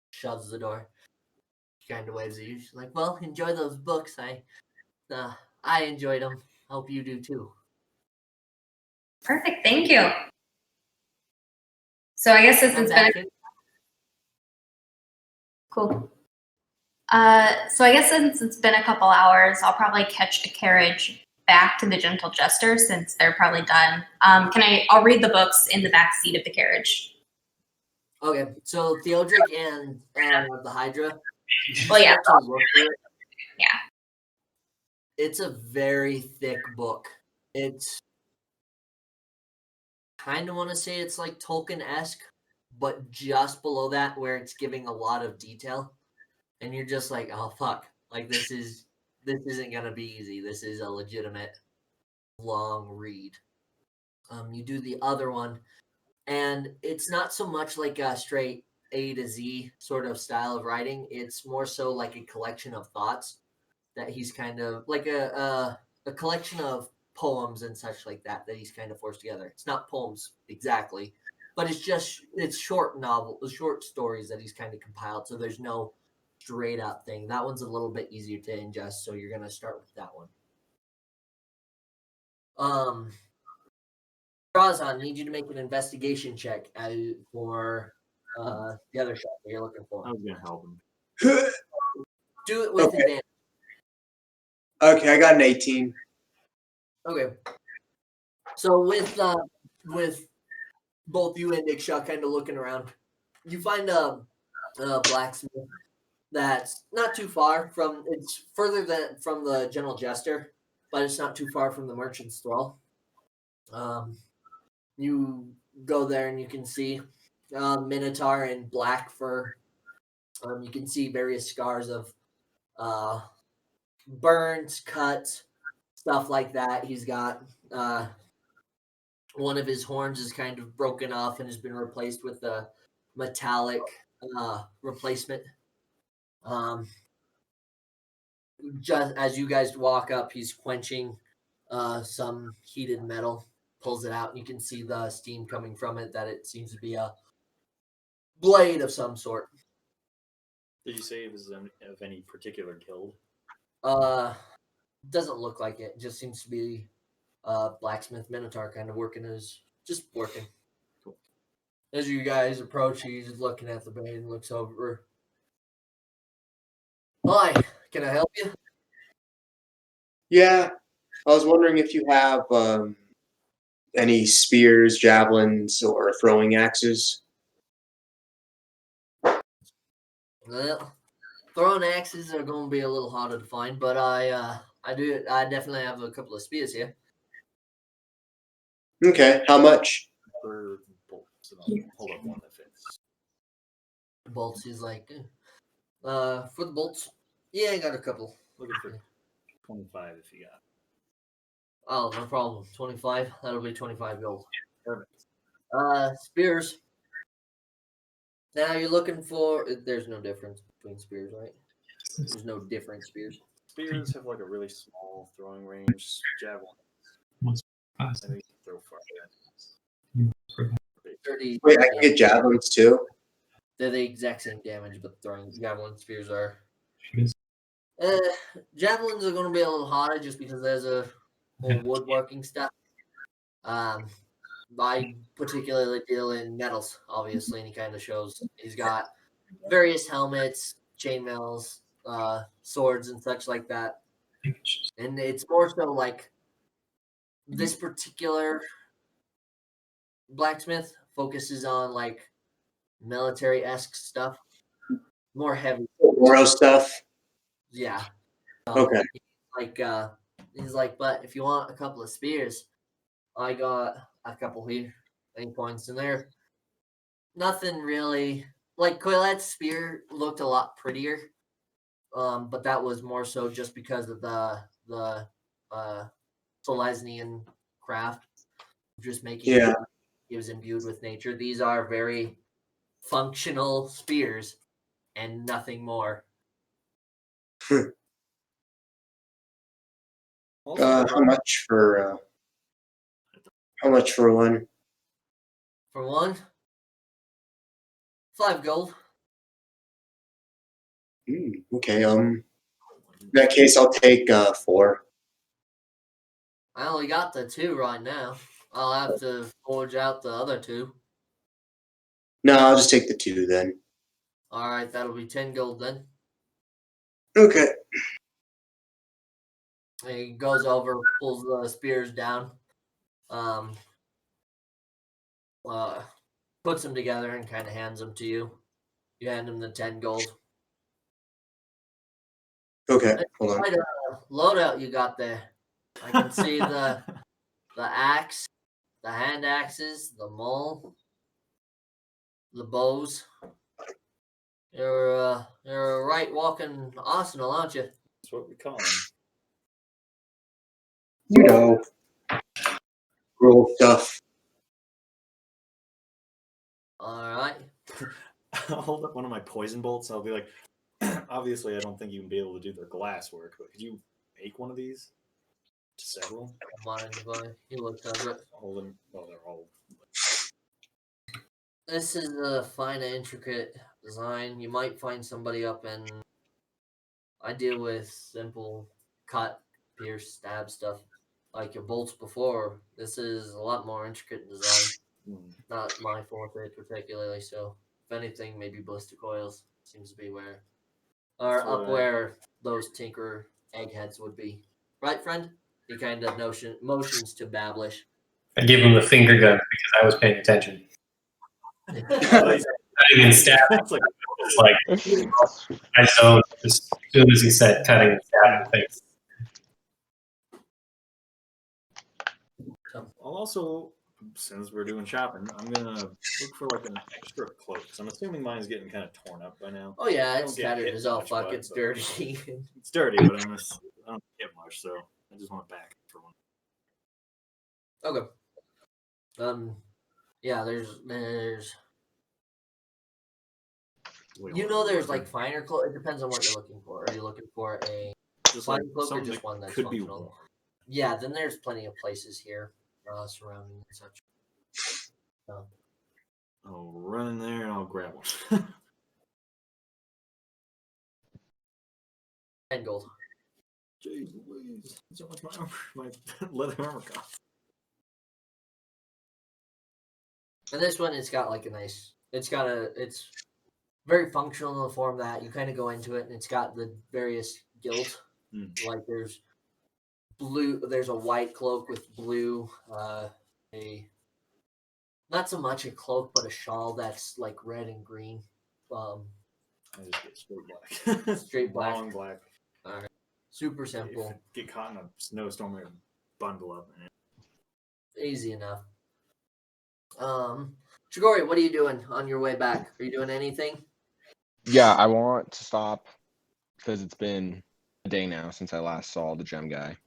shoves the door. She kind of waves at you. She's like, "Well, enjoy those books. I enjoyed them. Hope you do too." Perfect. Thank you. So I guess since it's been cool. So I guess since it's been a couple hours, I'll probably catch a carriage back to the Gentle Jester since they're probably done. I'll read the books in the back seat of the carriage. Okay, so Theodric and the Hydra. Well, yeah. start to look through it. Yeah. It's a very thick book. It's kind of want to say it's like Tolkien-esque, but just below that where it's giving a lot of detail. And you're just like, oh fuck. Like this isn't gonna be easy. This is a legitimate long read. You do the other one, and it's not so much like a straight A to Z sort of style of writing. It's more so like a collection of thoughts that he's kind of like a collection of poems and such like that he's kind of forced together. It's not poems exactly, but it's short stories that he's kind of compiled. So there's no straight up thing. That one's a little bit easier to ingest, so you're gonna start with that one. Razan, need you to make an investigation check for the other shot that you're looking for. I was gonna help him. Do it with Okay. advantage. Okay, I got an 18. Okay. So with both you and Nick Shaw kind of looking around, you find a blacksmith that's not too far from. It's further from the Gentle Jester, but it's not too far from the Merchant's Thrall. You go there and you can see Minotaur in black fur. You can see various scars of burns, cuts, stuff like that. He's got one of his horns is kind of broken off and has been replaced with a metallic replacement. Just as you guys walk up, he's quenching some heated metal, pulls it out, and you can see the steam coming from it. That it seems to be a blade of some sort. Did you say it was of any particular guild? Doesn't look like it. Just seems to be blacksmith minotaur kind of working just working. Cool. As you guys approach, he's looking at the blade and looks over. Hi, can I help you? Yeah, I was wondering if you have any spears, javelins, or throwing axes. Well, throwing axes are going to be a little harder to find, but I definitely have a couple of spears here. Okay, how much? For bolts, and I'll hold up one that fits. Bolts, he's like, for the bolts, yeah, I got a couple. Looking for 25 if you got. Oh, no problem. 25. That'll be 25 gold. Perfect. Spears. Now you're looking for. There's no difference between spears, right? There's no different spears. Spears have like a really small throwing range. Javelin. I think you can throw far. 30. Wait, I can get javelins too. They're the exact same damage, but throwing javelin spears are. Javelins are going to be a little harder just because there's a more woodworking stuff. I particularly deal in metals, obviously, and he kind of shows he's got various helmets, chainmails, swords, and such like that. And it's more so like this particular blacksmith focuses on like military-esque stuff, more heavy. Oro stuff. Yeah. Okay. Like he's like, but if you want a couple of spears, I got a couple here. Any points in there? Nothing really. Like Coilette's spear looked a lot prettier, but that was more so just because of the Selesnian craft, just making Yeah. he was imbued with nature. These are very functional spears and nothing more. How much for one? For one, 5 gold. Okay. In that case, I'll take 4. I only got the 2 right now. I'll have to forge out the other 2. No, I'll just take the 2 then. All right, that'll be 10 gold then. Okay. He goes over, pulls the spears down, puts them together, and kind of hands them to you. You hand him the 10 gold. Okay. Hold on. Quite a loadout you got there. I can see the axe, the hand axes, the maul, the bows. You're a right walking arsenal, aren't you? That's what we call them. You know, roll stuff. All right. I'll hold up one of my poison bolts. I'll be like, obviously, I don't think you can be able to do their glass work, but could you make one of these? Several? Mind if he looks over it. Hold them. Well, they're all. This is a fine and intricate design. You might find somebody up in. I deal with simple cut, pierce, stab stuff like your bolts before. This is a lot more intricate design. Not my forte particularly. So, if anything, maybe ballistic coils seems to be where, or So, up where those tinker eggheads would be. Right, friend? He kind of motions to Bablish. I give him the finger gun because I was paying attention. I didn't even stab him. It's like I zoned as soon as he said cutting and stabbing things. I'll also, since we're doing shopping, I'm gonna look for like an extra cloak. So I'm assuming mine's getting kind of torn up by now. Oh yeah, I it's don't get tattered hit as all much, fuck. but- It's dirty. It's dirty, but I don't get much, so I just want it back for one. Okay. Yeah, there's You know, there's like finer cloak. It depends on what you're looking for. Are you looking for a just like fine cloak or something just that one that's could be functional? warm. Yeah, then there's plenty of places here surrounding and such. So, I'll run in there and I'll grab one. 10 gold. Jeez Louise, so much my leather armor costs. And this one, it's got like a nice. It's very functional in the form that you kind of go into it, and it's got the various guild. Like there's blue. There's a white cloak with blue. A not so much a cloak, but a shawl that's like red and green. I just get straight black. Straight black. Long black. Super simple. Get caught in a snowstorm and bundle up in it. Easy enough. Chigori, what are you doing on your way back? Are you doing anything? Yeah, I want to stop because it's been a day now since I last saw the gem guy.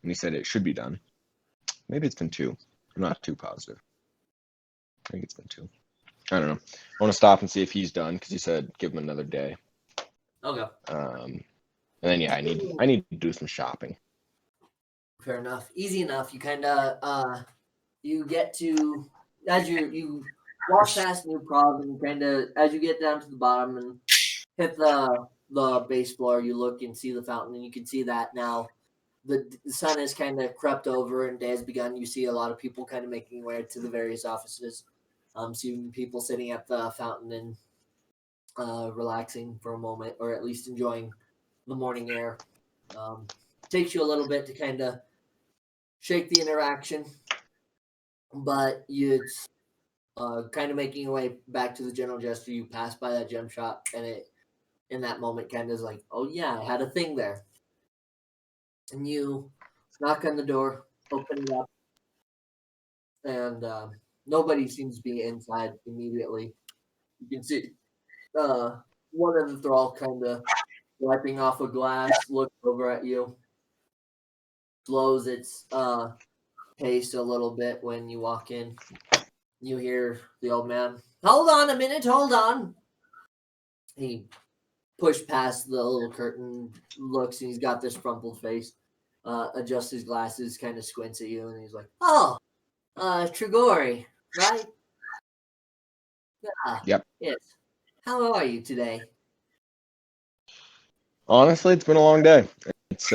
And he said it should be done. Maybe it's been 2. I'm not too positive. I think it's been 2. I don't know. I want to stop and see if he's done because he said give him another day. Okay. And then yeah, I need to do some shopping. Fair enough. Easy enough. You kind of you get to as you walk past New Prague and kind of as you get down to the bottom and hit the base floor, you look and see the fountain, and you can see that now the sun has kind of crept over and day has begun. You see a lot of people kind of making their way to the various offices. Seeing people sitting at the fountain and relaxing for a moment, or at least enjoying the morning air. Takes you a little bit to kind of shake the interaction, but it's kind of making your way back to the general jester. You pass by that gem shop, and it in that moment kind of is like, oh yeah, I had a thing there. And you knock on the door, open it up, and nobody seems to be inside immediately. You can see one of the thrall kind of wiping off a glass, looks over at you, slows its pace a little bit when you walk in. You hear the old man, hold on a minute, hold on. He pushed past the little curtain, looks, and he's got this crumpled face, adjusts his glasses, kind of squints at you, and he's like, oh, Trigori, right? Yeah. Yep. Yes. How are you today? Honestly, it's been a long day. It's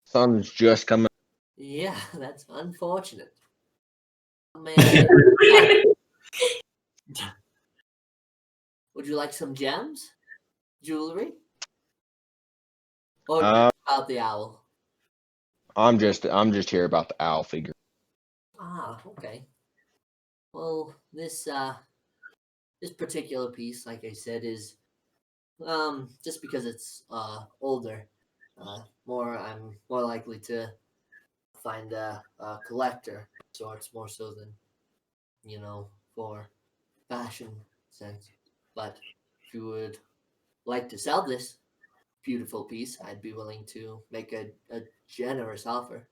sun's just coming. Yeah, that's unfortunate. Man, would you like some gems, jewelry, or about the owl? I'm just here about the owl figure. Ah, okay. Well, this particular piece, like I said, is just because it's older, I'm more likely to find a collector sorts more so than for fashion sense. But if you would like to sell this beautiful piece, I'd be willing to make a generous offer.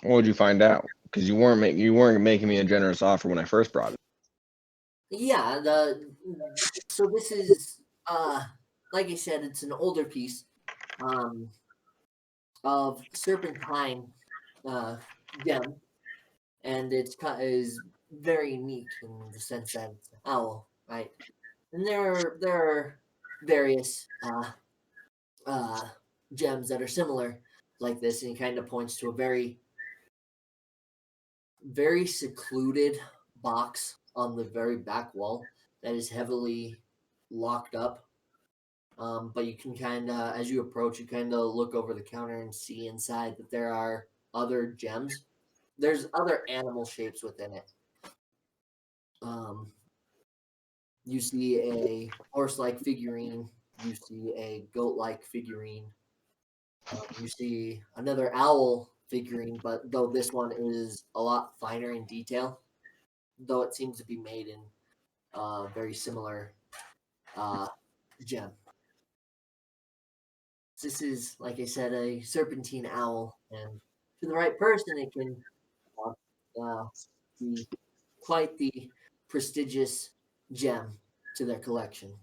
What would you find out? Because you weren't making me a generous offer when I first brought it. Yeah, so this is like I said, it's an older piece of serpentine gem, and it's is very unique in the sense that it's an owl, right? And there are various gems that are similar like this, and he kind of points to a very very secluded box on the very back wall that is heavily locked up. But you can kind of, as you approach, you kind of look over the counter and see inside that there are other gems. There's other animal shapes within it. You see a horse-like figurine. You see a goat-like figurine. You see another owl figurine, but though this one is a lot finer in detail, though it seems to be made in very similar gem. This is, like I said, a serpentine owl, and to the right person, it can be quite the prestigious gem to their collection.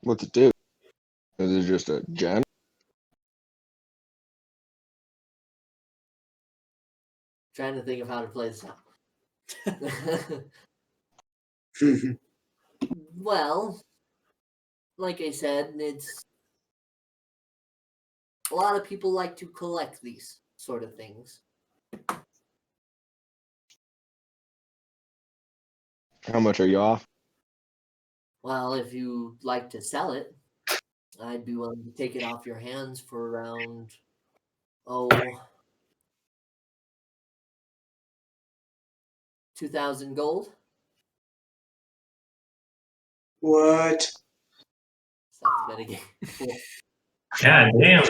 What's it do? Is it just a gem? Trying to think of how to play this out. Well, like I said, it's a lot of people like to collect these sort of things. How much are you off? Well, if you'd like to sell it, I'd be willing to take it off your hands for around, 2,000 gold. What? Stop the metagame. God damn.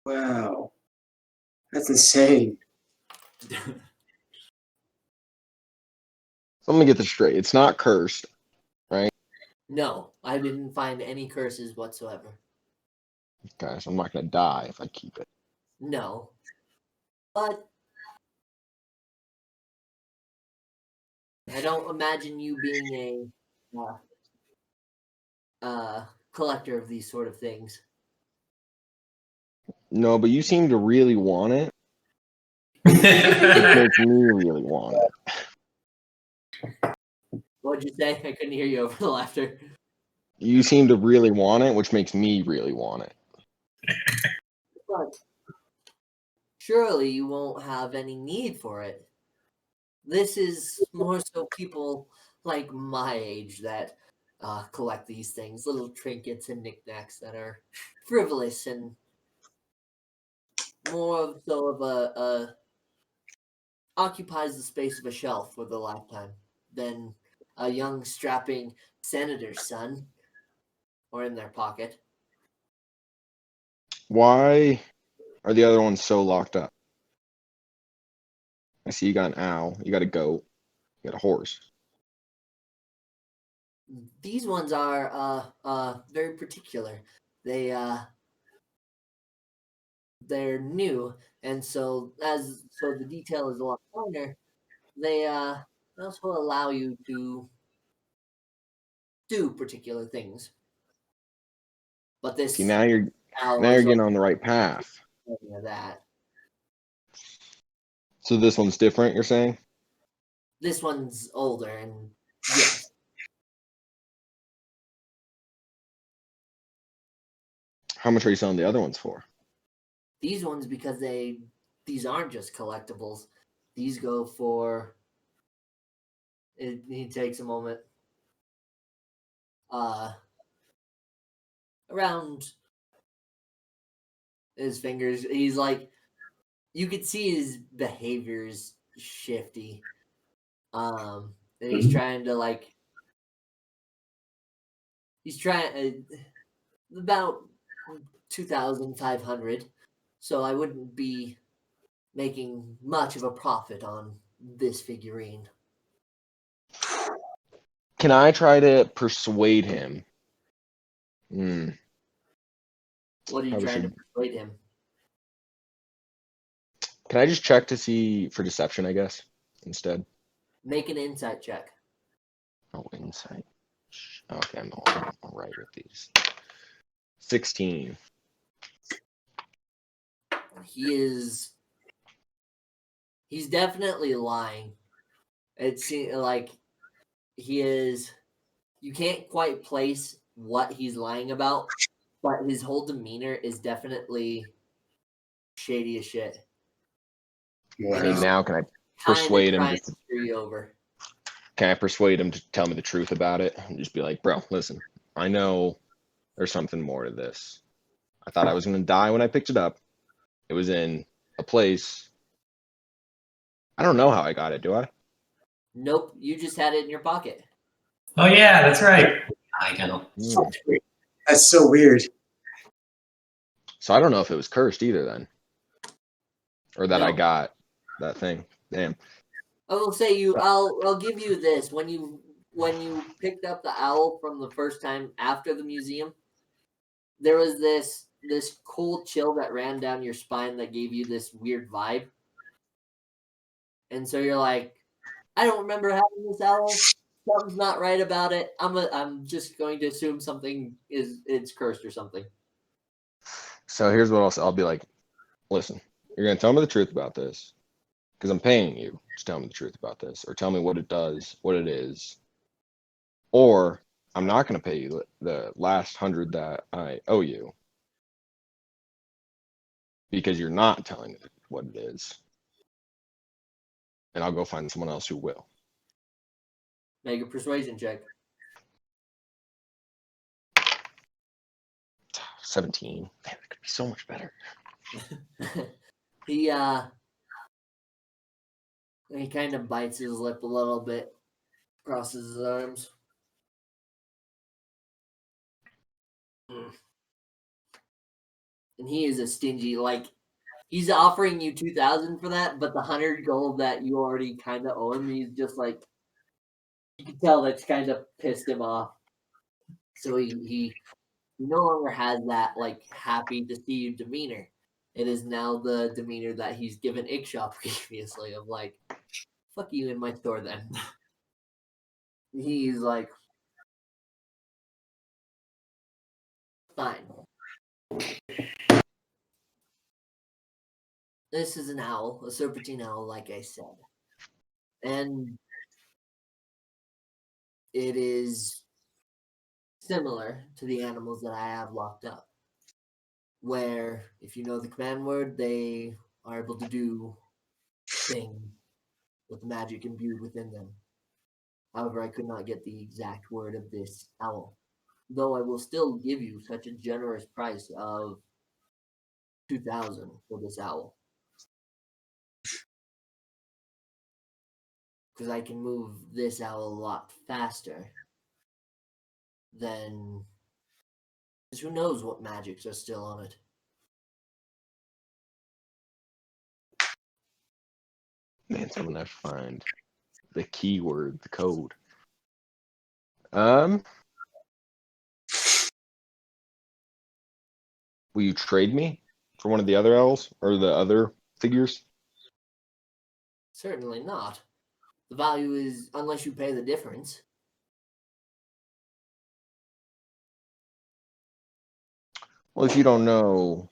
Wow. That's insane. So let me get this straight. It's not cursed. No, I didn't find any curses whatsoever. Okay, so I'm not gonna die if I keep it. No. But I don't imagine you being a collector of these sort of things. No, but you seem to really want it. It makes me really want it. What'd you say? I couldn't hear you over the laughter. You seem to really want it, which makes me really want it. But surely you won't have any need for it. This is more so people like my age that collect these things, little trinkets and knickknacks that are frivolous and more of so of a occupies the space of a shelf with a lifetime than a young strapping senator's son or in their pocket. Why are the other ones so locked up? I see you got an owl, you got a goat, you got a horse. These ones are very particular. They're new, and so the detail is a lot finer. They also allow you to do particular things. But this See, now you're owl now you're is getting on the right path. nothing of that. So this one's different, you're saying? This one's older, and yes, How much are you selling the other ones for? these ones because these aren't just collectibles. These go for. He takes a moment. Around his fingers, he's like, you could see his behavior's shifty. And he's trying to he's trying about 2,500. So I wouldn't be making much of a profit on this figurine. Can I try to persuade him? What are you Probably trying to should- persuade him? Can I just check to see for deception, I guess, instead? Make an insight check. Oh, insight. Okay, I'm all right with these. 16. He's definitely lying. It seems like he is. You can't quite place what he's lying about, but his whole demeanor is definitely shady as shit. I mean, now can I Kinda persuade him? trying to screw you over. Can I persuade him to tell me the truth about it and just be like, bro, listen, I know there's something more to this. I thought I was going to die when I picked it up. It was in a place. I don't know how I got it, do I? Nope, you just had it in your pocket. Oh yeah, that's right. I know. That's so weird. So I don't know if it was cursed either then. Or that I No. got that thing. Damn. I will say I'll give you this. When you picked up the owl from the first time after the museum, there was this cold chill that ran down your spine that gave you this weird vibe. and so you're like, I don't remember having this owl. Something's not right about it. I'm just going to assume it's cursed or something. So here's what I'll be like. Listen, you're gonna tell me the truth about this, because I'm paying you to tell me the truth about this, or tell me what it does, what it is, or I'm not gonna pay you the last 100 that I owe you, because you're not telling me what it is, and I'll go find someone else who will. Make a persuasion check. 17. Man, that could be so much better. He kind of bites his lip a little bit, crosses his arms. And he is a stingy, like, he's offering you 2,000 for that, but the 100 gold that you already kind of owe him, he's just like, you can tell that's kind of pissed him off. So he no longer has that like happy to see you demeanor. It is now the demeanor that he's given Ikshaw previously of like, fuck you in my store then. He's like, fine. This is an owl, a serpentine owl, like I said. And it is similar to the animals that I have locked up. Where, if you know the command word, they are able to do things with magic imbued within them. However, I could not get the exact word of this owl. Though I will still give you such a generous price of 2,000 for this owl. Because I can move this owl a lot faster than... Because who knows what magics are still on it. Man, someone have to find the keyword, the code. Will you trade me for one of the other owls or the other figures? Certainly not. The value is unless you pay the difference. Well, if you don't know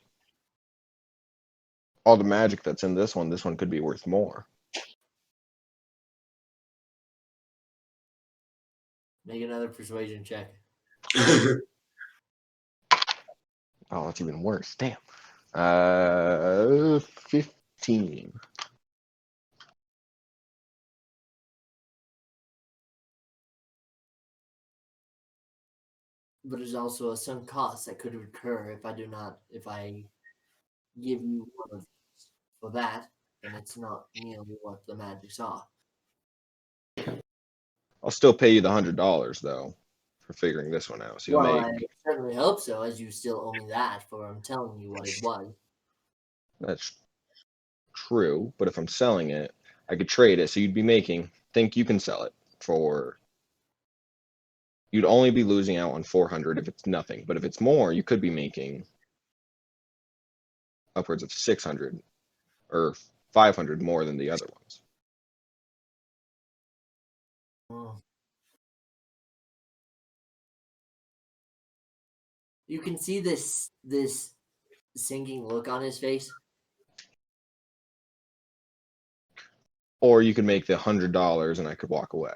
all the magic that's in this one could be worth more. Make another persuasion check. Oh, that's even worse. Damn. 15. But there's also a sunk cost that could recur if I give you one of these for that, and it's not nearly what the magics are. I'll still pay you the $100 though for figuring this one out. So you'll Well, make. I certainly hope so, as you still owe me that for I'm telling you what it was. That's true, but if I'm selling it, I could trade it. So you'd be making. Think you can sell it for. You'd only be losing out on 400 if it's nothing, but if it's more, you could be making upwards of 600 or 500 more than the other ones. You can see this sinking look on his face. Or you could make the $100 and I could walk away.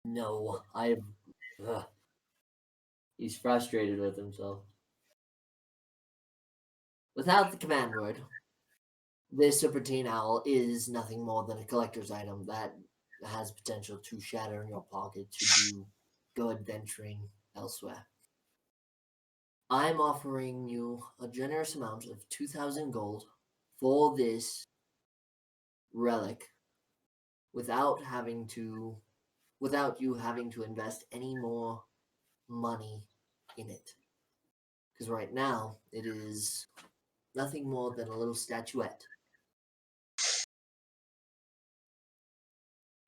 No, he's frustrated with himself. Without the command word, this serpentine owl is nothing more than a collector's item that has potential to shatter in your pocket should you go adventuring elsewhere. I'm offering you a generous amount of 2,000 gold for this relic without you having to invest any more money in it. Because right now, it is nothing more than a little statuette.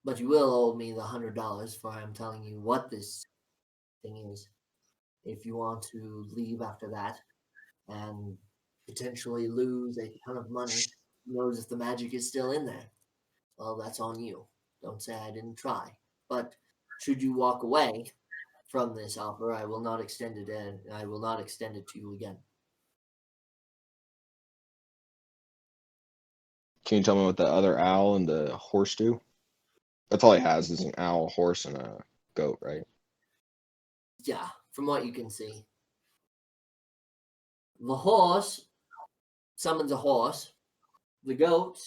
But you will owe me the $100 for I'm telling you what this thing is. If you want to leave after that and potentially lose a ton of money. Who knows if the magic is still in there? Well, that's on you. Don't say I didn't try. But should you walk away from this offer, I will not extend it in. I will not extend it to you again. Can you tell me what the other owl and the horse do? That's all he has is an owl, horse, and a goat, right? Yeah, from what you can see. The horse summons a horse. The goat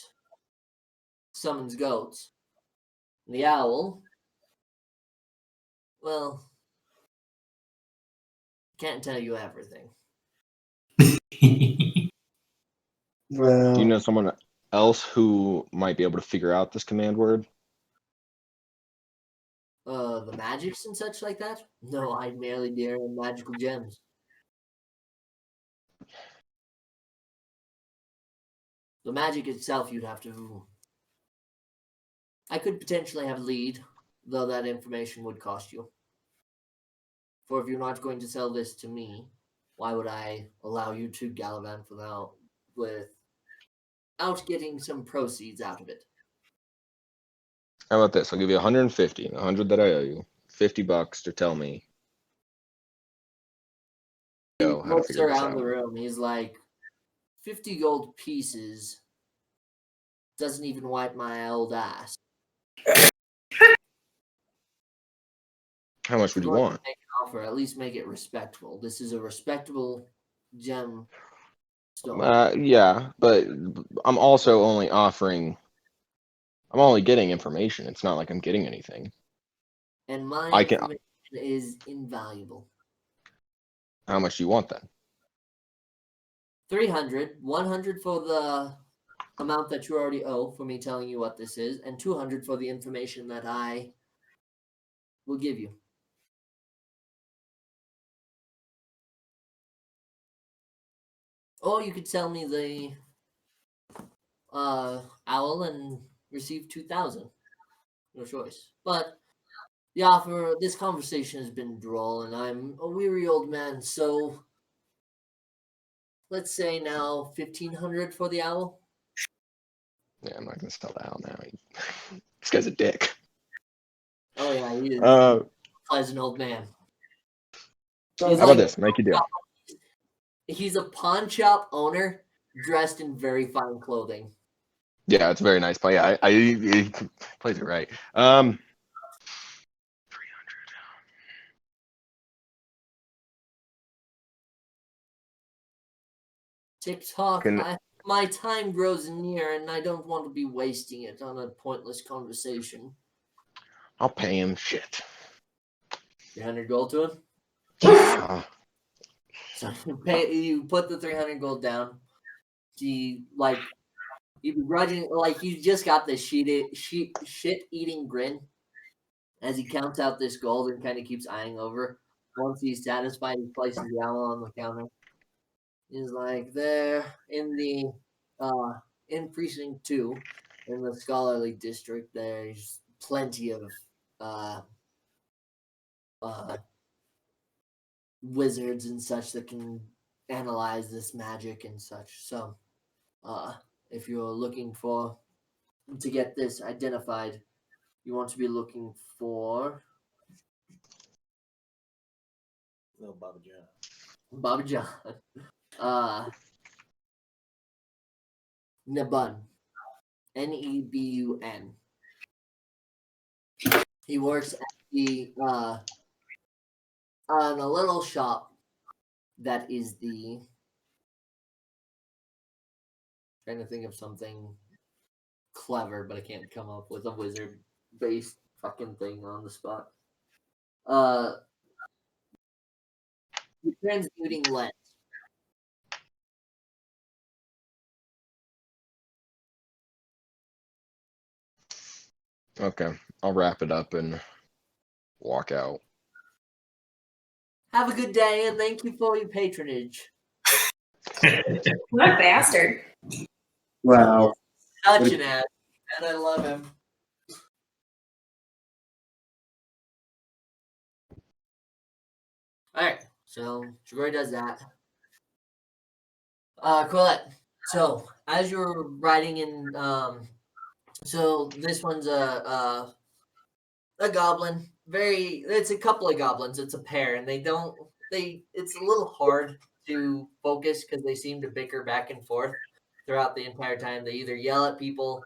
summons goats. The owl, well, can't tell you everything. Well, Do you know someone else who might be able to figure out this command word? The magics and such like that? No, I merely deal in magical gems. The magic itself, you'd have to. I could potentially have a lead, though that information would cost you. For if you're not going to sell this to me, why would I allow you to gallivant without getting some proceeds out of it? How about this? I'll give you 150, 100 that I owe you, $50 to tell me. He How to looks figure this around out. the room. He's like, 50 gold pieces doesn't even wipe my old ass. How much would you want? Make an offer, at least make it respectable. This is a respectable gem store. Yeah, but I'm also only offering. I'm only getting information. It's not like I'm getting anything. And my I can. information is invaluable. How much do you want then? 300, 100 for the amount that you already owe for me telling you what this is, and 200 for the information that I will give you. Or you could sell me the owl and receive 2,000. Your choice. But the offer, this conversation has been droll, and I'm a weary old man, so let's say now 1,500 for the owl. Yeah, I'm not gonna sell the owl now. This guy's a dick. Oh yeah, he is How a pleasant old man. sounds about this? Make you deal. He's a pawn shop owner dressed in very fine clothing. Yeah, it's a very nice play. Yeah, he plays it right. 300. TikTok, Can- my time grows near, and I don't want to be wasting it on a pointless conversation. I'll pay him shit. 300 gold to him. So you put the 300 gold down. He begrudging, like you just got this shit eating grin as he counts out this gold and kind of keeps eyeing over. Once he's satisfied, he places the owl on the counter. He's like, there in the in precinct 2 in the scholarly district, there's plenty of wizards and such that can analyze this magic and such. So if you're looking to get this identified, you want to be looking for Little Baba John. Baba John. Nebun. Nebun. He works at the on a little shop that is the trying to think of something clever, but I can't come up with a wizard based fucking thing on the spot. The transmuting lens. Okay, I'll wrap it up and walk out. Have a good day, and thank you for your patronage. What a bastard. wow. Such an ass, and I love him. All right, so Dragoi does that. Colette. So as you're riding in, so this one's a goblin. It's a couple of goblins. It's a pair, and it's a little hard to focus because they seem to bicker back and forth throughout the entire time. They either yell at people.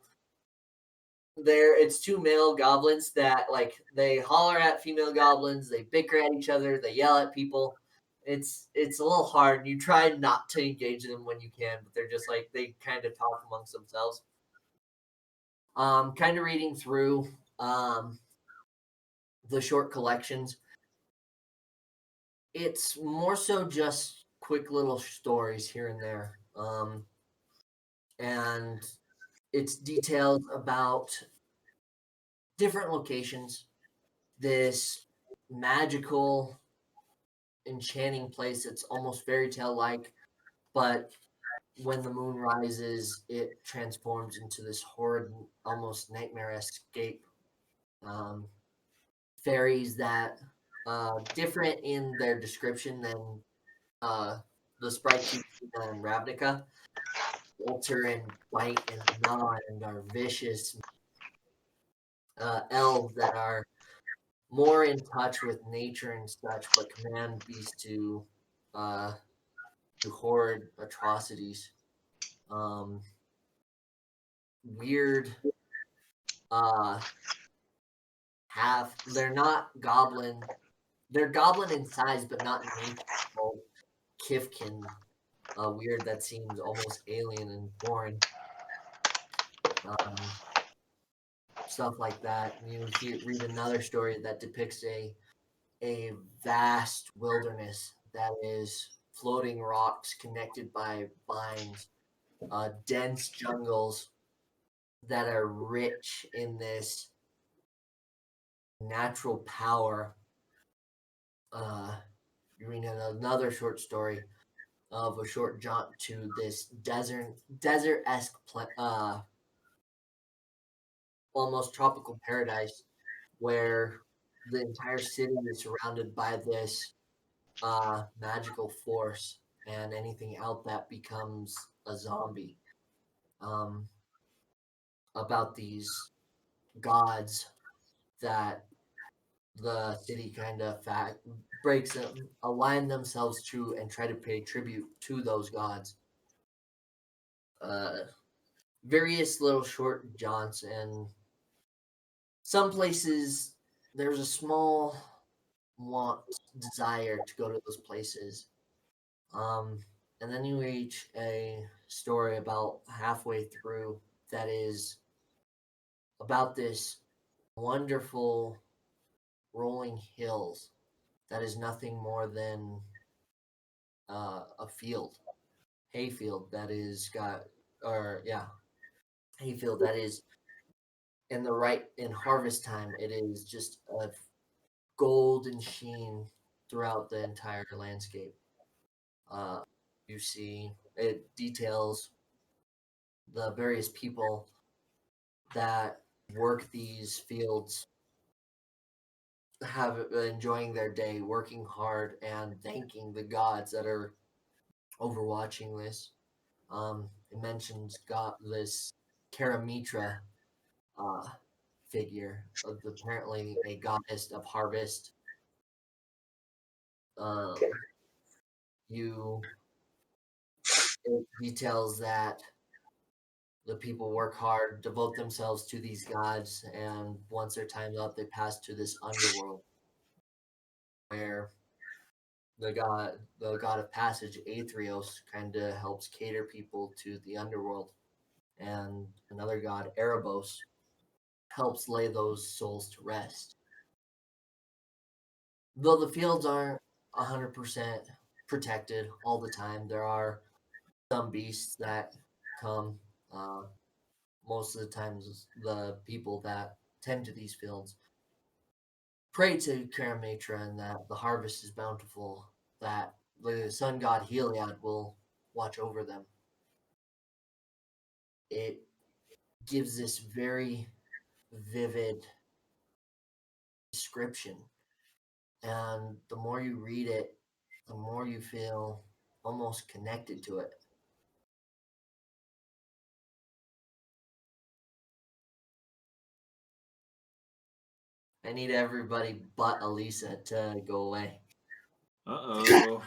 It's two male goblins that they holler at female goblins, they bicker at each other, they yell at people. It's a little hard. You try not to engage them when you can, but they're just they kind of talk amongst themselves. Kind of reading through the short collections. It's more so just quick little stories here and there. And it's details about different locations, this magical, enchanting place that's almost fairy tale like, but when the moon rises, it transforms into this horrid, almost nightmare escape. Fairies that different in their description than the sprites you see in Ravnica. Alter and bite and gnaw and are vicious. Elves that are more in touch with nature and such, but command beasts to do horrid atrocities. Weird. They're not goblin. They're goblin in size, but not in nature. Called Kifkin. Weird that seems almost alien and foreign. Stuff like that. You read another story that depicts a vast wilderness that is floating rocks connected by vines, dense jungles that are rich in this natural power. You read another short story of a short jaunt to this desert-esque almost tropical paradise where the entire city is surrounded by this magical force, and anything out that becomes a zombie. About these gods that the city kind of breaks them, align themselves to, and try to pay tribute to those gods. Various little short jaunts, and some places there's a small desire to go to those places. And then you reach a story about halfway through that is about this wonderful rolling hills that is nothing more than a hayfield that is hayfield that is in harvest time. It is just a golden sheen throughout the entire landscape. You see, it details the various people that work these fields enjoying their day, working hard, and thanking the gods that are overwatching this. It mentions this Karamitra figure, apparently a goddess of harvest. It details that the people work hard, devote themselves to these gods, and once their time's up, they pass to this underworld where the god of passage, Aetherios, kind of helps cater people to the underworld, and another god, Erebos, helps lay those souls to rest. Though the fields aren't 100% protected all the time, there are some beasts that come. Most of the times, the people that tend to these fields pray to Karamatra and that the harvest is bountiful, that the sun god Heliod will watch over them. It gives this very vivid description, and the more you read it, the more you feel almost connected to it. I need everybody but Elisa to go away. Uh-oh.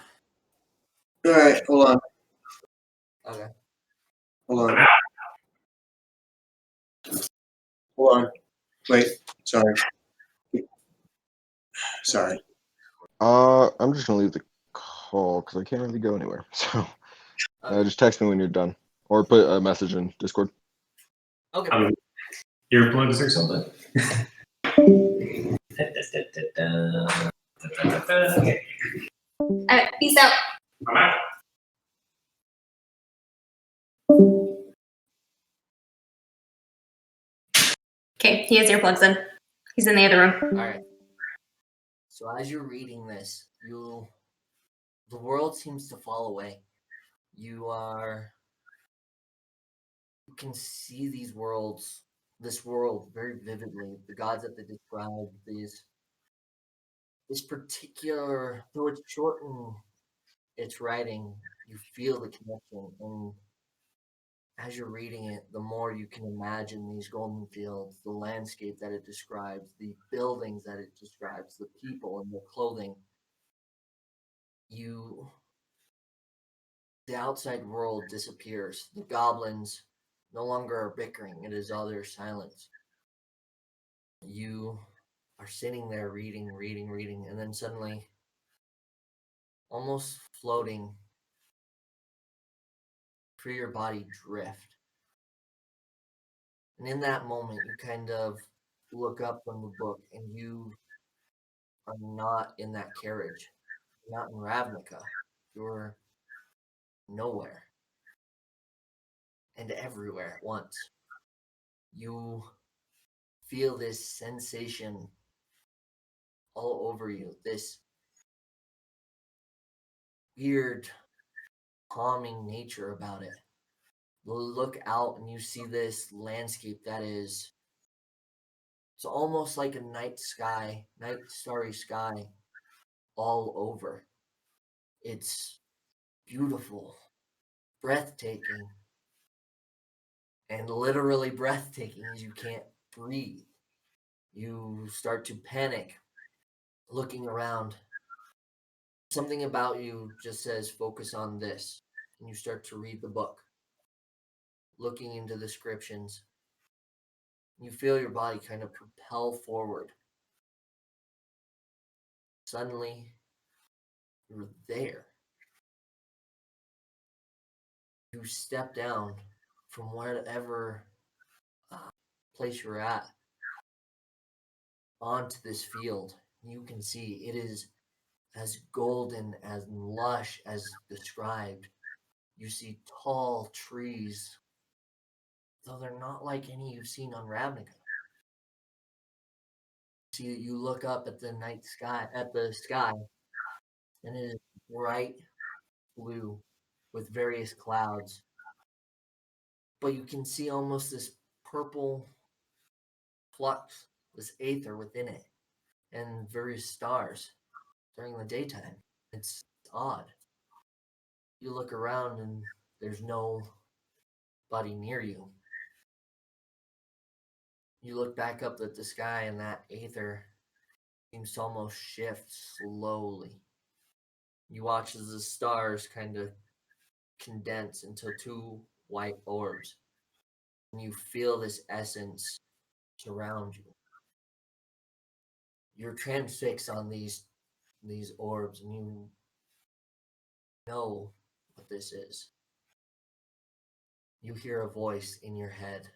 All right, hold on. Okay. Hold on. Hold on. Wait, sorry. Sorry. I'm just gonna leave the call because I can't really go anywhere. So Okay. just text me when you're done, or put a message in Discord. Okay. Earplugs or something. Okay, Peace out. I'm out. Okay, he has earplugs in. He's in the other room. All right. So as you're reading this, the world seems to fall away. You can see this world very vividly. The gods that they describe, this particular, though it's short in its writing, you feel the connection. And as you're reading it, the more you can imagine these golden fields, the landscape that it describes, the buildings that it describes, the people and their clothing. The outside world disappears. The goblins no longer are bickering. It is all their silence. You are sitting there reading, and then suddenly, almost floating, feel your body drift. And in that moment, you kind of look up from the book and you are not in that carriage. You're not in Ravnica. You're nowhere and everywhere at once. You feel this sensation all over you, this weird, calming nature about it. You look out and you see this landscape that is, it's almost like a night starry sky all over. It's beautiful, breathtaking, and literally breathtaking as you can't breathe. You start to panic, looking around. Something about you just says, focus on this. And you start to read the book, looking into the descriptions. You feel your body kind of propel forward. Suddenly, you're there. You step down from whatever place you're at onto this field. You can see it is as golden, as lush as described. You see tall trees, though they're not like any you've seen on Ravnica. You look up at the sky, and it is bright blue with various clouds. But you can see almost this purple flux, this aether within it, and various stars during the daytime. It's odd. You look around and there's nobody near you. You look back up at the sky and that aether seems to almost shift slowly. You watch as the stars kind of condense into two white orbs. And you feel this essence surround you. You're transfixed on these orbs and you know what this is. You hear a voice in your head,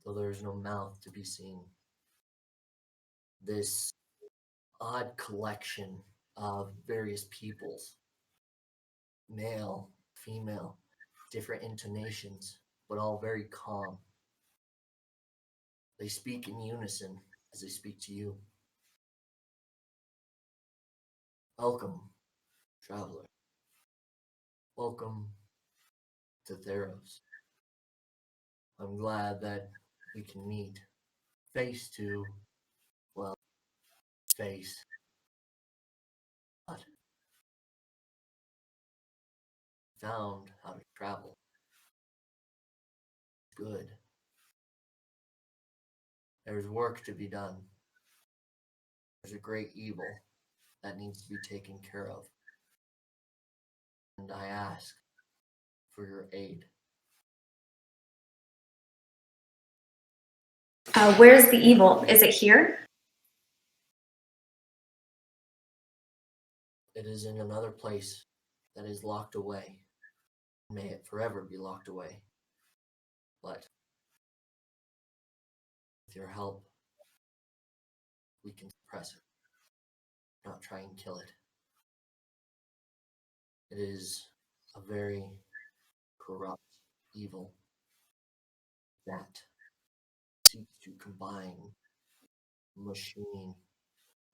though there is no mouth to be seen. This odd collection of various peoples, male, female, different intonations, but all very calm. They speak in unison as they speak to you. Welcome, traveler. Welcome to Theros. I'm glad that we can meet face to, well, face. But found how to travel. Good. There's work to be done. there's a great evil that needs to be taken care of. And I ask for your aid. Where's the evil? Is it here? It is in another place that is locked away. May it forever be locked away. But with your help, we can suppress it, not try and kill it. It is a very corrupt evil that seeks to combine machine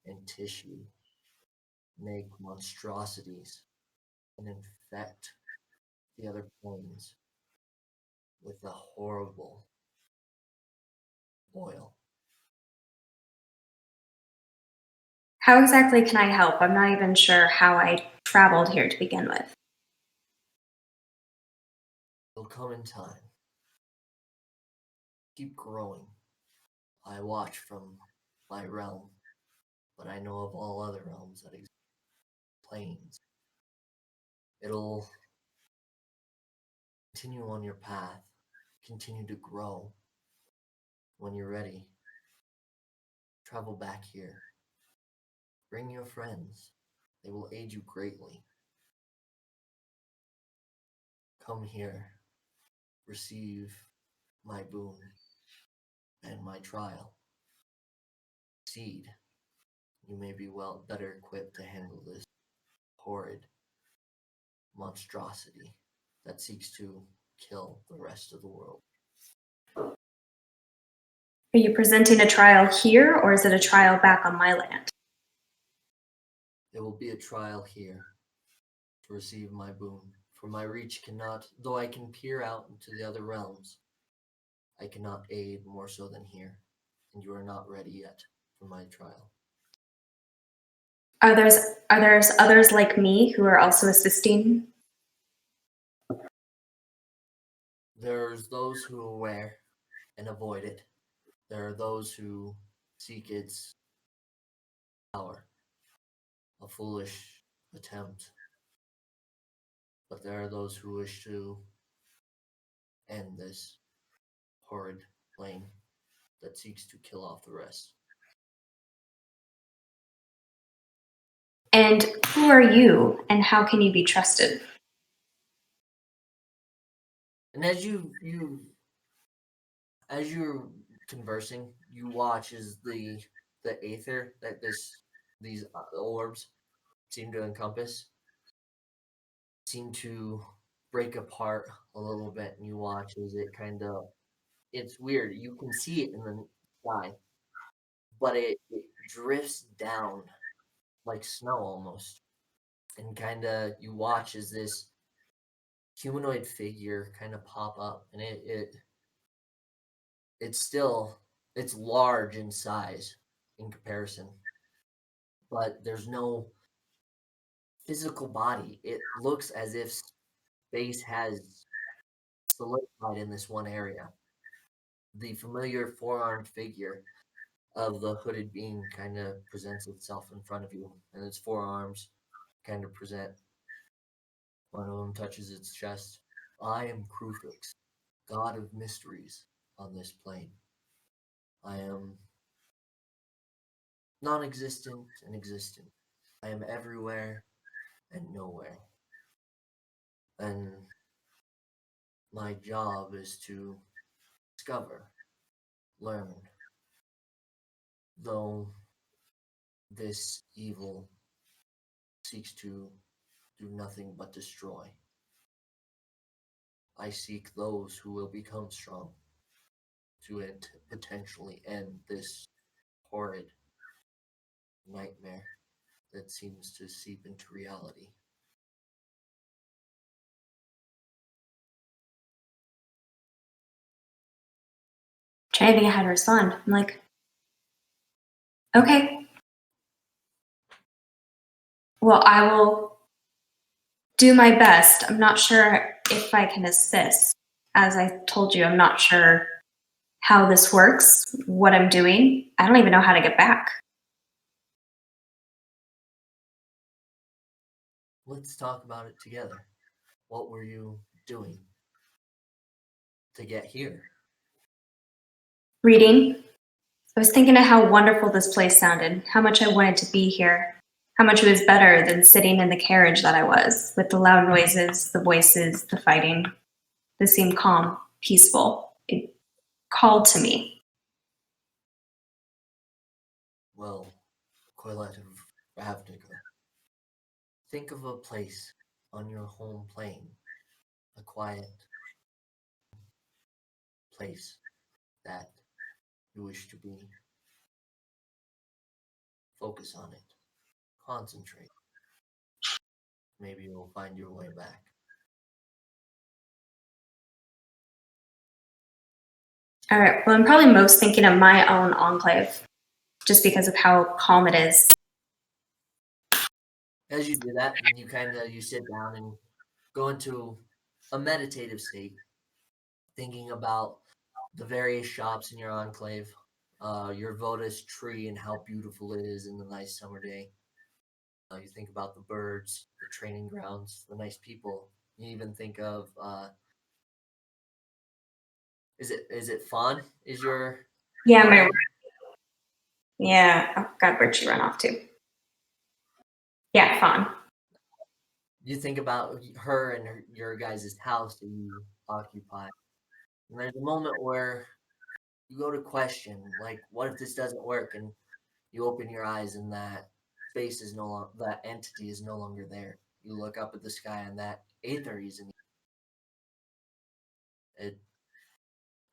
and tissue, make monstrosities, and infect the other planes with a horrible oil. How exactly can I help? I'm not even sure how I traveled here to begin with. It'll come in time. Keep growing. I watch from my realm, but I know of all other realms that exist. Planes. It'll continue on your path, continue to grow. When you're ready, travel back here. Bring your friends. They will aid you greatly. Come here. Receive my boon and my trial. Succeed. You may be better equipped to handle this horrid monstrosity that seeks to kill the rest of the world. Are you presenting a trial here, or is it a trial back on my land? There will be a trial here to receive my boon, for my reach cannot, though I can peer out into the other realms, I cannot aid more so than here, and you are not ready yet for my trial. Are there others like me who are also assisting? There's those who are aware and avoid it. There are those who seek its power, a foolish attempt. But there are those who wish to end this horrid plane that seeks to kill off the rest. And who are you, and how can you be trusted? And as you're conversing, you watch as the aether that these orbs seem to encompass seem to break apart a little bit, and you watch as it it's weird. You can see it in the sky, but it drifts down like snow almost, and you watch as this humanoid figure pop up, and it's large in size in comparison, but there's no physical body. It looks as if space has solidified in this one area. The familiar four-armed figure of the hooded being presents itself in front of you, and its forearms present. One of them touches its chest. I am Krufix, god of mysteries on this plane. I am non-existent and existent. I am everywhere and nowhere. And my job is to discover, learn, though this evil seeks to do nothing but destroy. I seek those who will become strong to potentially end this horrid nightmare that seems to seep into reality. Trying to think how to respond. I'm like, okay. Well, I will do my best. I'm not sure if I can assist. As I told you, I'm not sure how this works, what I'm doing. I don't even know how to get back. let's talk about it together. What were you doing to get here? Reading. I was thinking of how wonderful this place sounded, how much I wanted to be here, how much it was better than sitting in the carriage that I was, with the loud noises, the voices, the fighting. This seemed calm, peaceful. It called to me. Well, Colette of Ravnica, think of a place on your home plane, a quiet place that you wish to be. Focus on it. Concentrate. Maybe you'll find your way back. All right, well, I'm probably most thinking of my own enclave, just because of how calm it is. As you do that, you sit down and go into a meditative state, thinking about the various shops in your enclave, your Votus tree and how beautiful it is in the nice summer day. You think about the birds, the training grounds, the nice people. You even think of is it Fawn? Is your Yeah, oh God, where'd she run off to? Yeah, Fawn. you think about her and your guys' house that you occupy. And there's a moment where you go to question, like, what if this doesn't work? And you open your eyes and that space is no longer, that entity is no longer there. You look up at the sky and that aether is in it.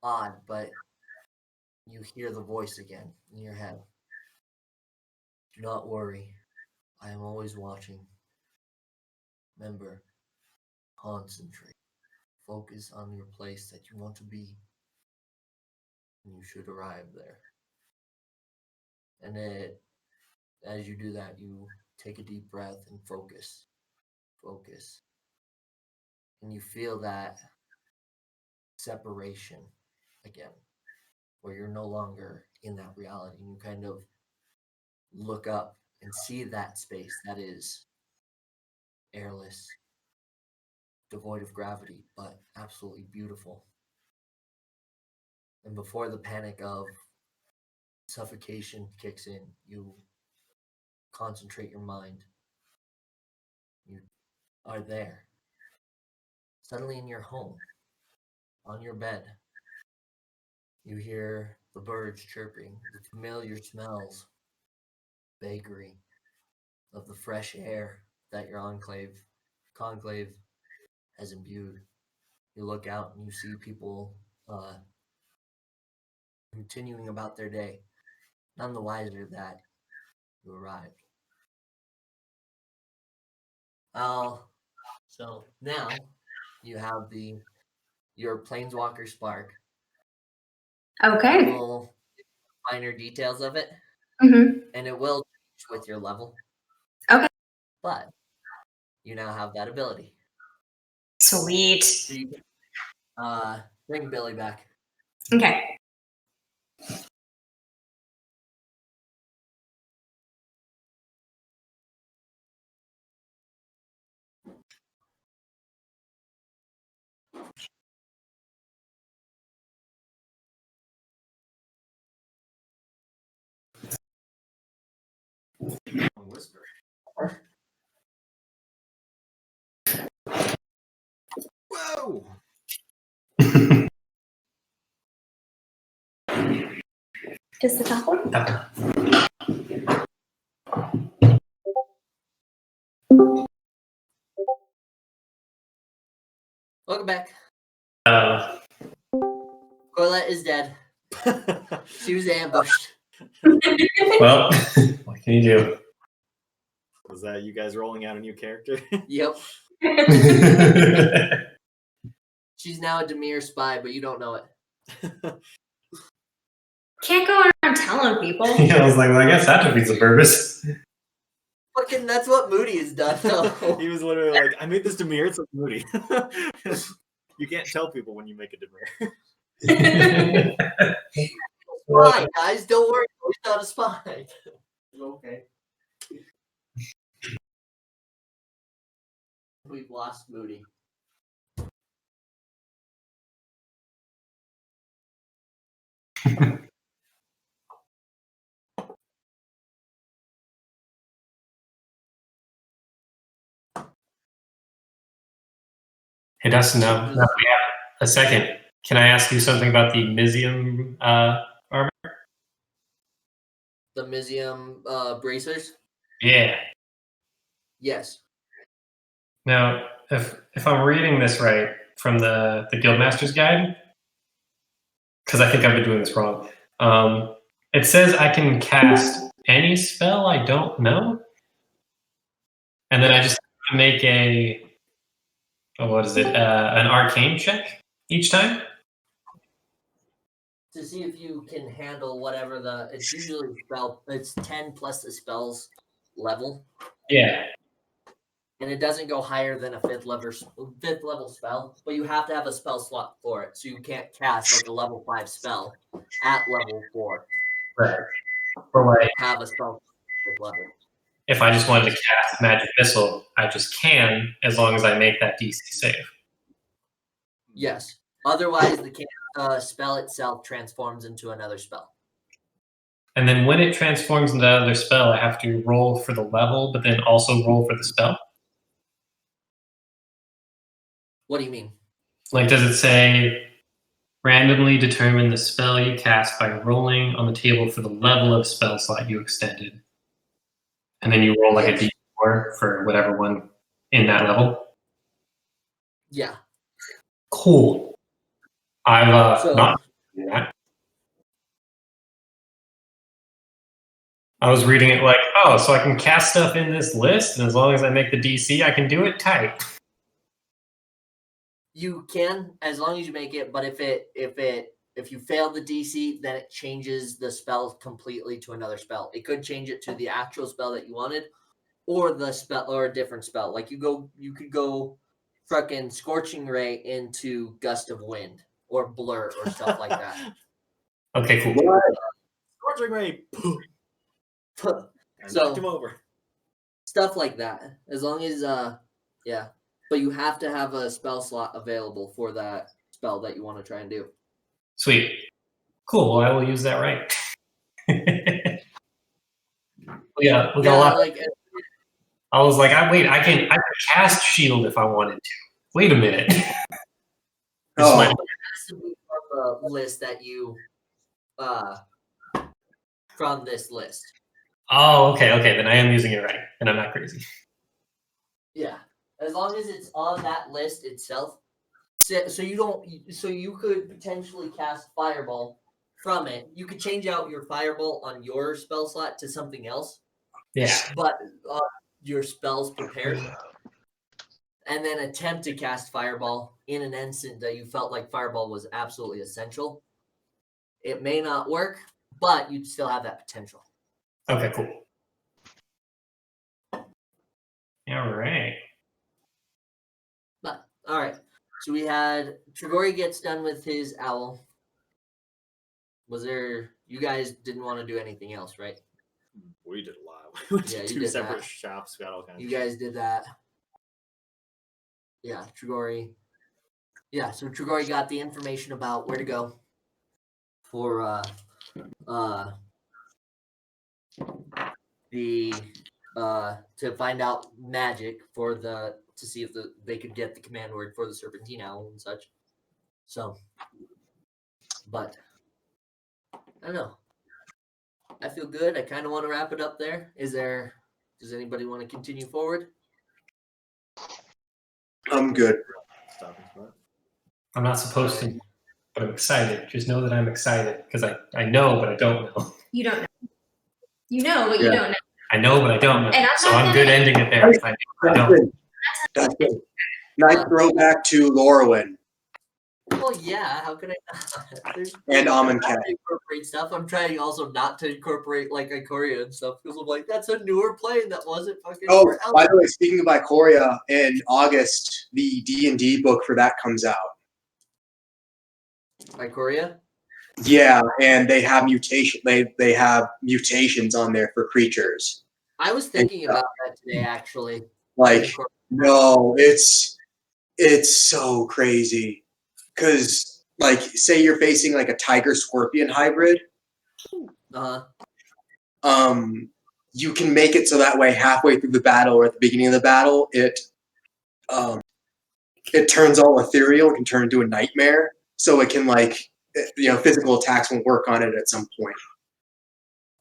Odd, but you hear the voice again in your head. Do not worry. I am always watching. Remember, concentrate. Focus on your place that you want to be. And you should arrive there. And as you do that, you take a deep breath and focus. Focus. And you feel that separation again, where you're no longer in that reality. And you kind of look up and see that space that is airless, devoid of gravity, but absolutely beautiful. And before the panic of suffocation kicks in, you concentrate your mind. You are there. Suddenly in your home, on your bed, you hear the birds chirping, the familiar smells, bakery, of the fresh air that your conclave has imbued. You look out and you see people continuing about their day, none the wiser that you arrived. So now you have your Planeswalker Spark. Okay. We'll finer details of it, Mm-hmm. and it will change with your level. Okay. But you now have that ability. Sweet. So you can bring Billy back. Okay. Whisper. Whoa! Just the top one? Welcome back. Uh, Colette is dead. She was ambushed. well, what can you do? Was that you guys rolling out a new character? Yep. She's now a Demir spy, but you don't know it. Can't go around telling people. I was like, well, I guess that defeats the purpose. Fucking, that's what Moody has done. though. He was literally like, I made this Demir, it's like Moody. You can't tell people when you make a Demir. Spy, guys, don't worry. He's not a spy. Okay. We've lost Moody. Hey, Dustin, now we have a second. Can I ask you something about the Mizium armor? The Mizium bracers? Yeah. Yes. Now, if I'm reading this right from the Guildmaster's Guide, because I think I've been doing this wrong, it says I can cast any spell I don't know, and then I just have to make an arcane check each time. To see if you can handle whatever it's usually it's 10 plus the spell's level. Yeah. And it doesn't go higher than a fifth level spell, but you have to have a spell slot for it. So you can't cast like a level 5 spell at level 4. Right. Or like Have a spell at level. if I just wanted to cast Magic Missile, I just can as long as I make that DC save. Yes. Otherwise, the spell itself transforms into another spell. And then when it transforms into another spell, I have to roll for the level, but then also roll for the spell. What do you mean? Like, does it say randomly determine the spell you cast by rolling on the table for the level of spell slot you extended? And then you roll like a d4 for whatever one in that level? Yeah. Cool. I've So- not done that. I was reading it like, oh, so I can cast stuff in this list, and as long as I make the DC, I can do it tight. You can, as long as you make it, but if you fail the DC, then it changes the spell completely to another spell. It could change it to the actual spell that you wanted, or the spell or a different spell. Like you could go fucking Scorching Ray into Gust of Wind or Blur or stuff like that. Okay, cool. Scorching Ray. I So- knocked him over. Stuff like that. As long as yeah. But you have to have a spell slot available for that spell that you want to try and do. Sweet. Cool. Well, I will use that right. We got a lot. like I was like, I can cast shield if I wanted to. Wait a minute. This Oh. might- has to be from the list that you from this list. oh, okay. Then I am using it right, and I'm not crazy. Yeah. As long as it's on that list itself. So you could potentially cast Fireball from it. You could change out your Fireball on your spell slot to something else, Yeah. but your spell's prepared. And then attempt to cast Fireball in an instant that you felt like Fireball was absolutely essential. It may not work, but you'd still have that potential. Okay, cool. All right. But all right. So we had Trigori gets done with his owl. Was there you guys didn't want to do anything else, right? We did a lot. We went Yeah, to you two did separate that. shops. Got all kinds You of shit. guys did that. Yeah, Trigori. Yeah, so Trigori got the information about where to go for the to find out magic for to see if they could get the command word for the Serpentine Owl and such. So, but I don't know. I feel good. I kind of want to wrap it up there. Does anybody want to continue forward? I'm good. Stopping spot. I'm not supposed to, but I'm excited. Just know that I'm excited because I know, but I don't know. You don't know. You know, but you Yeah. don't know. I know, but I don't know. And I'm So not I'm good gonna- ending it there. I don't. That's good. Nice throwback to Lorwyn Well, yeah. How could I not? There's and I'm Amonkhet. trying to incorporate stuff. I'm trying also not to incorporate like Ikoria and stuff because I'm like, that's a newer plane that wasn't fucking. Oh, for by the way, speaking of Ikoria, in August, the D&D book for that comes out. Ikoria? Yeah, and they have mutation. They have mutations on there for creatures. I was thinking about that today, actually. Like No, it's so crazy. Cause like say you're facing like a tiger scorpion hybrid, you can make it so that way halfway through the battle or at the beginning of the battle, it turns all ethereal and can turn into a nightmare. So it can like physical attacks won't work on it at some point.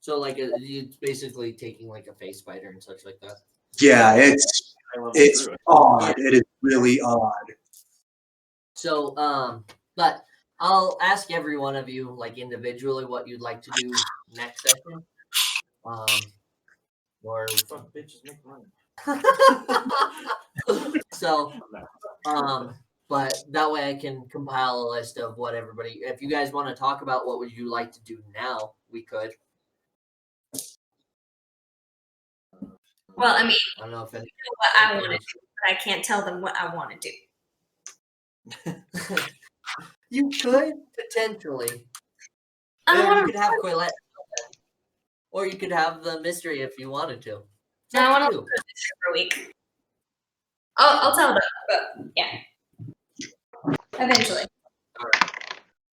So like it's basically taking like a face spider and such like that. Yeah, it's through it. odd. It is really odd. So but I'll ask every one of you like individually what you'd like to do next session. Or Fuck, bitches make money. so but that way I can compile a list of what everybody, if you guys want to talk about what would you like to do now, we could. Well, I mean, I don't know if any, what I want to do, but I can't tell them what I want to do. you could potentially. I Or you want could have Quillette. Or you could have the mystery if you wanted to. It's No, I up want to to you. do this for a week. I'll tell them, but yeah, eventually.